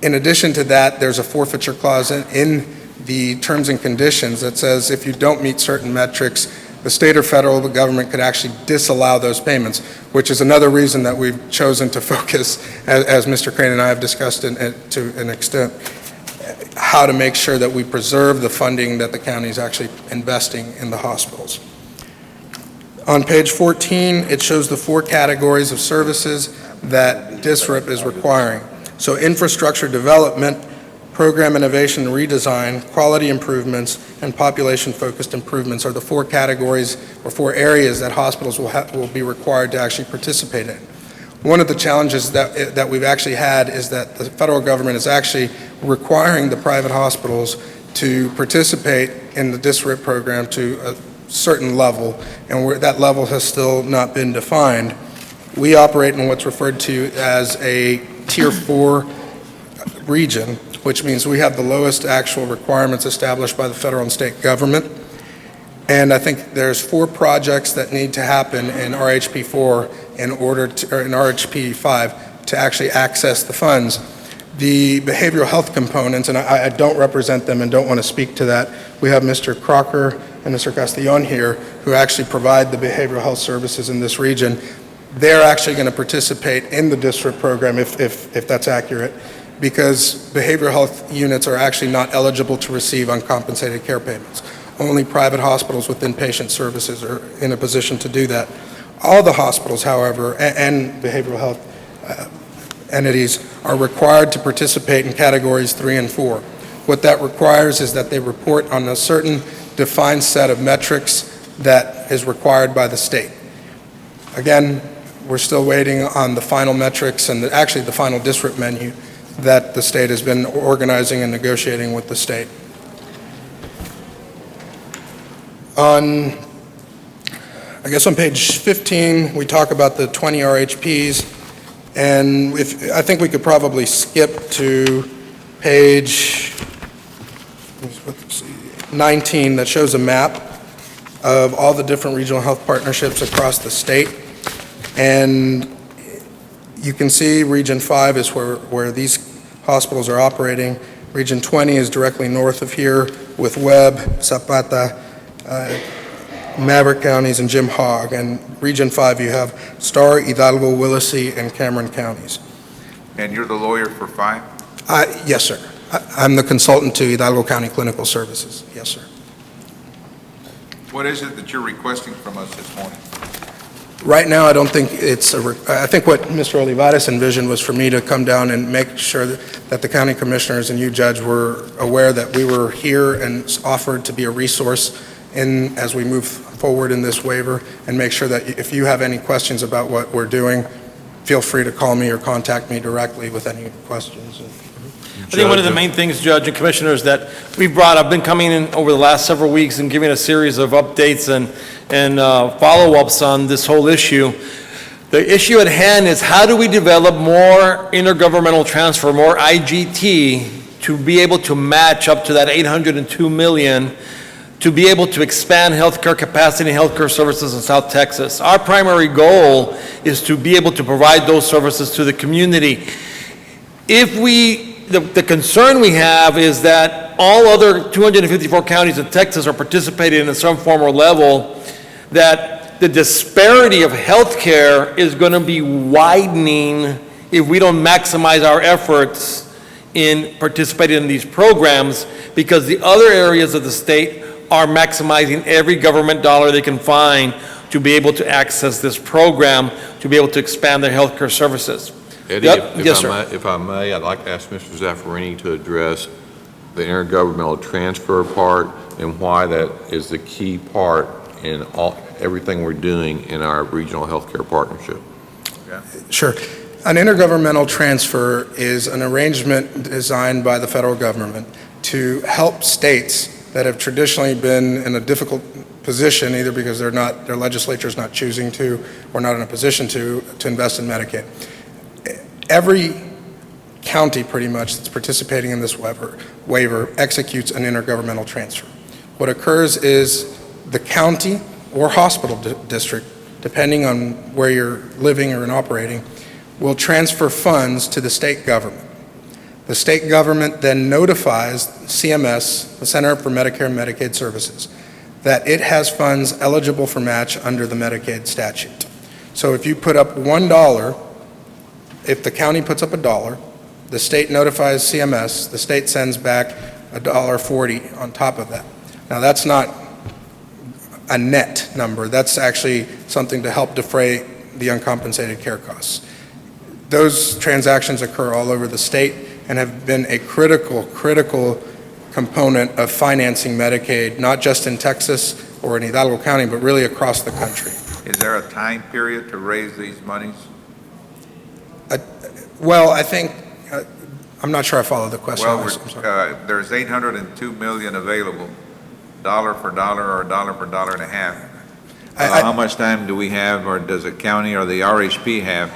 Speaker 27: In addition to that, there's a forfeiture clause in the terms and conditions that says if you don't meet certain metrics, the state or federal government could actually disallow those payments, which is another reason that we've chosen to focus, as Mr. Crane and I have discussed to an extent, how to make sure that we preserve the funding that the county is actually investing in the hospitals. On page 14, it shows the 4 categories of services that DSRIP is requiring. So infrastructure development, program innovation and redesign, quality improvements, and population-focused improvements are the 4 categories or 4 areas that hospitals will be required to actually participate in. One of the challenges that we've actually had is that the federal government is actually requiring the private hospitals to participate in the DSRIP program to a certain level, and that level has still not been defined. We operate in what's referred to as a Tier 4 region, which means we have the lowest actual requirements established by the federal and state government. And I think there's 4 projects that need to happen in RHP 4 in RHP 5 to actually access the funds. The behavioral health components, and I don't represent them and don't want to speak to that. We have Mr. Crocker and Mr. Castillon here who actually provide the behavioral health services in this region. They're actually going to participate in the DSRIP program if that's accurate, because behavioral health units are actually not eligible to receive uncompensated care payments. Only private hospitals with inpatient services are in a position to do that. All the hospitals, however, and behavioral health entities are required to participate in categories 3 and 4. What that requires is that they report on a certain defined set of metrics that is required by the state. Again, we're still waiting on the final metrics and actually the final DSRIP menu that the state has been organizing and negotiating with the state. On page 15, we talk about the 20 RHPs, and I think we could probably skip to page 19 that shows a map of all the different regional health partnerships across the state. And you can see Region 5 is where these hospitals are operating. Region 20 is directly north of here with Webb, Zapata, Maverick counties, and Jim Hogg. And Region 5, you have Starr, Hidalgo, Willacy, and Cameron counties.
Speaker 1: And you're the lawyer for 5?
Speaker 27: Yes, sir. I'm the consultant to Hidalgo County Clinical Services. Yes, sir.
Speaker 1: What is it that you're requesting from us this morning?
Speaker 27: Right now, I don't think I think what Mr. Olivares envisioned was for me to come down and make sure that the county commissioners and you, Judge, were aware that we were here and offered to be a resource as we move forward in this waiver, and make sure that if you have any questions about what we're doing, feel free to call me or contact me directly with any questions.
Speaker 4: I think one of the main things, Judge and Commissioners, that I've been coming in over the last several weeks and giving a series of updates and follow-ups on this whole issue. The issue at hand is how do we develop more intergovernmental transfer, more IGT, to be able to match up to that $802 million, to be able to expand healthcare capacity and healthcare services in South Texas. Our primary goal is to be able to provide those services to the community. The concern we have is that all other 254 counties in Texas are participating in some form or level, that the disparity of health care is going to be widening if we don't maximize our efforts in participating in these programs, because the other areas of the state are maximizing every government dollar they can find to be able to access this program, to be able to expand their health care services.
Speaker 10: Eddie,
Speaker 4: Yes, sir.
Speaker 10: if I may, I'd like to ask Mr. Zaffarini to address the intergovernmental transfer part and why that is the key part in everything we're doing in our regional healthcare partnership.
Speaker 27: Sure. An intergovernmental transfer is an arrangement designed by the federal government to help states that have traditionally been in a difficult position, either because their legislature is not choosing to or not in a position to invest in Medicaid. Every county, pretty much, that's participating in this waiver executes an intergovernmental transfer. What occurs is the county or hospital district, depending on where you're living or operating, will transfer funds to the state government. The state government then notifies CMS, the Center for Medicare and Medicaid Services, that it has funds eligible for match under the Medicaid statute. So if you put up $1, if the county puts up $1, the state notifies CMS, the state sends back $1.40 on top of that. Now that's not a net number, that's actually something to help defray the uncompensated care costs. Those transactions occur all over the state and have been a critical component of financing Medicaid, not just in Texas or in Hidalgo County, but really across the country.
Speaker 1: Is there a time period to raise these monies?
Speaker 27: Well, I think, I'm not sure I follow the question.
Speaker 1: Well, there's $802 million available, dollar for dollar or dollar for dollar and a half. How much time do we have, or does the county or the RHP have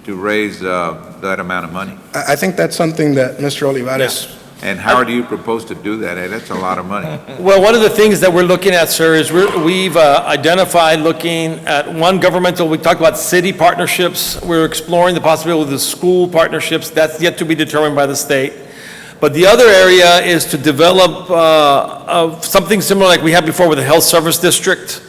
Speaker 1: to raise that amount of money?
Speaker 27: I think that's something that Mr. Olivares.
Speaker 1: And how do you propose to do that? Hey, that's a lot of money.
Speaker 4: Well, one of the things that we're looking at, sir, is we've identified looking at one governmental, we talked about city partnerships. We're exploring the possibility of the school partnerships. That's yet to be determined by the state. But the other area is to develop something similar like we had before with the health service district,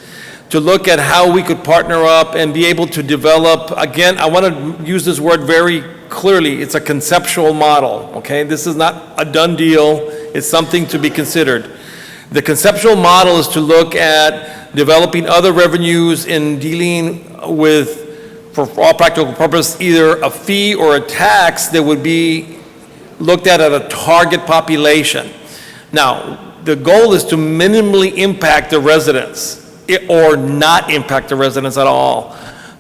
Speaker 4: to look at how we could partner up and be able to develop, again, I want to use this word very clearly, it's a conceptual model, okay? This is not a done deal, it's something to be considered. The conceptual model is to look at developing other revenues in dealing with, for all practical purposes, either a fee or a tax that would be looked at a target population. Now, the goal is to minimally impact the residents or not impact the residents at all.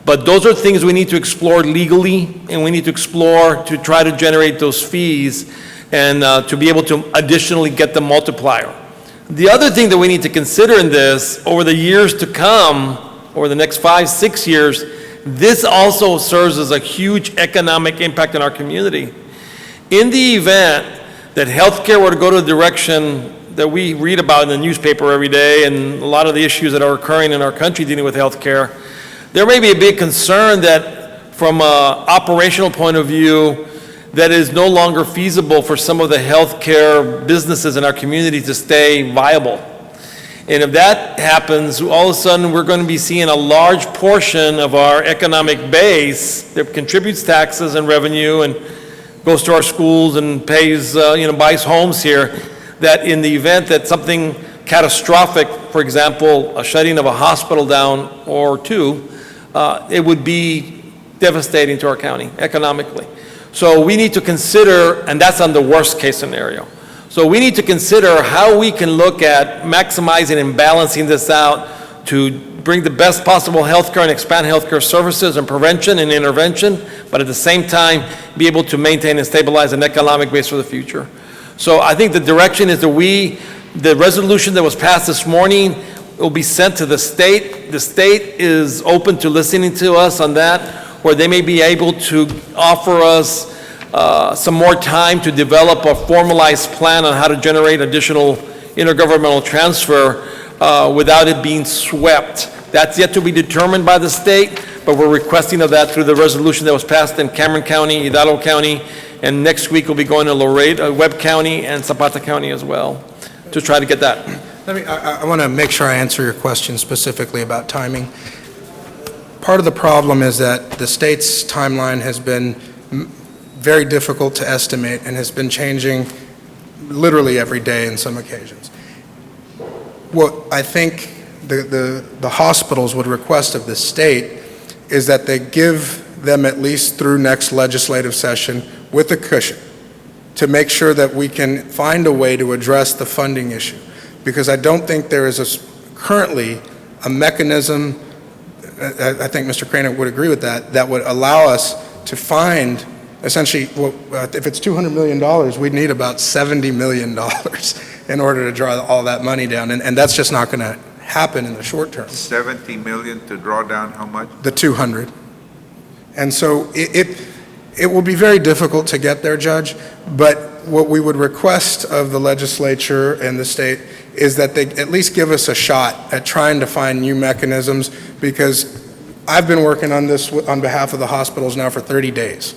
Speaker 4: But those are things we need to explore legally, and we need to explore to try to generate those fees and to be able to additionally get the multiplier. The other thing that we need to consider in this, over the years to come, over the next 5-6 years, this also serves as a huge economic impact in our community. In the event that healthcare were to go to the direction that we read about in the newspaper every day and a lot of the issues that are occurring in our country dealing with healthcare, there may be a big concern that from an operational point of view, that is no longer feasible for some of the healthcare businesses in our community to stay viable. And if that happens, all of a sudden we're going to be seeing a large portion of our economic base that contributes taxes and revenue and goes to our schools and pays, buys homes here, that in the event that something catastrophic, for example, a shutting of a hospital down or two, it would be devastating to our county economically. So we need to consider, and that's on the worst case scenario. So we need to consider how we can look at maximizing and balancing this out to bring the best possible healthcare and expand healthcare services and prevention and intervention, but at the same time, be able to maintain and stabilize an economic base for the future. So I think the direction is that the resolution that was passed this morning will be sent to the state. The state is open to listening to us on that, where they may be able to offer us some more time to develop a formalized plan on how to generate additional intergovernmental transfer without it being swept. That's yet to be determined by the state, but we're requesting of that through the resolution that was passed in Cameron County, Hidalgo County, and next week we'll be going to Laredo, Webb County, and Zapata County as well to try to get that.
Speaker 27: I want to make sure I answer your question specifically about timing. Part of the problem is that the state's timeline has been very difficult to estimate and has been changing literally every day in some occasions. What I think the hospitals would request of the state is that they give them at least through next legislative session with a cushion to make sure that we can find a way to address the funding issue. Because I don't think there is currently a mechanism, I think Mr. Crane would agree with that, that would allow us to find essentially, if it's $200 million, we'd need about $70 million in order to draw all that money down. And that's just not going to happen in the short term. 70
Speaker 1: million to draw down how much?
Speaker 27: The 200. And so it It will be very difficult to get there, Judge, but what we would request of the legislature and the state is that they at least give us a shot at trying to find new mechanisms, because I've been working on this on behalf of the hospitals now for 30 days.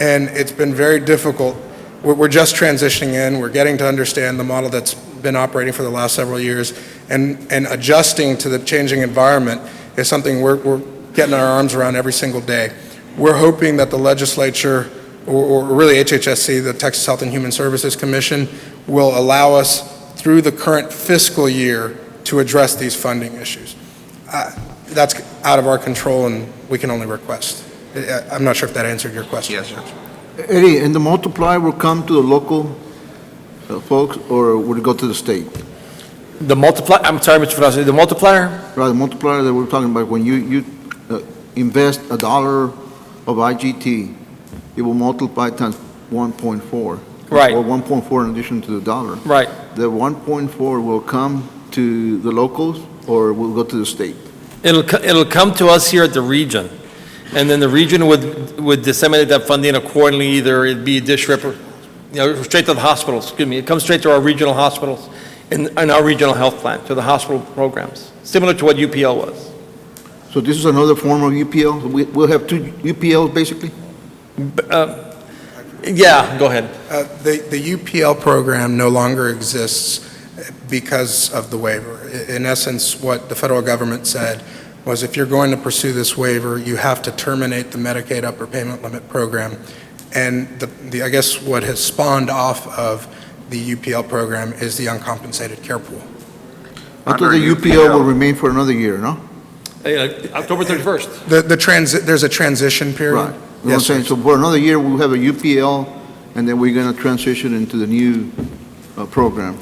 Speaker 27: And it's been very difficult. We're just transitioning in. We're getting to understand the model that's been operating for the last several years. And adjusting to the changing environment is something we're getting our arms around every single day. We're hoping that the legislature, or really HHSC, the Texas Health and Human Services Commission, will allow us through the current fiscal year to address these funding issues. That's out of our control, and we can only request. I'm not sure if that answered your question.
Speaker 1: Yes, sir.
Speaker 5: Eddie, and the multiplier will come to the local folks, or would it go to the state?
Speaker 4: The multiplier, I'm sorry, Mr. Ferrazzi, the multiplier?
Speaker 5: Right, the multiplier that we're talking about, when you invest $1 of IGT, it will multiply times 1.4.
Speaker 4: Right.
Speaker 5: Or 1.4 in addition to the dollar.
Speaker 4: Right.
Speaker 5: The 1.4 will come to the locals, or will go to the state?
Speaker 4: It'll come to us here at the region, and then the region would disseminate that funding accordingly. Either it'd be district, or, straight to the hospitals, excuse me. It comes straight to our regional hospitals and our regional health plan, to the hospital programs, similar to what UPL was.
Speaker 5: So this is another form of UPL? We'll have two UPLs, basically?
Speaker 4: Yeah, go ahead.
Speaker 27: The UPL program no longer exists because of the waiver. In essence, what the federal government said was, if you're going to pursue this waiver, you have to terminate the Medicaid upper payment limit program. And I guess what has spawned off of the UPL program is the uncompensated care pool.
Speaker 5: I thought the UPL will remain for another year, no?
Speaker 4: October 31st.
Speaker 27: There's a transition period.
Speaker 5: Right. Yes, I'm saying, so for another year, we'll have a UPL, and then we're going to transition into the new program.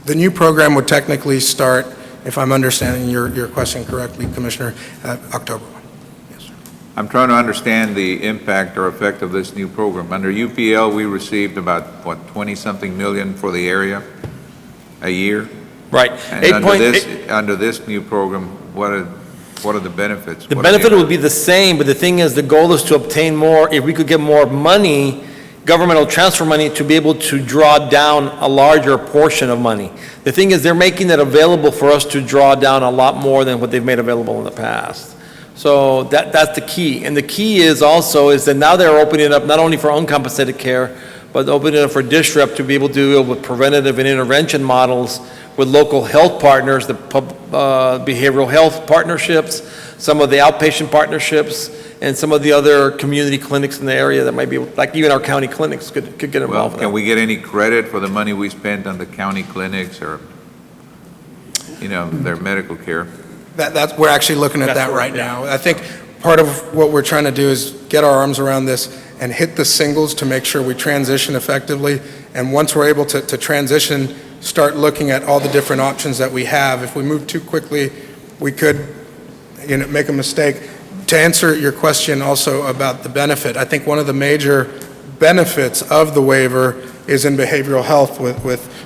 Speaker 27: The new program would technically start, if I'm understanding your question correctly, Commissioner, October 1. Yes, sir.
Speaker 1: I'm trying to understand the impact or effect of this new program. Under UPL, we received about, 20-something million for the area a year?
Speaker 4: Right.
Speaker 1: And under this new program, what are the benefits?
Speaker 4: The benefit would be the same, but the thing is, the goal is to obtain more. If we could get more money, governmental transfer money, to be able to draw down a larger portion of money. The thing is, they're making it available for us to draw down a lot more than what they've made available in the past. So that's the key. And the key is that now they're opening it up not only for uncompensated care, but opening it up for DSREP to be able to deal with preventative and intervention models with local health partners, the behavioral health partnerships, some of the outpatient partnerships, and some of the other community clinics in the area that might be, like even our county clinics could get involved
Speaker 1: Well,
Speaker 4: in
Speaker 1: can
Speaker 4: that.
Speaker 1: we get any credit for the money we spent on the county clinics or, their medical care?
Speaker 27: We're actually looking at that right now. I think part of what we're trying to do is get our arms around this and hit the singles to make sure we transition effectively. And once we're able to transition, start looking at all the different options that we have. If we move too quickly, we could make a mistake. To answer your question also about the benefit, I think one of the major benefits of the waiver is in behavioral health with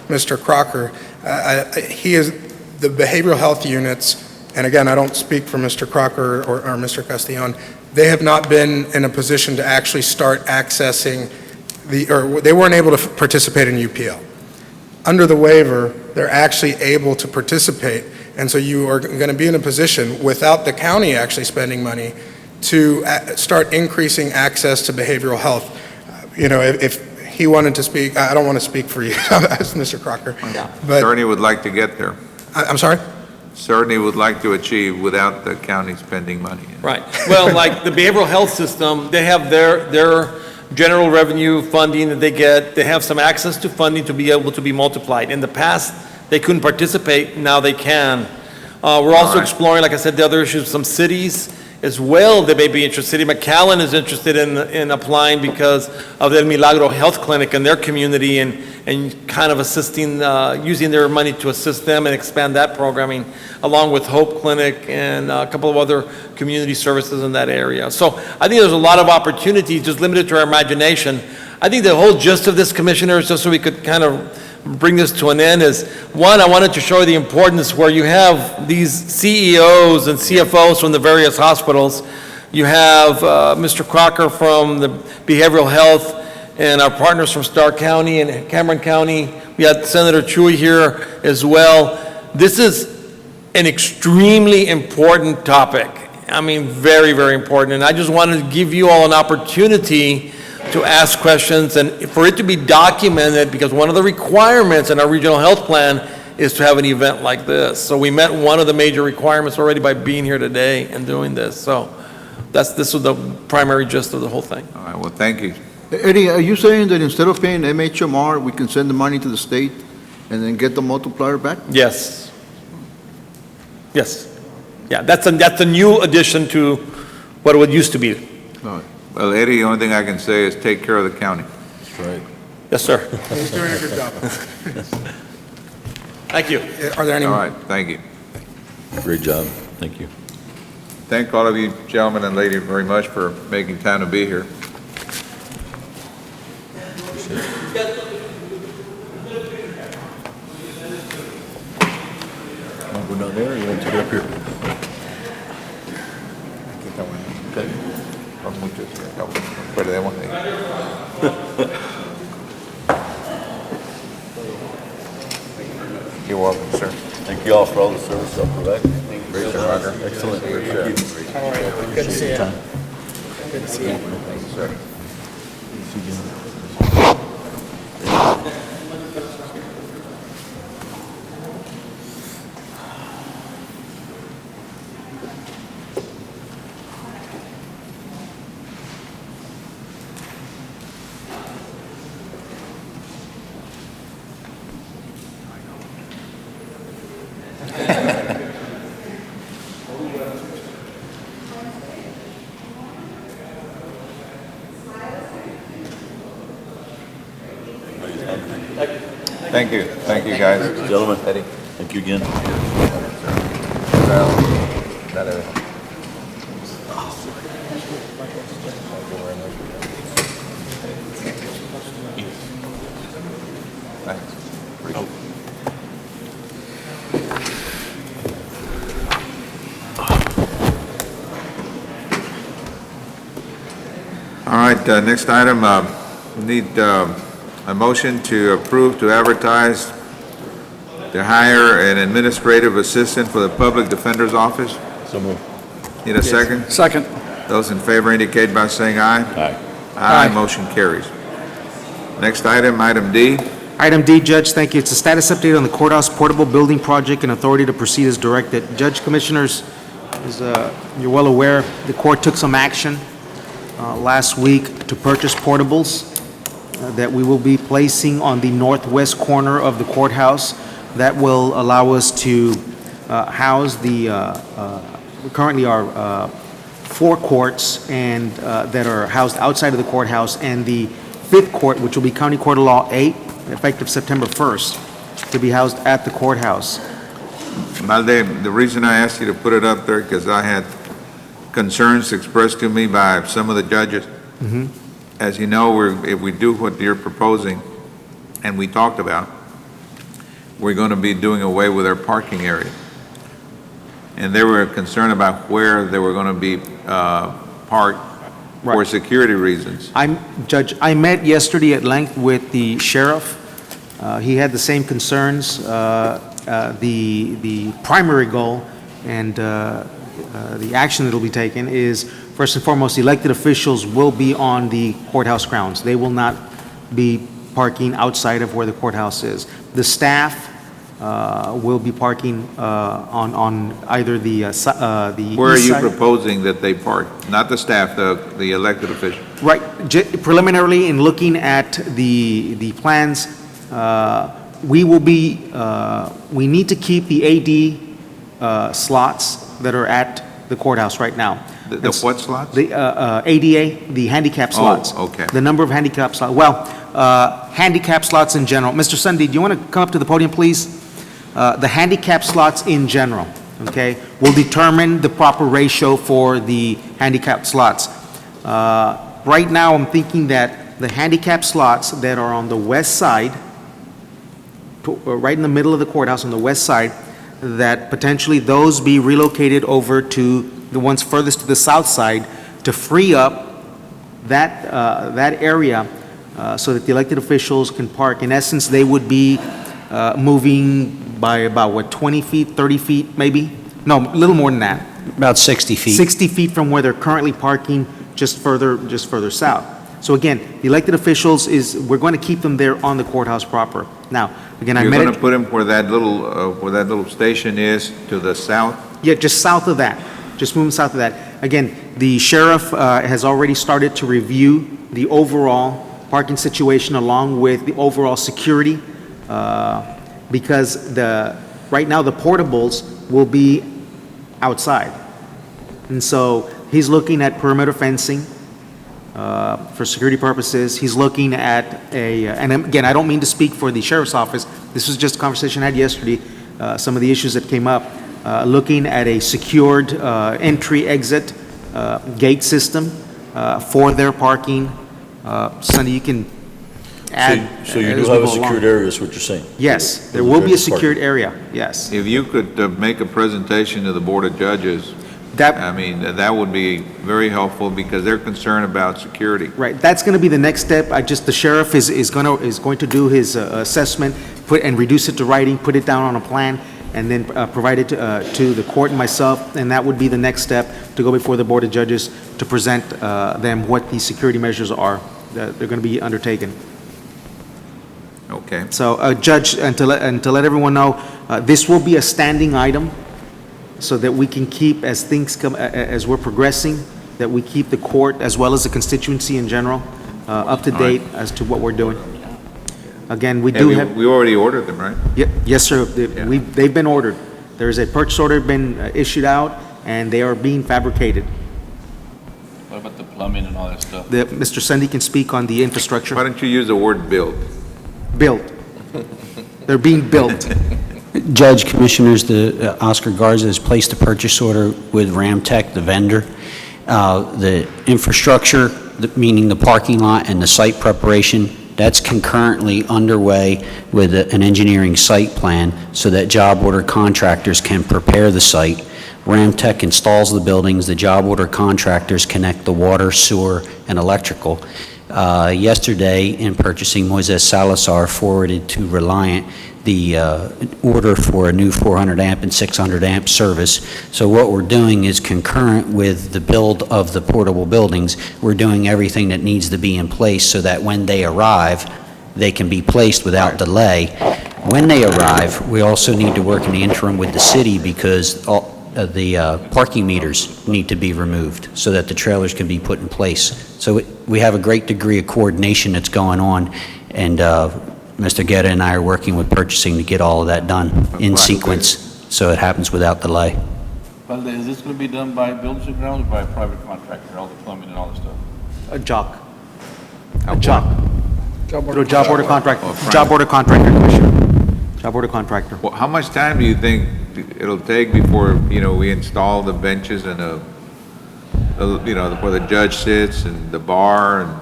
Speaker 27: Mr. Crocker. He is the behavioral health units, and again, I don't speak for Mr. Crocker or Mr. Castillon, they have not been in a position to actually start accessing they weren't able to participate in UPL. Under the waiver, they're actually able to participate, and so you are going to be in a position, without the county actually spending money, to start increasing access to behavioral health. If he wanted to speak, I don't want to speak for you, as Mr. Crocker. But
Speaker 1: Certainly would like to get there.
Speaker 27: I'm sorry?
Speaker 1: Certainly would like to achieve without the county spending money.
Speaker 4: Right. Well, like the behavioral health system, they have their general revenue funding that they get. They have some access to funding to be able to be multiplied. In the past, they couldn't participate. Now they can. We're also exploring, like I said, the other issues. Some cities as well that may be interested. City McAllen is interested in applying because of the El Milagro Health Clinic in their community and kind of assisting, using their money to assist them and expand that programming, along with Hope Clinic and a couple of other community services in that area. So I think there's a lot of opportunities, just limited to our imagination. I think the whole gist of this, Commissioners, just so we could kind of bring this to an end, is one, I wanted to show you the importance where you have these CEOs and CFOs from the various hospitals You have Mr. Crocker from the Behavioral Health, and our partners from Starr County and Cameron County. We had Senator Chuy here as well. This is an extremely important topic. I mean, very, very important. And I just wanted to give you all an opportunity to ask questions and for it to be documented, because one of the requirements in our regional health plan is to have an event like this. So we met one of the major requirements already by being here today and doing this. So this was the primary gist of the whole thing.
Speaker 1: All right, well, thank you.
Speaker 5: Eddie, are you saying that instead of paying MHMR, we can send the money to the state and then get the multiplier back?
Speaker 4: Yes. Yes. Yeah, that's a new addition to what it used to be.
Speaker 5: All right.
Speaker 1: Well, Eddie, the only thing I can say is take care of the county.
Speaker 5: That's right.
Speaker 4: Yes, sir.
Speaker 27: He's doing a good job.
Speaker 4: Thank you.
Speaker 27: Are there any?
Speaker 1: All right, thank you.
Speaker 17: Great job. Thank you.
Speaker 1: Thank all of you gentlemen and ladies very much for making time to be here.
Speaker 17: We're not there, you want to get up here?
Speaker 1: Okay. Perdemos ahí. You're welcome, sir.
Speaker 17: Thank you all for all the service y'all provide.
Speaker 1: Great job, Roger.
Speaker 17: Excellent.
Speaker 1: Great job.
Speaker 27: How are you? Good to see you. Good to see you.
Speaker 1: Thank you, sir. Thank you. Thank you, guys.
Speaker 17: Gentlemen,
Speaker 1: Eddie.
Speaker 17: thank you again.
Speaker 1: All right, next item, we need a motion to approve to advertise to hire an administrative assistant for the Public Defender's Office.
Speaker 17: So moved.
Speaker 1: Need a second?
Speaker 2: Second.
Speaker 1: Those in favor indicate by saying aye.
Speaker 17: Aye.
Speaker 1: Aye, motion carries. Next item, item D.
Speaker 9: Item D, Judge, thank you. It's a status update on the courthouse portable building project and authority to proceed as directed. Judge, Commissioners, as you're well aware, the court took some action last week to purchase portables that we will be placing on the northwest corner of the courthouse. That will allow us to house the, we currently are 4 courts and that are housed outside of the courthouse, and the 5th court, which will be County Court of Law 8, effective September 1st, to be housed at the courthouse.
Speaker 1: Malde, the reason I asked you to put it up there, because I had concerns expressed to me by some of the judges. As you know, if we do what you're proposing, and we talked about, we're going to be doing away with our parking area. And they were concerned about where they were going to be parked for security reasons.
Speaker 9: Judge, I met yesterday at length with the sheriff. He had the same concerns. The primary goal and the action that will be taken is, first and foremost, elected officials will be on the courthouse grounds. They will not be parking outside of where the courthouse is. The staff will be parking on either the east side.
Speaker 1: Where are you proposing that they park? Not the staff, the elected officials?
Speaker 9: Right. Preliminarily, in looking at the plans, we will be, we need to keep the AD slots that are at the courthouse right now.
Speaker 1: The what slots?
Speaker 9: The ADA, the handicap slots.
Speaker 1: Oh, okay.
Speaker 9: The number of handicap slots. Well, handicap slots in general. Mr. Sunday, do you want to come up to the podium, please? The handicap slots in general, okay, will determine the proper ratio for the handicap slots. Right now, I'm thinking that the handicap slots that are on the west side, right in the middle of the courthouse on the west side, that potentially those be relocated over to the ones furthest to the south side, to free up that area so that the elected officials can park. In essence, they would be moving by about, what, 20 feet, 30 feet, maybe? No, a little more than that.
Speaker 6: About 60 feet.
Speaker 9: 60 feet from where they're currently parking, just further south. So again, the elected officials we're going to keep them there on the courthouse proper. Now, again,
Speaker 1: You're going to put them where that little station is to the south?
Speaker 9: Yeah, just south of that. Just moving south of that. Again, the sheriff has already started to review the overall parking situation along with the overall security, because right now the portables will be outside. And so he's looking at perimeter fencing for security purposes. He's looking at and again, I don't mean to speak for the sheriff's office. This was just a conversation I had yesterday, some of the issues that came up. Looking at a secured entry-exit gate system for their parking. Sonny, you can add.
Speaker 17: So you do have a secured area, is what you're saying?
Speaker 9: Yes, there will be a secured area, yes.
Speaker 1: If you could make a presentation to the Board of Judges, that would be very helpful because they're concerned about security.
Speaker 9: Right, that's going to be the next step. The sheriff is going to do his assessment, and reduce it to writing, put it down on a plan, and then provide it to the court and myself, and that would be the next step to go before the Board of Judges to present them what the security measures are that they're going to be undertaken.
Speaker 1: Okay.
Speaker 9: So, Judge, and to let everyone know, this will be a standing item so that we can keep, as things come, as we're progressing, that we keep the court as well as the constituency in general up to date as to what we're doing. Again, we
Speaker 1: already ordered them, right?
Speaker 9: Yes, sir. They've been ordered. There's a purchase order been issued out, and they are being fabricated.
Speaker 14: What about the plumbing and all that stuff?
Speaker 9: Mr. Sunday can speak on the infrastructure.
Speaker 1: Why don't you use the word build?
Speaker 9: Built. They're being built.
Speaker 6: Judge, Commissioners, the Oscar Garza has placed a purchase order with Ramtech, the vendor. The infrastructure, meaning the parking lot and the site preparation, that's concurrently underway with an engineering site plan so that job order contractors can prepare the site. Ramtech installs the buildings, the job order contractors connect the water, sewer, and electrical. Yesterday, in purchasing, Moises Salazar forwarded to Reliant the order for a new 400 amp and 600 amp service. So what we're doing is concurrent with the build of the portable buildings, we're doing everything that needs to be in place so that when they arrive, they can be placed without delay. When they arrive, we also need to work in the interim with the city because the parking meters need to be removed so that the trailers can be put in place. So we have a great degree of coordination that's going on, and Mr. Guerra and I are working with purchasing to get all of that done in sequence so it happens without delay.
Speaker 14: Well, is this going to be done by Builders and Grounds or by a private contractor, all the plumbing and all the stuff?
Speaker 9: A job order contractor. Job order contractor, Commissioner. Job order contractor.
Speaker 1: Well, how much time do you think it'll take before, we install the benches and where the judge sits and the bar and?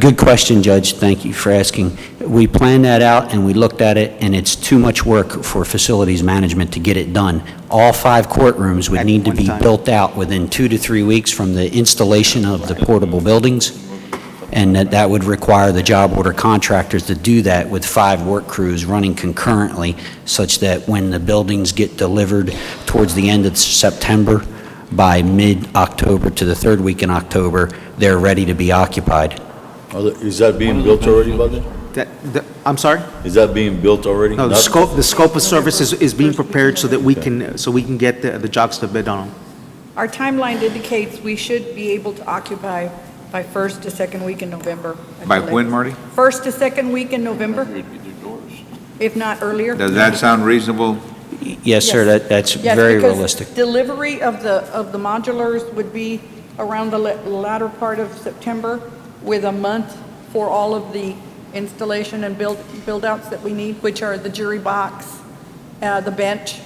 Speaker 6: Good question, Judge. Thank you for asking. We planned that out and we looked at it, and it's too much work for facilities management to get it done. All 5 courtrooms would need to be built out within 2 to 3 weeks from the installation of the portable buildings, and that would require the job order contractors to do that with 5 work crews running concurrently, such that when the buildings get delivered towards the end of September, by mid-October to the 3rd week in October, they're ready to be occupied.
Speaker 17: Is that being built already, Buddy?
Speaker 9: I'm sorry?
Speaker 17: Is that being built already?
Speaker 9: No, the scope of services is being prepared so that we can get the jobs to bid on them.
Speaker 8: Our timeline indicates we should be able to occupy by 1st to 2nd week in November.
Speaker 1: By when, Marty?
Speaker 8: 1st to 2nd week in November, if not earlier.
Speaker 1: Does that sound reasonable?
Speaker 6: Yes, sir, that's very realistic.
Speaker 8: Yes, because delivery of the modulars would be around the latter part of September, with a month for all of the installation and build-outs that we need, which are the jury box, the bench,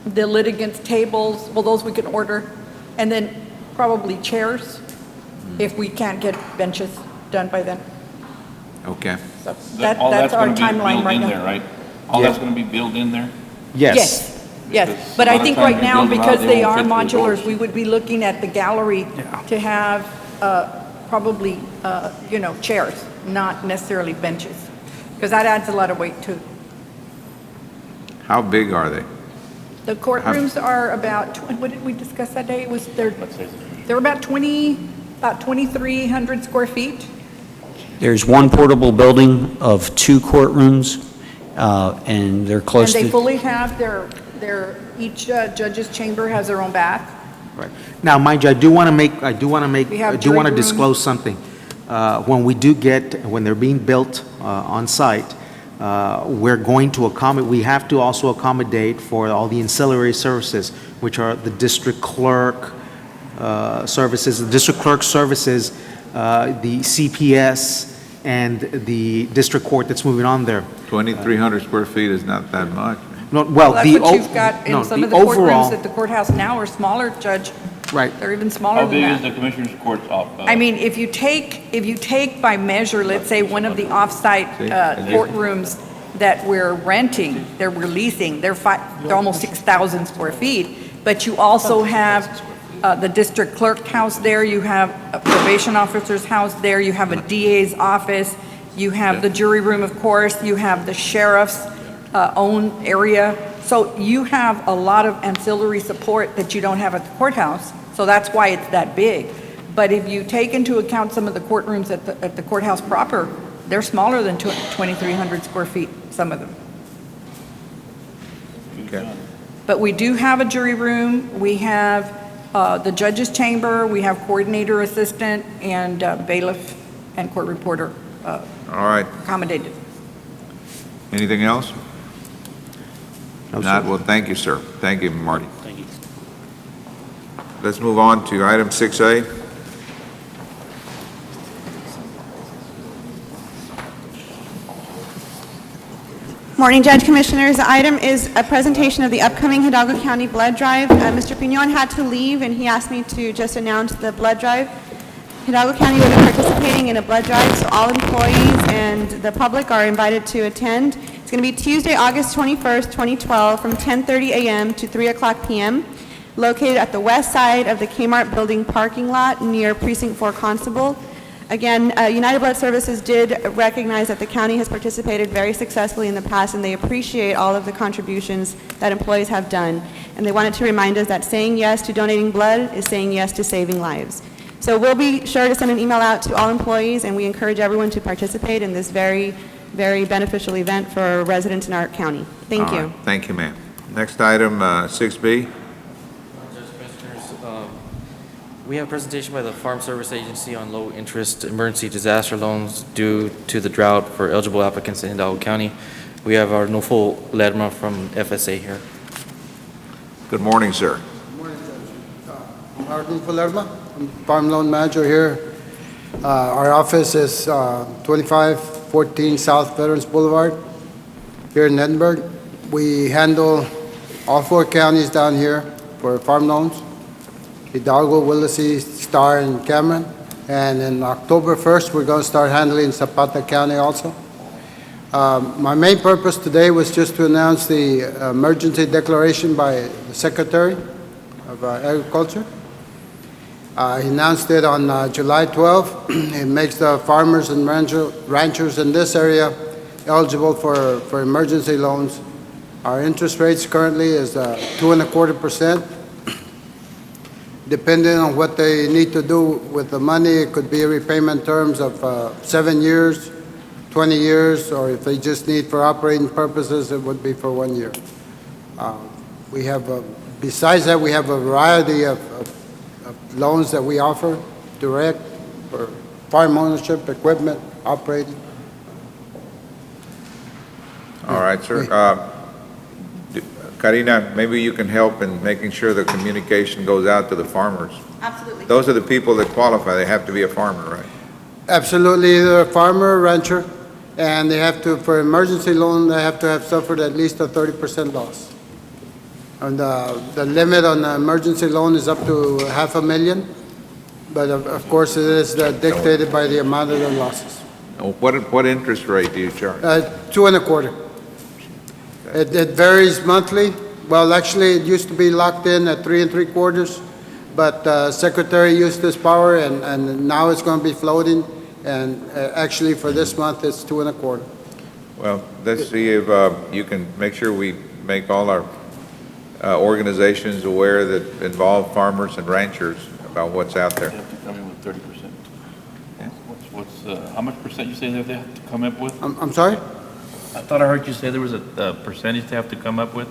Speaker 8: the litigants' tables, well, those we can order, and then probably chairs, if we can't get benches done by then.
Speaker 1: Okay.
Speaker 8: So that's our timeline right now.
Speaker 14: All that's going to be built in there?
Speaker 9: Yes.
Speaker 8: Yes, but I think right now, because they are modulars, we would be looking at the gallery to have probably, chairs, not necessarily benches, because that adds a lot of weight too.
Speaker 1: How big are they?
Speaker 8: The courtrooms are about, what did we discuss that day? They're about 2,300 square feet.
Speaker 6: There's one portable building of 2 courtrooms, and they're close to...
Speaker 8: And they fully have each judge's chamber has their own bath.
Speaker 9: Right. Now, mind you, I do want to
Speaker 8: have
Speaker 9: jury
Speaker 8: rooms.
Speaker 9: disclose something. When they're being built on site, we're going to accommodate, we have to also accommodate for all the ancillary services, which are the district clerk services, the CPS, and the district court that's moving on there.
Speaker 1: 2,300 square feet is not that much.
Speaker 9: No, well,
Speaker 8: That's what you've got in some of the courtrooms at the courthouse now are smaller, Judge.
Speaker 9: Right.
Speaker 8: They're even smaller
Speaker 14: How
Speaker 8: than
Speaker 14: big is
Speaker 8: that.
Speaker 14: the commissioner's court?
Speaker 8: I mean, if you take by measure, let's say one of the off-site courtrooms that we're renting, we're leasing, they're almost 6,000 square feet, but you also have the district clerk house there, you have a probation officer's house there, you have a DA's office, you have the jury room, of course, you have the sheriff's own area. So you have a lot of ancillary support that you don't have at the courthouse. So that's why it's that big. But if you take into account some of the courtrooms at the courthouse proper, they're smaller than 2,300 square feet, some of them.
Speaker 1: Okay.
Speaker 8: But we do have a jury room, we have the judge's chamber, we have coordinator assistant, and bailiff and court reporter
Speaker 1: All right.
Speaker 8: accommodated.
Speaker 1: Anything else?
Speaker 9: No,
Speaker 1: Not,
Speaker 9: sir.
Speaker 1: well, thank you, sir. Thank you, Marty. Thank you. Let's move on to item 6A.
Speaker 11: Morning, Judge Commissioners. The item is a presentation of the upcoming Hidalgo County Blood Drive. Mr. Piñon had to leave, and he asked me to just announce the blood drive. Hidalgo County will be participating in a blood drive, so all employees and the public are invited to attend. It's going to be Tuesday, August 21st, 2012, from 10:30 a.m. to 3 o'clock p.m., located at the west side of the Kmart building parking lot near Precinct 4 Constable. Again, United Blood Services did recognize that the county has participated very successfully in the past, and they appreciate all of the contributions that employees have done. And they wanted to remind us that saying yes to donating blood is saying yes to saving lives. So we'll be sure to send an email out to all employees, and we encourage everyone to participate in this very, very beneficial event for residents in our county. Thank
Speaker 1: All
Speaker 11: you.
Speaker 1: right. Thank you, ma'am. Next item, 6B.
Speaker 12: We have a presentation by the Farm Service Agency on low-interest emergency disaster loans due to the drought for eligible applicants in Hidalgo County. We have our Nofo Lerma from FSA here.
Speaker 1: Good morning, sir.
Speaker 13: Good morning, Judge. I'm Arnulfo Lerma. I'm Farm Loan Manager here. Our office is 2514 South Veterans Boulevard here in Edinburgh. We handle all 4 counties down here for farm loans: Hidalgo, Willacy, Star, and Cameron. And in October 1st, we're going to start handling Zapata County also. My main purpose today was just to announce the emergency declaration by the Secretary of Agriculture. He announced it on July 12th. It makes the farmers and ranchers in this area eligible for emergency loans. Our interest rates currently is 2.25%. Depending on what they need to do with the money, it could be repayment terms of 7 years, 20 years, or if they just need for operating purposes, it would be for 1 year. We have, besides that, we have a variety of loans that we offer direct for farm ownership, equipment, operating.
Speaker 1: All right, sir. Karina, maybe you can help in making sure the communication goes out to the farmers.
Speaker 11: Absolutely.
Speaker 1: Those are the people that qualify. They have to be a farmer, right?
Speaker 13: Absolutely, either a farmer or rancher, and they have to, for emergency loan, they have to have suffered at least a 30% loss. And the limit on the emergency loan is up to $500,000, but of course it is dictated by the amount of the losses.
Speaker 1: What interest rate do you charge?
Speaker 13: 2.25%. It varies monthly. well, actually, it used to be locked in at 3 3/4, but Secretary used this power, and now it's going to be floating, and actually, for this month, it's 2 1/4.
Speaker 1: Well, let's see if you can make sure we make all our organizations aware that involve farmers and ranchers about what's out there.
Speaker 14: They have to come in with 30%. How much percent you say that they have to come up with?
Speaker 13: I'm sorry?
Speaker 14: I thought I heard you say there was a percentage they have to come up with?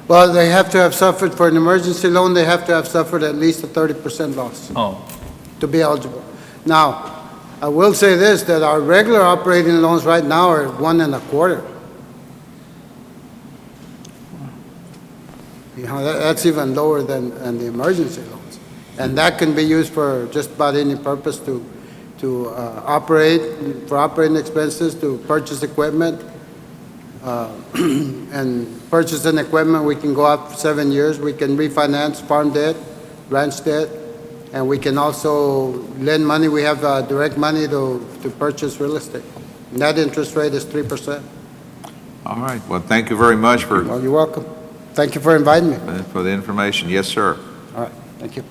Speaker 13: Well, they have to have suffered, for an emergency loan, they have to have suffered at least a 30% loss
Speaker 14: Oh,
Speaker 13: to be eligible. Now, I will say this, that our regular operating loans right now are 1 1/4. You know, that's even lower than the emergency loans. And that can be used for just about any purpose to operate, for operating expenses, to purchase equipment. And purchasing equipment, we can go out for 7 years. We can refinance farm debt, ranch debt, and we can also lend money. We have direct money to purchase real estate. Net interest rate is 3%.
Speaker 1: All right, well, thank you very much for
Speaker 13: Well, you're welcome. Thank you for inviting me.
Speaker 1: the information. Yes, sir.
Speaker 13: All right, thank you.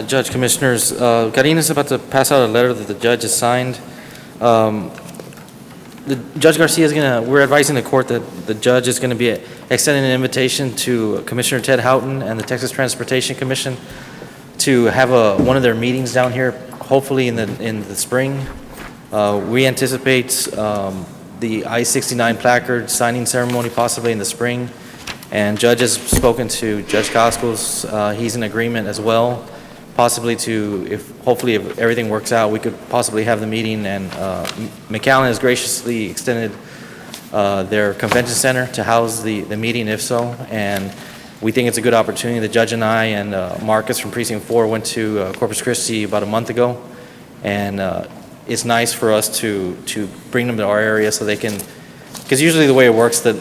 Speaker 12: Judge, Commissioners, Karina's about to pass out a letter that the judge has signed. Judge Garcia is we're advising the court that the judge is going to be extending an invitation to Commissioner Ted Houghton and the Texas Transportation Commission to have one of their meetings down here, hopefully in the spring. We anticipate the I-69 placard signing ceremony possibly in the spring. And Judge has spoken to Judge Coscos. He's in agreement as well, possibly hopefully if everything works out, we could possibly have the meeting. And McAllen has graciously extended their convention center to house the meeting if so. And we think it's a good opportunity. The judge and I and Marcus from Precinct 4 went to Corpus Christi about a month ago. And it's nice for us to bring them to our area so they can, because usually the way it works, the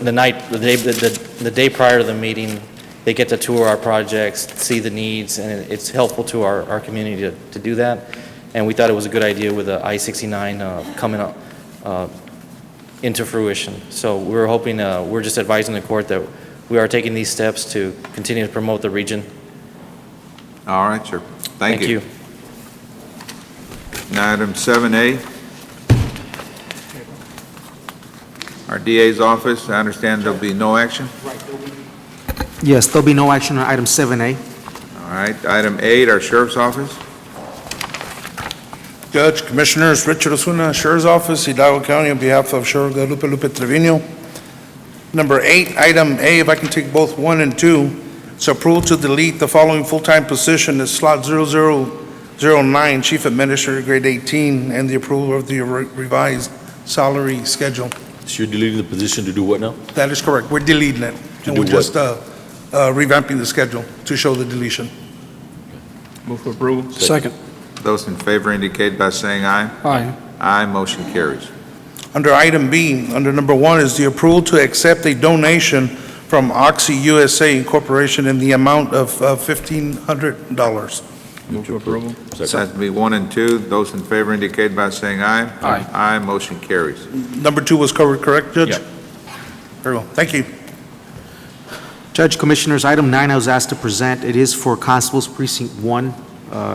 Speaker 12: day prior to the meeting, they get to tour our projects, see the needs, and it's helpful to our community to do that. And we thought it was a good idea with the I-69 coming up into fruition. So we're hoping, we're just advising the court that we are taking these steps to continue to promote the region.
Speaker 1: All right, sir. Thank you.
Speaker 12: you.
Speaker 1: Now, item 7A. Our DA's office, I understand there'll be no action.
Speaker 9: Yes, there'll be no action on item 7A.
Speaker 1: All right, item 8, our sheriff's office.
Speaker 27: Judge, Commissioners, Richard Osuna, Sheriff's Office, Hidalgo County, on behalf of Sheriff Guadalupe Lupe Trevino. Number 8, item A, if I can take both 1 and 2, it's approval to delete the following full-time position as slot 0009, Chief Administrator, grade 18, and the approval of the revised salary schedule.
Speaker 17: So you're deleting the position to do what now?
Speaker 27: That is correct. We're deleting it.
Speaker 17: To
Speaker 27: And
Speaker 17: do
Speaker 27: we're just revamping the schedule to show the deletion.
Speaker 14: move for approval.
Speaker 26: Second.
Speaker 1: Those in favor indicate by saying aye.
Speaker 26: Aye.
Speaker 1: Aye, motion carries.
Speaker 27: Under item B, under number 1 is the approval to accept a donation from Oxy USA Incorporation in the amount of $1,500.
Speaker 14: Move for approval.
Speaker 1: This has to be 1 and 2. Those in favor indicate by saying aye.
Speaker 26: Aye.
Speaker 1: Aye, motion carries.
Speaker 27: Number 2 was covered, correct, Judge?
Speaker 14: Yep.
Speaker 27: Very well, thank you.
Speaker 9: Judge, Commissioners, item 9 I was asked to present. It is for Constables Precinct 1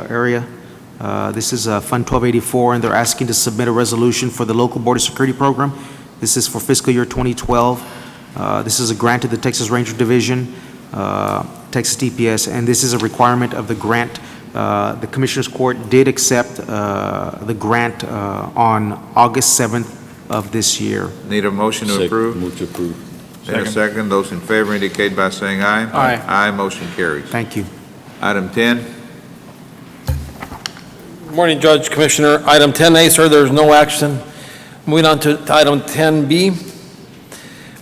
Speaker 9: area. This is Fund 1284, and they're asking to submit a resolution for the local border security program. This is for fiscal year 2012. This is a grant to the Texas Ranger Division, Texas DPS, and this is a requirement of the grant. The Commissioners Court did accept the grant on August 7th of this year.
Speaker 1: Need a motion to approve?
Speaker 17: Move to approve.
Speaker 1: In a second. Those in favor indicate by saying aye.
Speaker 26: Aye.
Speaker 1: Aye, motion carries.
Speaker 9: Thank you.
Speaker 1: Item 10.
Speaker 4: Good morning, Judge, Commissioner. Item 10A, sir, there's no action. Moving on to item 10B,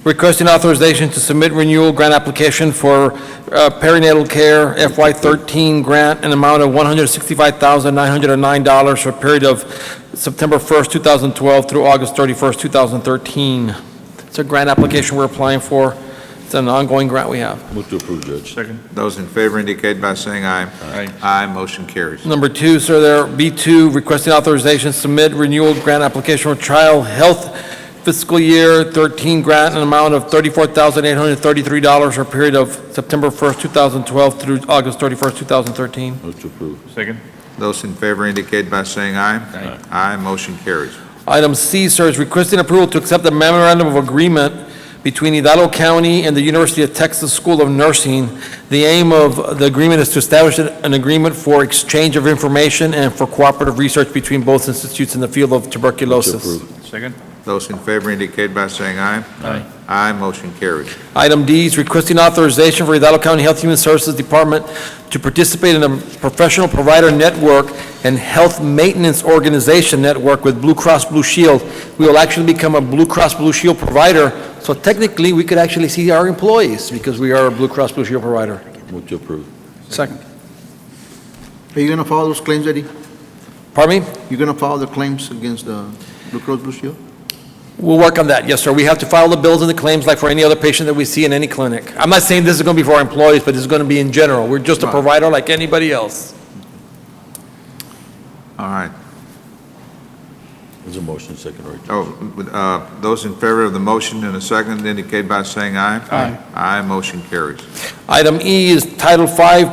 Speaker 4: requesting authorization to submit renewal grant application for perinatal care FY13 grant an amount of $165,909 for a period of September 1st, 2012 through August 31st, 2013. It's a grant application we're applying for. It's an ongoing grant we have.
Speaker 17: Move to approve, Judge.
Speaker 14: Second.
Speaker 1: Those in favor indicate by saying aye.
Speaker 14: Aye.
Speaker 1: Aye, motion carries.
Speaker 4: Number 2, sir, there, B2, requesting authorization to submit renewal grant application for child health fiscal year 13 grant an amount of $34,833 for a period of September 1st, 2012 through August 31st, 2013.
Speaker 17: Move to approve.
Speaker 14: Second.
Speaker 1: Those in favor indicate by saying aye.
Speaker 14: Aye.
Speaker 1: Aye, motion carries.
Speaker 4: Item C, sir, is requesting approval to accept the memorandum of agreement between Hidalgo County and the University of Texas School of Nursing. The aim of the agreement is to establish an agreement for exchange of information and for cooperative research between both institutes in the field of tuberculosis.
Speaker 14: Second.
Speaker 1: Those in favor indicate by saying aye.
Speaker 14: Aye.
Speaker 1: Aye, motion carries.
Speaker 4: Item D is requesting authorization for Hidalgo County Health Human Services Department to participate in a professional provider network and health maintenance organization network with Blue Cross Blue Shield. We will actually become a Blue Cross Blue Shield provider, so technically, we could actually see our employees because we are a Blue Cross Blue Shield provider.
Speaker 17: Move to approve.
Speaker 2: Second.
Speaker 5: Are you going to file those claims, Eddie?
Speaker 4: Pardon me?
Speaker 5: You going to file the claims against Blue Cross Blue Shield?
Speaker 4: We'll work on that, yes, sir. We have to file the bills and the claims like for any other patient that we see in any clinic. I'm not saying this is going to be for our employees, but this is going to be in general. We're just a
Speaker 1: Right.
Speaker 4: provider like anybody else.
Speaker 1: All right.
Speaker 17: There's a motion, second, right?
Speaker 1: Those in favor of the motion in a second indicate by saying aye.
Speaker 2: Aye.
Speaker 1: Aye, motion carries.
Speaker 4: Item E is Title V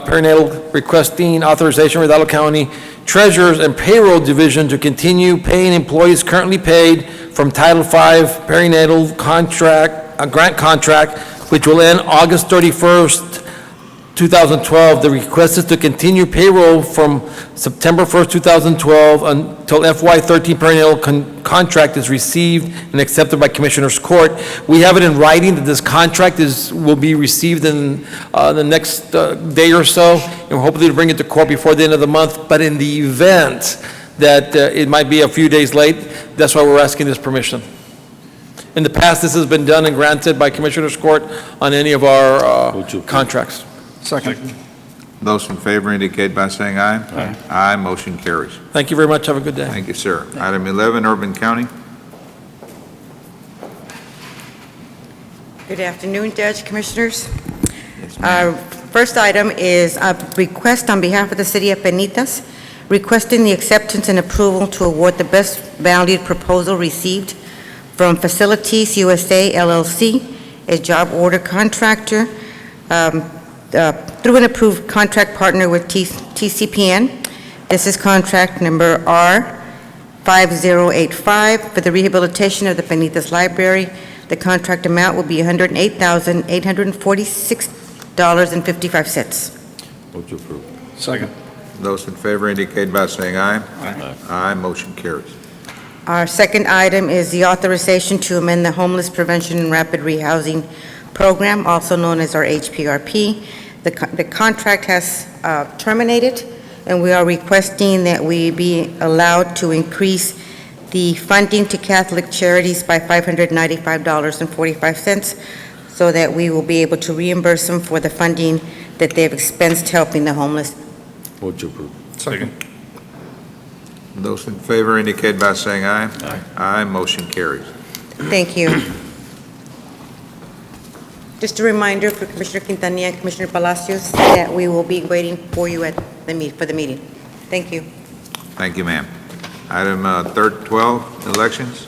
Speaker 4: perinatal requesting authorization for Hidalgo County Treasurers and Payroll Division to continue paying employees currently paid from Title V perinatal contract, grant contract, which will end August 31st, 2012. The request is to continue payroll from September 1st, 2012 until FY13 perinatal contract is received and accepted by Commissioners Court. We have it in writing that this contract will be received in the next day or so, and we're hoping to bring it to court before the end of the month. But in the event that it might be a few days late, that's why we're asking this permission. In the past, this has been done and granted by Commissioners Court on any of our contracts.
Speaker 2: Second.
Speaker 1: Those in favor indicate by saying aye. Aye. Aye, motion carries.
Speaker 4: Thank you very much. Have a good day.
Speaker 1: Thank you, sir. Item 11, Urban County.
Speaker 7: Good afternoon, Judge, Commissioners. Our first item is a request on behalf of the City of Penitas, requesting the acceptance and approval to award the best valued proposal received from Facilities USA LLC, a job order contractor, through an approved contract partner with TCPN. This is contract number R5085 for the rehabilitation of the Penitas Library. The contract amount will be $108,846.55.
Speaker 17: Move to approve.
Speaker 2: Second.
Speaker 1: Those in favor indicate by saying aye. Aye. Aye, motion carries.
Speaker 7: Our second item is the authorization to amend the Homeless Prevention and Rapid Rehousing Program, also known as our HPRP. The contract has terminated, and we are requesting that we be allowed to increase the funding to Catholic Charities by $595.45 so that we will be able to reimburse them for the funding that they've expensed helping the homeless.
Speaker 17: Move to approve.
Speaker 2: Second.
Speaker 1: Those in favor indicate by saying aye. Aye. Aye, motion carries.
Speaker 7: Thank you. Just a reminder for Commissioner Quintanilla and Commissioner Palacios that we will be waiting for you for the meeting. Thank you.
Speaker 1: Thank you, ma'am. Item 12, elections.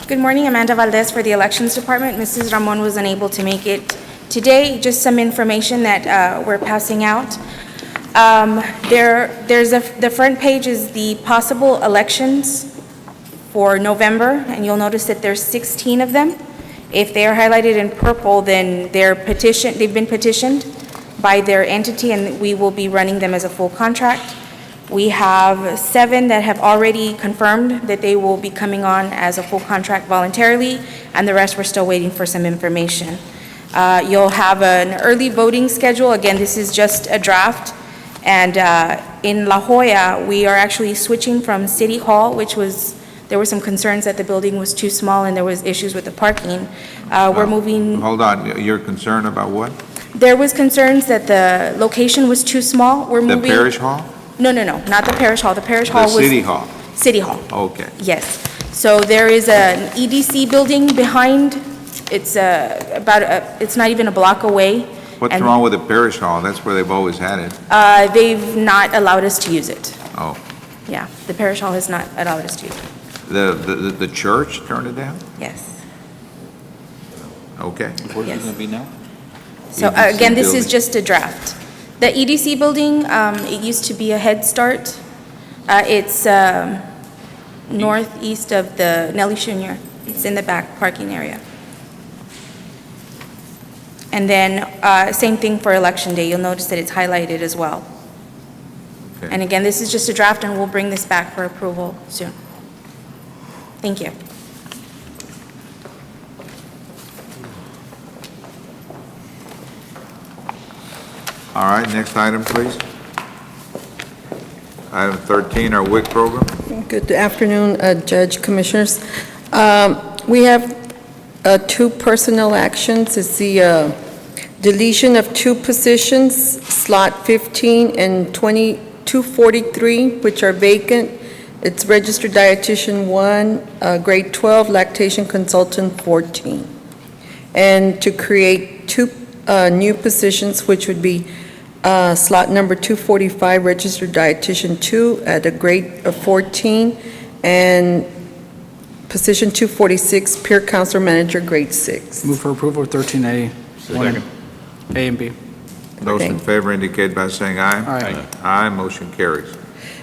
Speaker 15: Good morning, Amanda Valdez for the Elections Department. Mrs. Ramon was unable to make it today. Just some information that we're passing out. The front page is the possible elections for November, and you'll notice that there's 16 of them. If they are highlighted in purple, then they've been petitioned by their entity, and we will be running them as a full contract. We have 7 that have already confirmed that they will be coming on as a full contract voluntarily, and the rest we're still waiting for some information. You'll have an early voting schedule. Again, this is just a draft. And in La Jolla, we are actually switching from City Hall, there were some concerns that the building was too small and there was issues with the parking. We're moving.
Speaker 1: Hold on, you're concerned about what?
Speaker 15: There was concerns that the location was too small. We're moving.
Speaker 1: The Parish Hall?
Speaker 15: No, not the Parish Hall. The Parish Hall was.
Speaker 1: The City Hall?
Speaker 15: City Hall.
Speaker 1: Okay.
Speaker 15: Yes. So there is an EDC building behind. It's it's not even a block away.
Speaker 1: What's
Speaker 15: And
Speaker 1: wrong with the Parish Hall? That's where they've always had it.
Speaker 15: They've not allowed us to use it.
Speaker 1: Oh,
Speaker 15: Yeah, the Parish Hall has not allowed us to use it.
Speaker 1: The church turned it down?
Speaker 15: Yes.
Speaker 1: Okay.
Speaker 14: Where's it
Speaker 15: Yes.
Speaker 14: going to be now?
Speaker 15: So
Speaker 1: EDC
Speaker 15: again, this is
Speaker 1: building.
Speaker 15: just a draft. The EDC building, it used to be a Head Start. It's northeast of the Nelly Junior. It's in the back parking area. And then, same thing for Election Day. You'll notice that it's highlighted as well.
Speaker 1: Okay.
Speaker 15: And again, this is just a draft, and we'll bring this back for approval soon. Thank you.
Speaker 1: All right, next item, please. Item 13, our WIC program.
Speaker 16: Good afternoon, Judge, Commissioners. We have two personnel actions. It's the deletion of two positions, slot 15 and 2243, which are vacant. It's registered dietitian 1, grade 12, lactation consultant 14. And to create two new positions, which would be slot number 245, registered dietitian 2 at a grade of 14, and position 246, peer counselor manager, grade 6.
Speaker 2: Move for approval of 13A, 1, A and B.
Speaker 1: Those in favor indicate by saying aye.
Speaker 2: Aye.
Speaker 1: Aye, motion carries.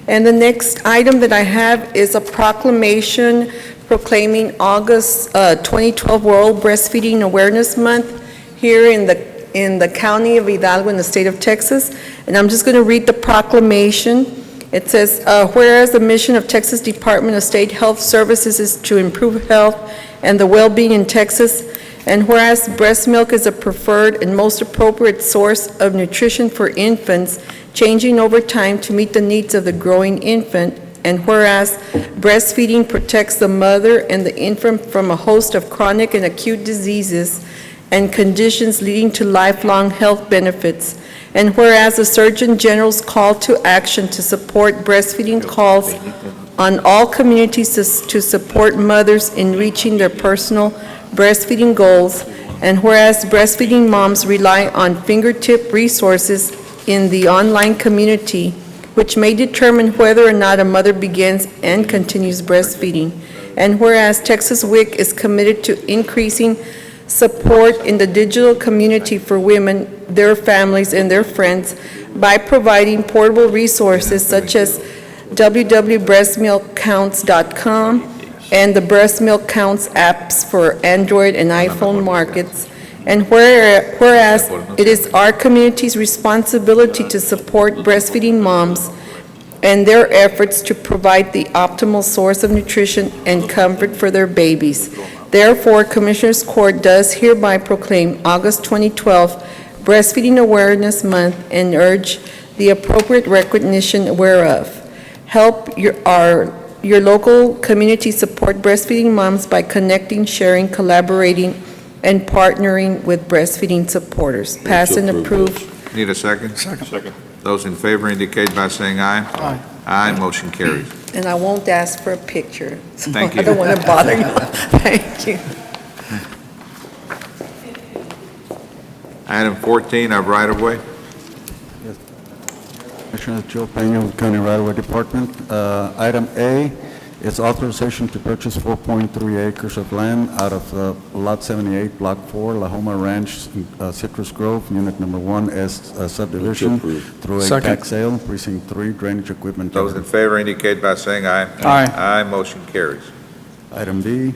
Speaker 16: And the next item that I have is a proclamation proclaiming August 2012 World Breastfeeding Awareness Month here in the county of Hidalgo in the state of Texas. And I'm just going to read the proclamation. It says, whereas the mission of Texas Department of State Health Services is to improve health and the well-being in Texas, and whereas breast milk is a preferred and most appropriate source of nutrition for infants, changing over time to meet the needs of the growing infant, and whereas breastfeeding protects the mother and the infant from a host of chronic and acute diseases and conditions leading to lifelong health benefits, and whereas the Surgeon General's call to action to support breastfeeding calls on all communities to support mothers in reaching their personal breastfeeding goals, and whereas breastfeeding moms rely on fingertip resources in the online community, which may determine whether or not a mother begins and continues breastfeeding, and whereas Texas WIC is committed to increasing support in the digital community for women, their families, and their friends by providing portable resources such as www.breastmilkcounts.com and the Breast Milk Counts apps for Android and iPhone markets. And whereas it is our community's responsibility to support breastfeeding moms and their efforts to provide the optimal source of nutrition and comfort for their babies. Therefore, Commissioners Court does hereby proclaim August 2012 Breastfeeding Awareness Month and urge the appropriate recognition whereof. Help your local community support breastfeeding moms by connecting, sharing, collaborating, and partnering with breastfeeding supporters. Pass and approve.
Speaker 1: Need a second? Second. Those in favor indicate by saying aye.
Speaker 2: Aye.
Speaker 1: Aye, motion carries.
Speaker 16: And I won't ask for a picture. So
Speaker 1: Thank
Speaker 16: I
Speaker 1: you.
Speaker 16: don't want to bother you. Thank you.
Speaker 1: Item 14, our right-of-way.
Speaker 18: Commissioner Joe Peña with County Right-of-Way Department. Item A is authorization to purchase 4.3 acres of land out of Lot 78, Block 4, La Homa Ranch, Citrus Grove, Unit Number 1 as subdivision through a
Speaker 2: Second.
Speaker 18: tax sale, Precinct 3, drainage equipment.
Speaker 1: Those in favor indicate by saying aye.
Speaker 2: Aye.
Speaker 1: Aye, motion carries.
Speaker 18: Item B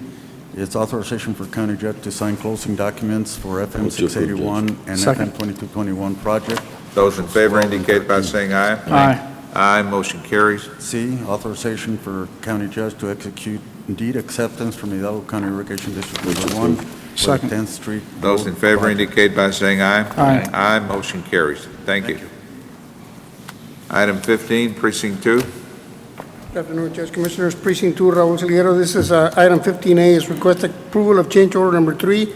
Speaker 18: is authorization for county judge to sign closing documents for FM 681 and
Speaker 2: Second.
Speaker 18: FM 2221 project.
Speaker 1: Those in favor indicate by saying aye.
Speaker 2: Aye.
Speaker 1: Aye, motion carries.
Speaker 18: C, authorization for county judge to execute deed acceptance from Hidalgo County Irrigation District Number 1 for the
Speaker 2: Second.
Speaker 18: 10th Street.
Speaker 1: Those in favor
Speaker 18: project.
Speaker 1: indicate by saying aye.
Speaker 2: Aye.
Speaker 1: Aye, motion carries. Thank you. Item 15, Precinct 2.
Speaker 19: Good afternoon, Judge Commissioners. Precinct 2, Raul Salguero. This is item 15A, is request approval of change order number 3,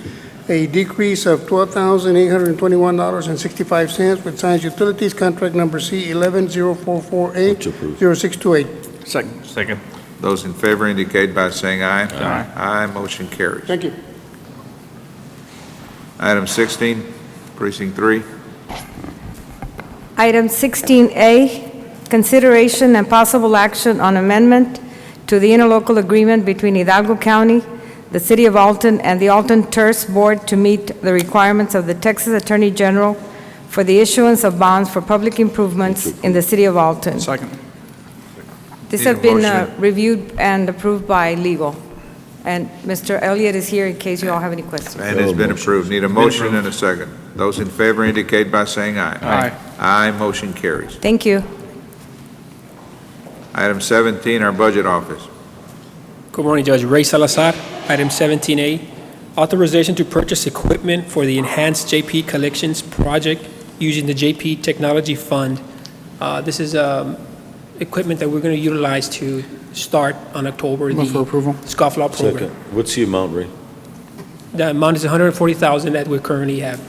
Speaker 19: a decrease of $12,821.65 with Science Utilities, contract number C1104480628.
Speaker 2: Second.
Speaker 14: Second.
Speaker 1: Those in favor indicate by saying aye. Aye. Aye, motion carries.
Speaker 19: Thank you.
Speaker 1: Item 16, Precinct 3.
Speaker 20: Item 16A, consideration and possible action on amendment
Speaker 3: to the interlocal agreement between Hidalgo County, the City of Alton, and the Alton Tourist Board to meet the requirements of the Texas Attorney General for the issuance of bonds for public improvements in the City of Alton.
Speaker 2: Second.
Speaker 3: This
Speaker 1: Need a
Speaker 3: has been
Speaker 1: motion.
Speaker 3: reviewed and approved by legal. And Mr. Elliott is here in case you all have any questions.
Speaker 1: And it's been approved. Need a motion and a second. Those in favor indicate by saying aye.
Speaker 2: Aye.
Speaker 1: Aye, motion carries.
Speaker 3: Thank you.
Speaker 1: Item 17, our Budget Office.
Speaker 20: Good morning, Judge. Ray Salazar, item 17A, authorization to purchase equipment for the Enhanced JP Collections Project using the JP Technology Fund. This is equipment that we're going to utilize to start on October
Speaker 2: Move for approval.
Speaker 20: scofflaw program.
Speaker 17: Second. What's the amount, Ray?
Speaker 20: The amount is $140,000 that we currently have.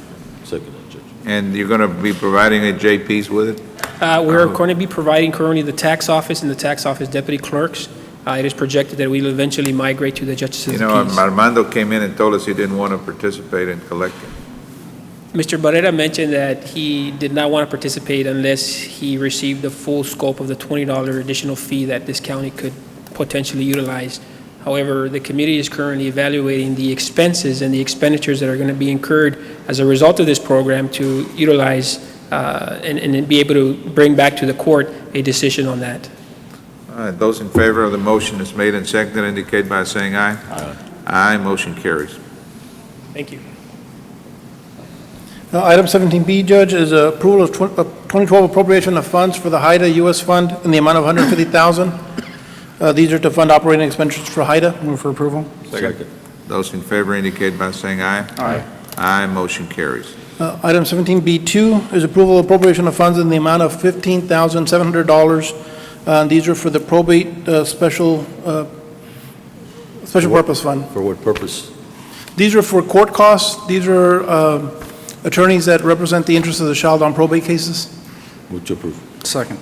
Speaker 17: Second, Judge.
Speaker 1: And you're going to be providing a JPs with it?
Speaker 20: We're going to be providing currently the tax office and the tax office deputy clerks. It is projected that we'll eventually migrate to the justices'
Speaker 1: You know,
Speaker 20: peace.
Speaker 1: Armando came in and told us he didn't want to participate in collecting.
Speaker 20: Mr. Barrera mentioned that he did not want to participate unless he received the full scope of the $20 additional fee that this county could potentially utilize. However, the committee is currently evaluating the expenses and the expenditures that are going to be incurred as a result of this program to utilize and be able to bring back to the court a decision on that.
Speaker 1: All right, those in favor of the motion that's made and seconded indicate by saying aye.
Speaker 17: Aye.
Speaker 1: Aye, motion carries.
Speaker 20: Thank you.
Speaker 19: Item 17B, Judge, is approval of 2012 appropriation of funds for the HIDA U.S. Fund in the amount of $150,000. These are to fund operating expenditures for HIDA.
Speaker 2: Move for approval.
Speaker 17: Second.
Speaker 1: Those in favor indicate by saying aye.
Speaker 2: Aye.
Speaker 1: Aye, motion carries.
Speaker 19: Item 17B2 is approval of appropriation of funds in the amount of $15,700. These are for the probate special purpose fund.
Speaker 17: For what purpose?
Speaker 19: These are for court costs. These are attorneys that represent the interests of the child on probate cases.
Speaker 17: Move to approve.
Speaker 2: Second.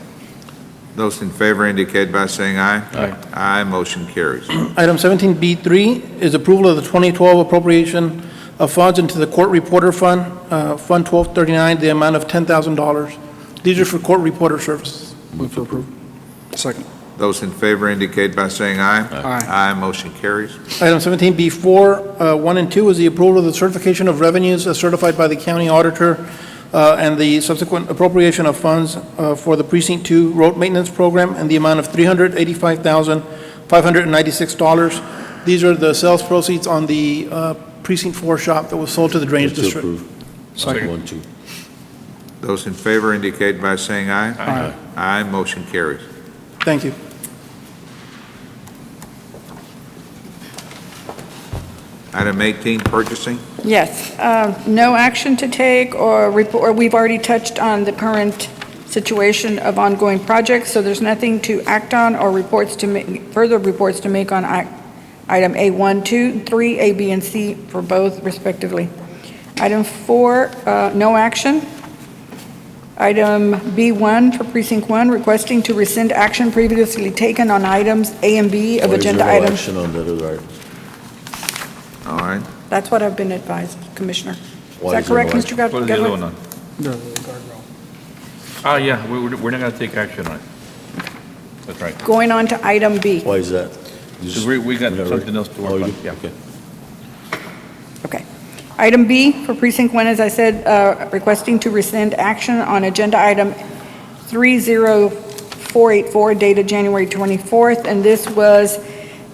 Speaker 1: Those in favor indicate by saying aye.
Speaker 17: Aye.
Speaker 1: Aye, motion carries.
Speaker 19: Item 17B3 is approval of the 2012 appropriation of funds into the Court Reporter Fund, Fund 1239, the amount of $10,000. These are for court reporter services.
Speaker 2: Move for approval. Second.
Speaker 1: Those in favor indicate by saying aye.
Speaker 2: Aye.
Speaker 1: Aye, motion carries.
Speaker 19: Item 17B4, 1 and 2 is the approval of the certification of revenues as certified by the county auditor and the subsequent appropriation of funds for the Precinct 2 road maintenance program in the amount of $385,596. These are the sales proceeds on the Precinct 4 shop that was sold to the Drainage
Speaker 17: Move to
Speaker 19: District.
Speaker 17: approve.
Speaker 2: Second.
Speaker 17: 1, 2.
Speaker 1: Those in favor indicate by saying aye.
Speaker 2: Aye.
Speaker 1: Aye, motion carries.
Speaker 19: Thank you.
Speaker 1: Item 18, purchasing.
Speaker 8: Yes, no action to take or report, we've already touched on the current situation of ongoing projects, so there's nothing to act on or reports to make, further reports to make on item A1, 2, 3, A, B, and C for both respectively. Item 4, no action. Item B1 for Precinct 1, requesting to rescind action previously taken on items A and B of
Speaker 17: Why is
Speaker 8: agenda
Speaker 17: there no
Speaker 8: items.
Speaker 17: action on that other item?
Speaker 1: All right.
Speaker 8: That's what I've been advised, Commissioner.
Speaker 17: Why
Speaker 8: Is
Speaker 17: is
Speaker 8: that
Speaker 17: there
Speaker 8: correct,
Speaker 17: no
Speaker 8: Mr.
Speaker 17: action?
Speaker 14: What is the other one
Speaker 8: Gadwin?
Speaker 14: on? Yeah, we're not going to take action on it. That's right.
Speaker 8: Going on to item B.
Speaker 17: Why is that?
Speaker 14: Because we got
Speaker 17: Yeah, right.
Speaker 14: something else to
Speaker 17: Oh,
Speaker 14: work
Speaker 17: you
Speaker 14: on.
Speaker 17: do?
Speaker 14: Yeah.
Speaker 17: Okay.
Speaker 8: Okay. Item B for Precinct 1, as I said, requesting to rescind action on agenda item 30484 dated January 24th, and this was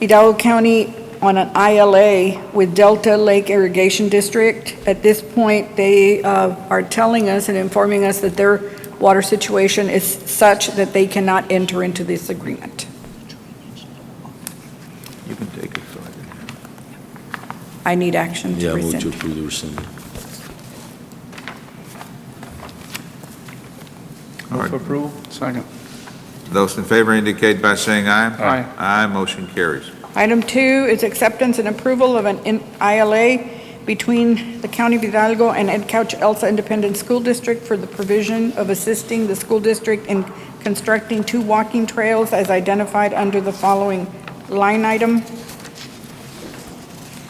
Speaker 8: Hidalgo County on an ILA with Delta Lake Irrigation District. At this point, they are telling us and informing us that their water situation is such that they cannot enter into this agreement.
Speaker 1: You can take it. So
Speaker 8: I need action to
Speaker 17: Yeah, move to
Speaker 8: rescind.
Speaker 17: approve the rescind.
Speaker 2: Move for approval. Second.
Speaker 1: Those in favor indicate by saying aye.
Speaker 2: Aye.
Speaker 1: Aye, motion carries.
Speaker 8: Item 2 is acceptance and approval of an ILA between the County of Hidalgo and Ed Couch Elsa Independent School District for the provision of assisting the school district in constructing 2 walking trails as identified under the following line item.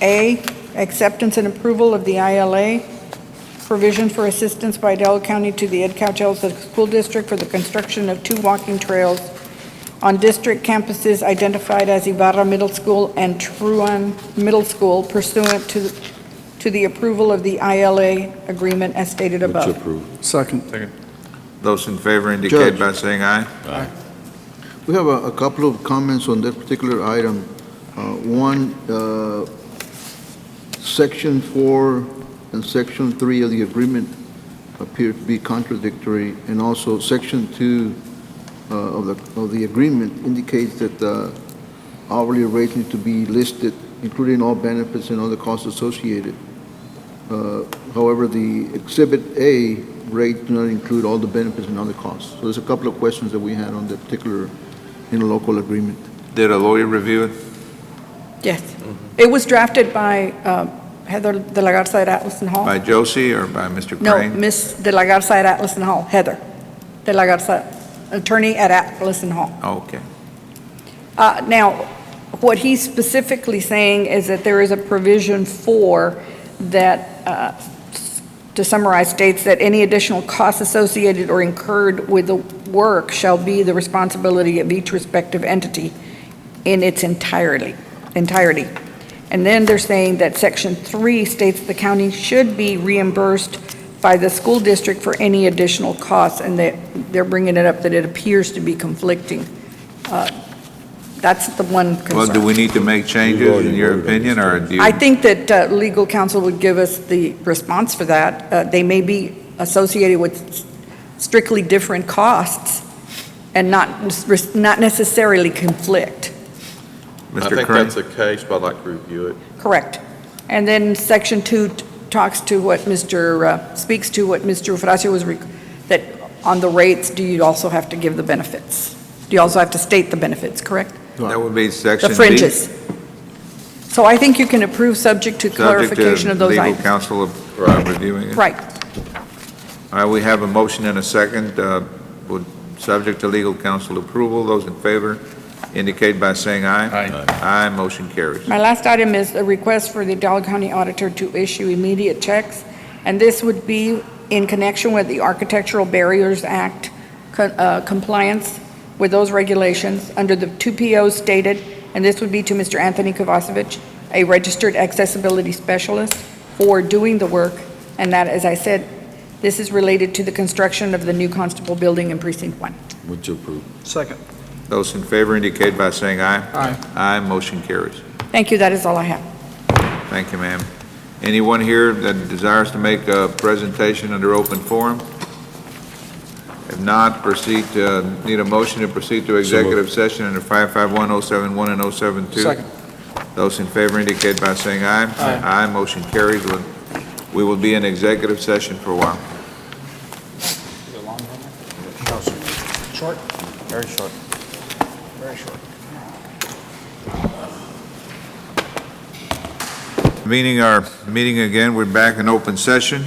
Speaker 8: A, acceptance and approval of the ILA, provision for assistance by Hidalgo County to the Ed Couch Elsa School District for the construction of 2 walking trails on district campuses identified as Ibarra Middle School and Truan Middle School pursuant to the approval of the ILA agreement as stated
Speaker 17: Move to
Speaker 8: above.
Speaker 17: approve.
Speaker 2: Second.
Speaker 1: Those in favor indicate
Speaker 5: Judge.
Speaker 1: by saying aye.
Speaker 17: Aye.
Speaker 5: We have a couple of comments on that particular item. One, Section 4 and Section 3 of the agreement appear to be contradictory, and also Section 2 of the agreement indicates that hourly rates need to be listed, including all benefits and other costs associated. However, the Exhibit A rates do not include all the benefits and other costs. So there's a couple of questions that we had on that particular interlocal agreement.
Speaker 1: Did a lawyer review it?
Speaker 8: Yes. It was drafted by Heather De La Garza at Atlas and Hall.
Speaker 1: By Josie or by Mr.
Speaker 8: No,
Speaker 1: Crane?
Speaker 8: Miss De La Garza at Atlas and Hall, Heather De La Garza, attorney at Atlas and Hall.
Speaker 1: Okay.
Speaker 8: Now, what he's specifically saying is that there is a provision 4 that, to summarize, states that any additional costs associated or incurred with the work shall be the responsibility of each respective entity in its entirety. And then they're saying that Section 3 states the county should be reimbursed by the school district for any additional costs, and they're bringing it up that it appears to be conflicting. That's the one concern.
Speaker 1: Well, do we need to make changes in your opinion, or do you?
Speaker 8: I think that legal counsel would give us the response for that. They may be associated with strictly different costs and not necessarily conflict.
Speaker 1: Mr.
Speaker 6: I think
Speaker 1: Crane?
Speaker 6: that's the case, but I'd like to review it.
Speaker 8: Correct. And then Section 2 talks to what speaks to what Mr. Fracio was, that on the rates, do you also have to give the benefits? Do you also have to state the benefits, correct?
Speaker 1: That would be Section
Speaker 8: The
Speaker 1: B.
Speaker 8: fringes. So I think you can approve subject to clarification of those
Speaker 1: Subject
Speaker 8: items.
Speaker 1: to legal counsel reviewing it?
Speaker 8: Right.
Speaker 1: All right, we have a motion and a second, subject to legal counsel approval. Those in favor indicate by saying aye.
Speaker 14: Aye.
Speaker 1: Aye, motion carries.
Speaker 8: My last item is a request for the Hidalgo County Auditor to issue immediate checks, and this would be in connection with the Architectural Barriers Act compliance with those regulations under the 2 POs stated, and this would be to Mr. Anthony Kovacevic, a registered accessibility specialist, for doing the work, and that, as I said, this is related to the construction of the new Constable Building in Precinct 1.
Speaker 17: Move to approve.
Speaker 2: Second.
Speaker 1: Those in favor indicate by saying aye.
Speaker 2: Aye.
Speaker 1: Aye, motion carries.
Speaker 8: Thank you, that is all I have.
Speaker 1: Thank you, ma'am. Anyone here that desires to make a presentation under open forum? If not, need a motion to proceed to executive session under 551-071 and 072.
Speaker 2: Second.
Speaker 1: Those in favor indicate by saying aye.
Speaker 2: Aye.
Speaker 1: Aye, motion carries. We will be in executive session for a while.
Speaker 2: Short?
Speaker 12: Very short.
Speaker 2: Very short.
Speaker 1: Convening our meeting again, we're back in open session.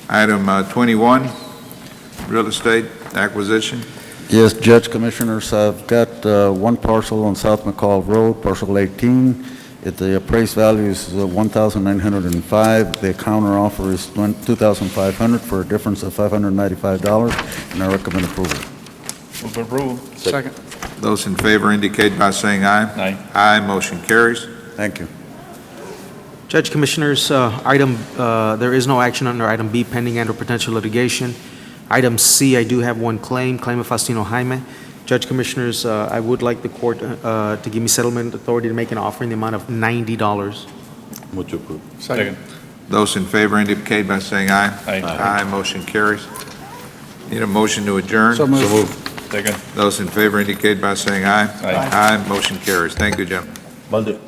Speaker 1: Item 21, real estate acquisition.
Speaker 18: Yes, Judge, Commissioners, I've got one parcel on South McCall Road, parcel 18. The appraised value is $1,905. The counter offer is $2,500 for a difference of $595, and I recommend approval.
Speaker 14: Move to approve.
Speaker 2: Second.
Speaker 1: Those in favor indicate by saying aye.
Speaker 14: Aye.
Speaker 1: Aye, motion carries.
Speaker 18: Thank you.
Speaker 9: Judge, Commissioners, there is no action under item B pending and/or potential litigation. Item C, I do have one claim of Faustino Jaime. Judge, Commissioners, I would like the court to give me settlement authority to make an offer in the amount of $90.
Speaker 17: Move to approve.
Speaker 14: Second.
Speaker 1: Those in favor indicate by saying aye.
Speaker 14: Aye.
Speaker 1: Aye, motion carries. Need a motion to adjourn?
Speaker 2: So moved.
Speaker 17: So moved.
Speaker 14: Second.
Speaker 1: Those in favor indicate by saying aye.
Speaker 14: Aye.
Speaker 1: Aye, motion carries. Thank you, gentlemen.
Speaker 17: Valde.